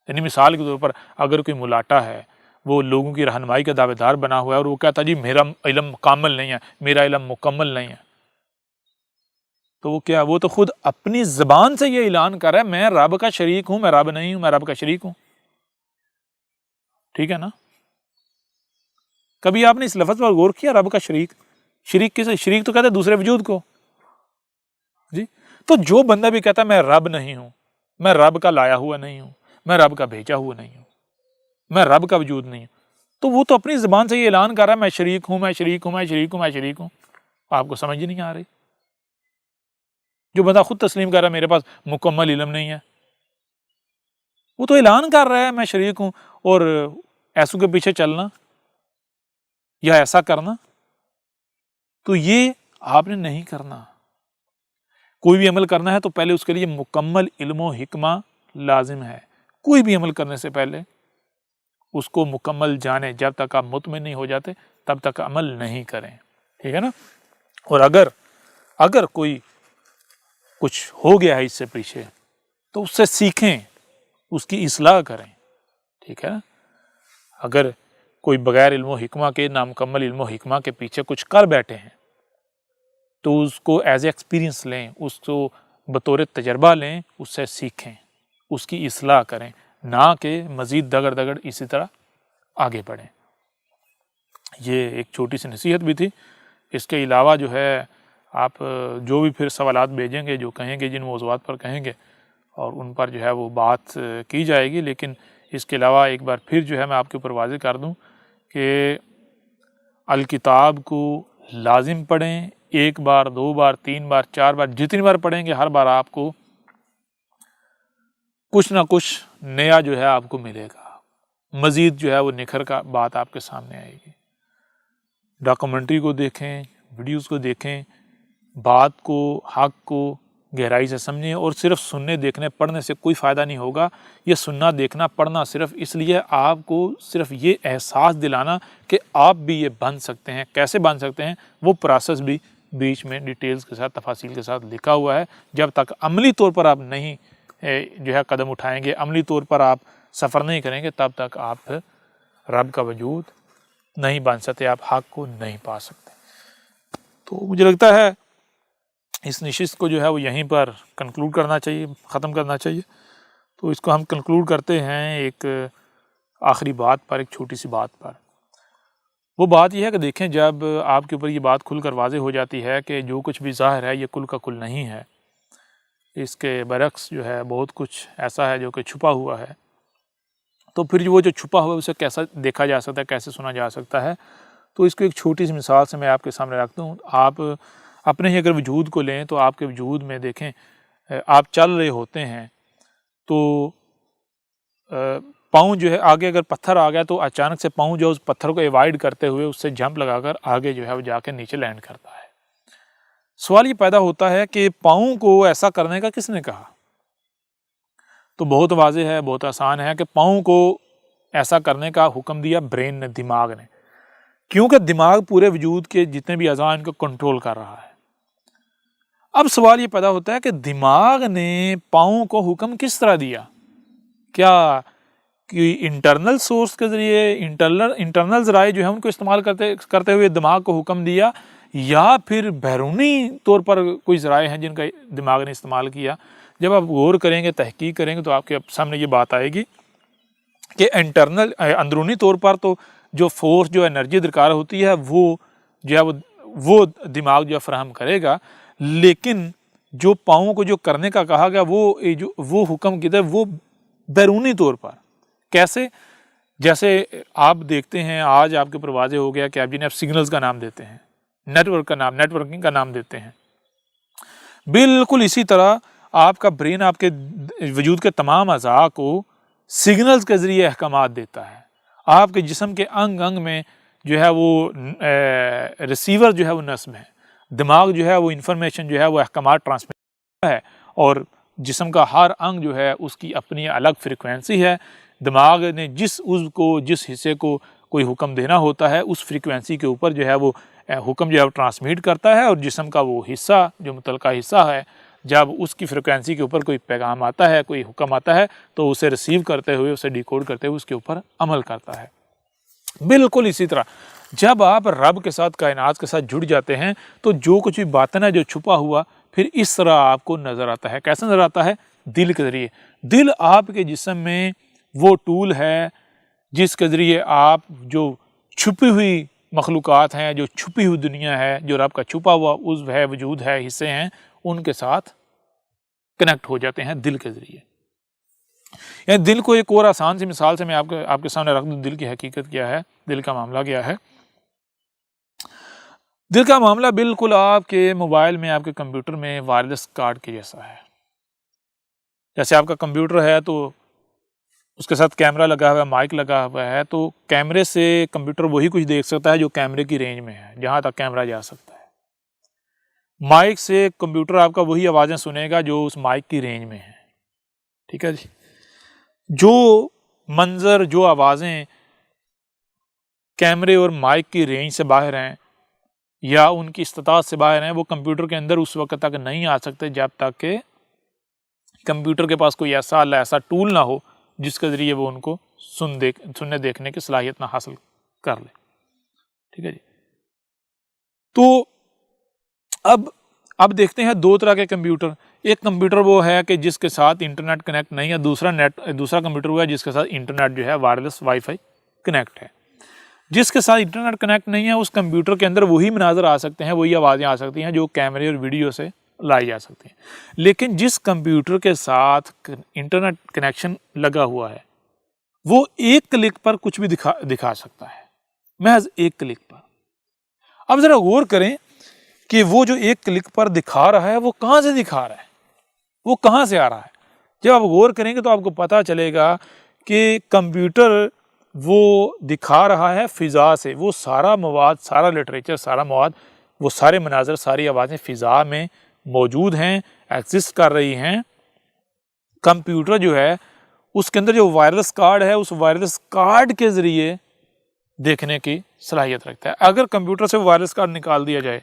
یعنی مثال کے طور پر اگر کوئی ملاٹا ہے، وہ لوگوں کی رہنمائی کا دعوے دار بنا ہوا ہے اور وہ کہتا ہے جی میرا علم کامل نہیں ہے، میرا علم مکمل نہیں ہے، تو وہ کیا، وہ تو خود اپنی زبان سے یہ اعلان کر رہا ہے میں رب کا شریک ہوں، میں رب نہیں ہوں، میں رب کا شریک ہوں. ٹھیک ہے نا. کبھی آپ نے اس لفظ پر غور کیا، رب کا شریک؟ شریک کسے؟ شریک تو کہتے ہیں دوسرے وجود کو. جی. تو جو بندہ بھی کہتا ہے میں رب نہیں ہوں، میں رب کا لایا ہوا نہیں ہوں، میں رب کا بھیجا ہوا نہیں ہوں، میں رب کا وجود نہیں ہوں، تو وہ تو اپنی زبان سے یہ اعلان کر رہا ہے میں شریک ہوں، میں شریک ہوں، میں شریک ہوں، میں شریک ہوں. آپ کو سمجھ ہی نہیں آ رہی. جو بندہ خود تسلیم کر رہا ہے میرے پاس مکمل علم نہیں ہے، وہ تو اعلان کر رہا ہے میں شریک ہوں، اور ایسوں کے پیچھے چلنا یا ایسا کرنا تو یہ آپ نے نہیں کرنا. کوئی بھی عمل کرنا ہے تو پہلے اس کے لیے مکمل علم و حکمہ لازم ہے. کوئی بھی عمل کرنے سے پہلے اس کو مکمل جانیں. جب تک آپ مطمئن نہیں ہو جاتے تب تک عمل نہیں کریں. ٹھیک ہے نا. اور اگر کوئی کچھ ہو گیا ہے اس سے پیچھے تو اس سے سیکھیں، اس کی اصلاح کریں. ٹھیک ہے نا. اگر کوئی بغیر علم و حکمہ کے، نامکمل علم و حکمہ کے پیچھے کچھ کر بیٹھے ہیں تو اس کو ایز اے ایکسپیرینس لیں، اس کو بطور تجربہ لیں، اس سے سیکھیں، اس کی اصلاح کریں، نہ کہ مزید دگڑ اسی طرح آگے بڑھیں. یہ ایک چھوٹی سی نصیحت بھی تھی. اس کے علاوہ جو ہے آپ جو بھی پھر سوالات بھیجیں گے، جو کہیں گے، جن موضوعات پر کہیں گے، اور ان پر جو ہے وہ بات کی جائے گی. لیکن اس کے علاوہ ایک بار پھر جو ہے میں آپ کے اوپر واضح کر دوں کہ الکتاب کو لازم پڑھیں. ایک بار، دو بار، تین بار، چار بار، جتنی بار پڑھیں گے ہر بار آپ کو کچھ نہ کچھ نیا جو ہے آپ کو ملے گا، مزید جو ہے وہ نکھر کا بات آپ کے سامنے آئے گی. ڈاکومنٹری کو دیکھیں، ویڈیوز کو دیکھیں، بات کو، حق کو گہرائی سے سمجھیں. اور صرف سننے، دیکھنے، پڑھنے سے کوئی فائدہ نہیں ہوگا. یہ سننا، دیکھنا، پڑھنا صرف اس لیے آپ کو صرف یہ احساس دلانا کہ آپ بھی یہ بن سکتے ہیں. کیسے بن سکتے ہیں وہ پروسیس بھی بیچ میں ڈیٹیلز کے ساتھ، تفاصیل کے ساتھ لکھا ہوا ہے. جب تک عملی طور پر آپ نہیں جو ہے قدم اٹھائیں گے، عملی طور پر آپ سفر نہیں کریں گے، تب تک آپ رب کا وجود نہیں بن سکتے، آپ حق کو نہیں پا سکتے. تو مجھے لگتا ہے اس نشست کو جو ہے وہ یہیں پر کنکلوڈ کرنا چاہیے، ختم کرنا چاہیے. تو اس کو ہم کنکلوڈ کرتے ہیں ایک آخری بات پر، ایک چھوٹی سی بات پر. وہ بات یہ ہے کہ دیکھیں، جب آپ کے اوپر یہ بات کھل کر واضح ہو جاتی ہے کہ جو کچھ بھی ظاہر ہے یہ کل کا کل نہیں ہے، اس کے برعکس جو ہے بہت کچھ ایسا ہے جو کہ چھپا ہوا ہے، تو پھر وہ جو چھپا ہوا ہے اسے کیسا دیکھا جا سکتا ہے، کیسے سنا جا سکتا ہے. تو اس کو ایک چھوٹی سی مثال سے میں آپ کے سامنے رکھتا ہوں. آپ اپنے ہی اگر وجود کو لیں تو آپ کے وجود میں دیکھیں، آپ چل رہے ہوتے ہیں تو پاؤں جو ہے آگے اگر پتھر آ گیا تو اچانک سے پاؤں جو اس پتھر کو ایوائڈ کرتے ہوئے اس سے جمپ لگا کر آگے جو ہے وہ جا کے نیچے لینڈ کرتا ہے. سوال یہ پیدا ہوتا ہے کہ پاؤں کو ایسا کرنے کا کس نے کہا؟ تو بہت واضح ہے، بہت آسان ہے کہ پاؤں کو ایسا کرنے کا حکم دیا برین نے، دماغ نے، کیونکہ دماغ پورے وجود کے جتنے بھی اعضاء ان کو کنٹرول کر رہا ہے. اب سوال یہ پیدا ہوتا ہے کہ دماغ نے پاؤں کو حکم کس طرح دیا؟ کیا کہ انٹرنل سورس کے ذریعے، انٹرنل ذرائع جو ہے ان کو استعمال کرتے ہوئے دماغ کو حکم دیا، یا پھر بیرونی طور پر کوئی ذرائع ہیں جن کا دماغ نے استعمال کیا؟ جب آپ غور کریں گے، تحقیق کریں گے تو آپ کے سامنے یہ بات آئے گی کہ انٹرنل اندرونی طور پر تو جو فورس جو انرجی درکار ہوتی ہے وہ جو ہے وہ دماغ جو ہے فراہم کرے گا، لیکن جو پاؤں کو جو کرنے کا کہا گیا وہ حکم کدھر، وہ بیرونی طور پر کیسے؟ جیسے آپ دیکھتے ہیں آج آپ کے اوپر واضح ہو گیا کہ آپ جنہیں آپ سگنلز کا نام دیتے ہیں، نیٹ ورکنگ کا نام دیتے ہیں، بالکل اسی طرح آپ کا برین آپ کے وجود کے تمام اعضاء کو سگنلز کے ذریعے احکامات دیتا ہے۔ آپ کے جسم کے انگ میں جو ہے وہ ریسیور جو ہے وہ نصب ہے، دماغ جو ہے وہ انفارمیشن جو ہے وہ احکامات ٹرانسمٹ کرتا ہے، اور جسم کا ہر انگ جو ہے اس کی اپنی الگ فریکوینسی ہے۔ دماغ نے جس عضو کو، جس حصے کو کوئی حکم دینا ہوتا ہے، اس فریکوینسی کے اوپر جو ہے وہ حکم جو ہے وہ ٹرانسمیٹ کرتا ہے، اور جسم کا وہ حصہ جو متعلقہ حصہ ہے، جب اس کی فریکوینسی کے اوپر کوئی پیغام آتا ہے، کوئی حکم آتا ہے، تو اسے ریسیو کرتے ہوئے، اسے ڈیکوڈ کرتے ہوئے اس کے اوپر عمل کرتا ہے۔ بالکل اسی طرح جب آپ رب کے ساتھ، کائنات کے ساتھ جڑ جاتے ہیں تو جو کچھ بھی باطن ہے، جو چھپا ہوا، پھر اس طرح آپ کو نظر آتا ہے۔ کیسے نظر آتا ہے؟ دل کے ذریعے۔ دل آپ کے جسم میں وہ ٹول ہے جس کے ذریعے آپ جو چھپی ہوئی مخلوقات ہیں، جو چھپی ہوئی دنیا ہے، جو رب کا چھپا ہوا عضو ہے، وجود ہے، حصے ہیں، ان کے ساتھ کنیکٹ ہو جاتے ہیں دل کے ذریعے۔ یعنی دل کو ایک اور آسان سی مثال سے میں آپ کے سامنے رکھ دوں، دل کی حقیقت کیا ہے، دل کا معاملہ کیا ہے۔ دل کا معاملہ بالکل آپ کے موبائل میں، آپ کے کمپیوٹر میں وائرلیس کارڈ کے جیسا ہے۔ جیسے آپ کا کمپیوٹر ہے تو اس کے ساتھ کیمرہ لگا ہوا ہے، مائک لگا ہوا ہے، تو کیمرے سے کمپیوٹر وہی کچھ دیکھ سکتا ہے جو کیمرے کی رینج میں ہے، جہاں تک کیمرہ جا سکتا ہے۔ مائک سے کمپیوٹر آپ کا وہی آوازیں سنے گا جو اس مائک کی رینج میں ہے، ٹھیک ہے جی۔ جو منظر، جو آوازیں کیمرے اور مائک کی رینج سے باہر ہیں یا ان کی استطاعت سے باہر ہیں، وہ کمپیوٹر کے اندر اس وقت تک نہیں آ سکتے جب تک کہ کمپیوٹر کے پاس کوئی ایسا ٹول نہ ہو جس کے ذریعے وہ ان کو سننے دیکھنے کی صلاحیت نہ حاصل کر لے، ٹھیک ہے جی۔ تو اب دیکھتے ہیں دو طرح کے کمپیوٹر۔ ایک کمپیوٹر وہ ہے کہ جس کے ساتھ انٹرنیٹ کنیکٹ نہیں ہے، دوسرا کمپیوٹر وہ ہے جس کے ساتھ انٹرنیٹ جو ہے وائرلیس وائی فائی کنیکٹ ہے۔ جس کے ساتھ انٹرنیٹ کنیکٹ نہیں ہے اس کمپیوٹر کے اندر وہی مناظر آ سکتے ہیں، وہی آوازیں آ سکتی ہیں جو کیمرے اور ویڈیو سے لائی جا سکتی ہیں۔ لیکن جس کمپیوٹر کے ساتھ انٹرنیٹ کنیکشن لگا ہوا ہے وہ ایک کلک پر کچھ بھی دکھا سکتا ہے، محض ایک کلک پر۔ اب ذرا غور کریں کہ وہ جو ایک کلک پر دکھا رہا ہے وہ کہاں سے دکھا رہا ہے، وہ کہاں سے آ رہا ہے۔ جب آپ غور کریں گے تو آپ کو پتہ چلے گا کہ کمپیوٹر وہ دکھا رہا ہے فضا سے، وہ سارا مواد، سارا لٹریچر، سارا مواد، وہ سارے مناظر، ساری آوازیں فضا میں موجود ہیں، ایگزسٹ کر رہی ہیں۔ کمپیوٹر جو ہے اس کے اندر جو وائرلیس کارڈ ہے، اس وائرلیس کارڈ کے ذریعے دیکھنے کی صلاحیت رکھتا ہے۔ اگر کمپیوٹر سے وائرلیس کارڈ نکال دیا جائے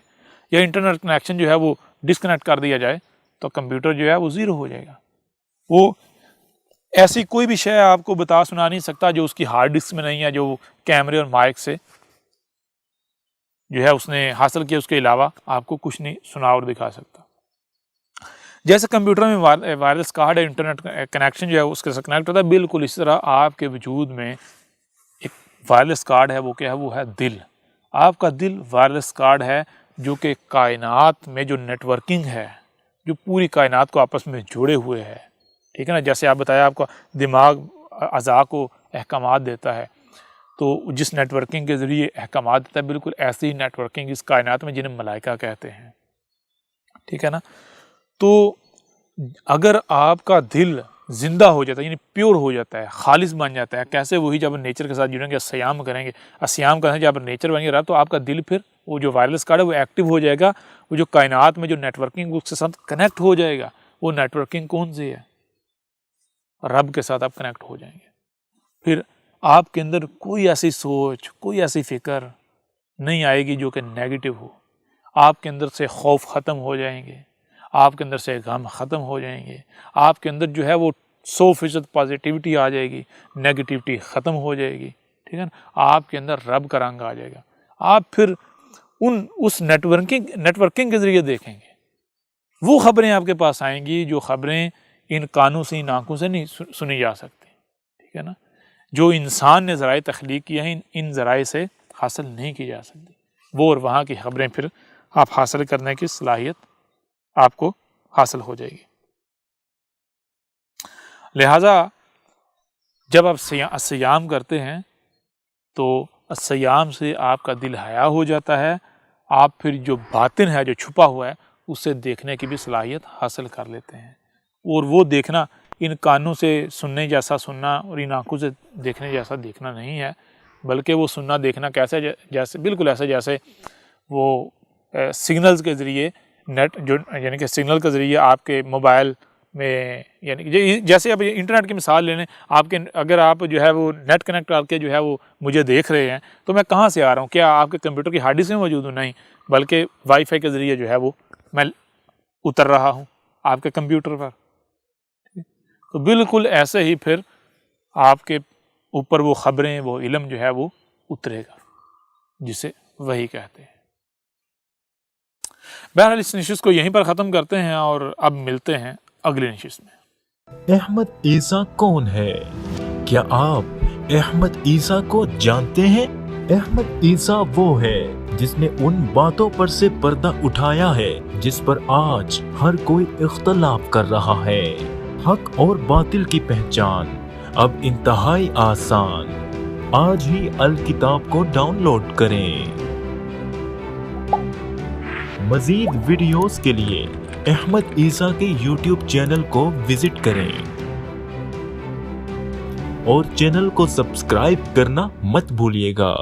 یا انٹرنیٹ کنیکشن جو ہے وہ ڈسکنیکٹ کر دیا جائے تو کمپیوٹر جو ہے وہ زیرو ہو جائے گا۔ وہ ایسی کوئی بھی شے آپ کو بتا سنا نہیں سکتا جو اس کی ہارڈ ڈسک میں نہیں ہے، جو کیمرے اور مائک سے جو ہے اس نے حاصل کیا، اس کے علاوہ آپ کو کچھ نہیں سنا اور دکھا سکتا۔ جیسے کمپیوٹر میں وائرلیس کارڈ ہے، انٹرنیٹ کنیکشن جو ہے اس کے ساتھ کنیکٹ ہوتا ہے، بالکل اس طرح آپ کے وجود میں ایک وائرلیس کارڈ ہے، وہ کیا ہے؟ وہ ہے دل۔ آپ کا دل وائرلیس کارڈ ہے جو کہ کائنات میں جو نیٹ ورکنگ ہے، جو پوری کائنات کو آپس میں جوڑے ہوئے ہے، ٹھیک ہے نا۔ جیسے آپ بتایا آپ کا دماغ اعضاء کو احکامات دیتا ہے، تو جس نیٹ ورکنگ کے ذریعے احکامات دیتا ہے، بالکل ایسی نیٹ ورکنگ اس کائنات میں جنہیں ملائکہ کہتے ہیں، ٹھیک ہے نا۔ تو اگر آپ کا دل زندہ ہو جاتا ہے، یعنی پیور ہو جاتا ہے، خالص بن جاتا ہے، کیسے؟ وہی جب نیچر کے ساتھ جڑیں گے، سیام کریں گے، اسیام کریں گے، جب نیچر بن گے تو آپ کا دل پھر وہ جو وائرلیس کارڈ ہے وہ ایکٹیو ہو جائے گا، وہ جو کائنات میں جو نیٹ ورکنگ اس کے ساتھ کنیکٹ ہو جائے گا۔ وہ نیٹ ورکنگ کون سی ہے؟ رب کے ساتھ آپ کنیکٹ ہو جائیں گے۔ پھر آپ کے اندر کوئی ایسی سوچ، کوئی ایسی فکر نہیں آئے گی جو کہ نیگیٹو ہو۔ آپ کے اندر سے خوف ختم ہو جائیں گے، آپ کے اندر سے غم ختم ہو جائیں گے، آپ کے اندر جو ہے وہ 100% پازیٹیوٹی آ جائے گی، نیگیٹیوٹی ختم ہو جائے گی، ٹھیک ہے نا۔ آپ کے اندر رب کا رنگ آ جائے گا۔ آپ پھر اس نیٹ ورکنگ کے ذریعے دیکھیں گے، وہ خبریں آپ کے پاس آئیں گی جو خبریں ان کانوں سے، ان آنکھوں سے نہیں سنی جا سکتی، ٹھیک ہے نا۔ جو انسان نے ذرائع تخلیق کیے ہیں ان ذرائع سے حاصل نہیں کی جا سکتی، وہ اور وہاں کی خبریں پھر آپ حاصل کرنے کی صلاحیت آپ کو حاصل ہو جائے گی۔ لہٰذا جب آپ سیام کرتے ہیں تو سیام سے آپ کا دل حیا ہو جاتا ہے، آپ پھر جو باطن ہے، جو چھپا ہوا ہے، اسے دیکھنے کی بھی صلاحیت حاصل کر لیتے ہیں، اور وہ دیکھنا ان کانوں سے سننے جیسا سننا اور ان آنکھوں سے دیکھنے جیسا دیکھنا نہیں ہے، بلکہ وہ سننا دیکھنا کیسے جیسے بالکل ایسے جیسے وہ سگنلز کے ذریعے نیٹ جو یعنی کہ سگنل کے ذریعے آپ کے موبائل میں، یعنی کہ جیسے اب انٹرنیٹ کی مثال لے لیں، آپ کے اگر آپ جو ہے وہ نیٹ کنیکٹ کر کے جو ہے وہ مجھے دیکھ رہے ہیں تو میں کہاں سے آ رہا ہوں؟ کیا آپ کے کمپیوٹر کی ہارڈ ڈسک میں موجود ہوں؟ نہیں، بلکہ وائی فائی کے ذریعے جو ہے وہ میں اتر رہا ہوں آپ کے کمپیوٹر پر۔ تو بالکل ایسے ہی پھر آپ کے اوپر وہ خبریں، وہ علم جو ہے وہ اترے گا، جسے وحی کہتے ہیں۔ بہرحال اس نشست کو یہیں پر ختم کرتے ہیں اور اب ملتے ہیں اگلی نشست میں۔ احمد عیسیٰ کون ہے؟ کیا آپ احمد عیسیٰ کو جانتے ہیں؟ احمد عیسیٰ وہ ہے جس نے ان باتوں پر سے پردہ اٹھایا ہے جس پر آج ہر کوئی اختلاف کر رہا ہے۔ حق اور باطل کی پہچان اب انتہائی آسان۔ آج ہی الکتاب کو ڈاؤن لوڈ کریں۔ مزید ویڈیوز کے لیے احمد عیسیٰ کے یوٹیوب چینل کو وزٹ کریں اور چینل کو سبسکرائب کرنا مت بھولیے گا۔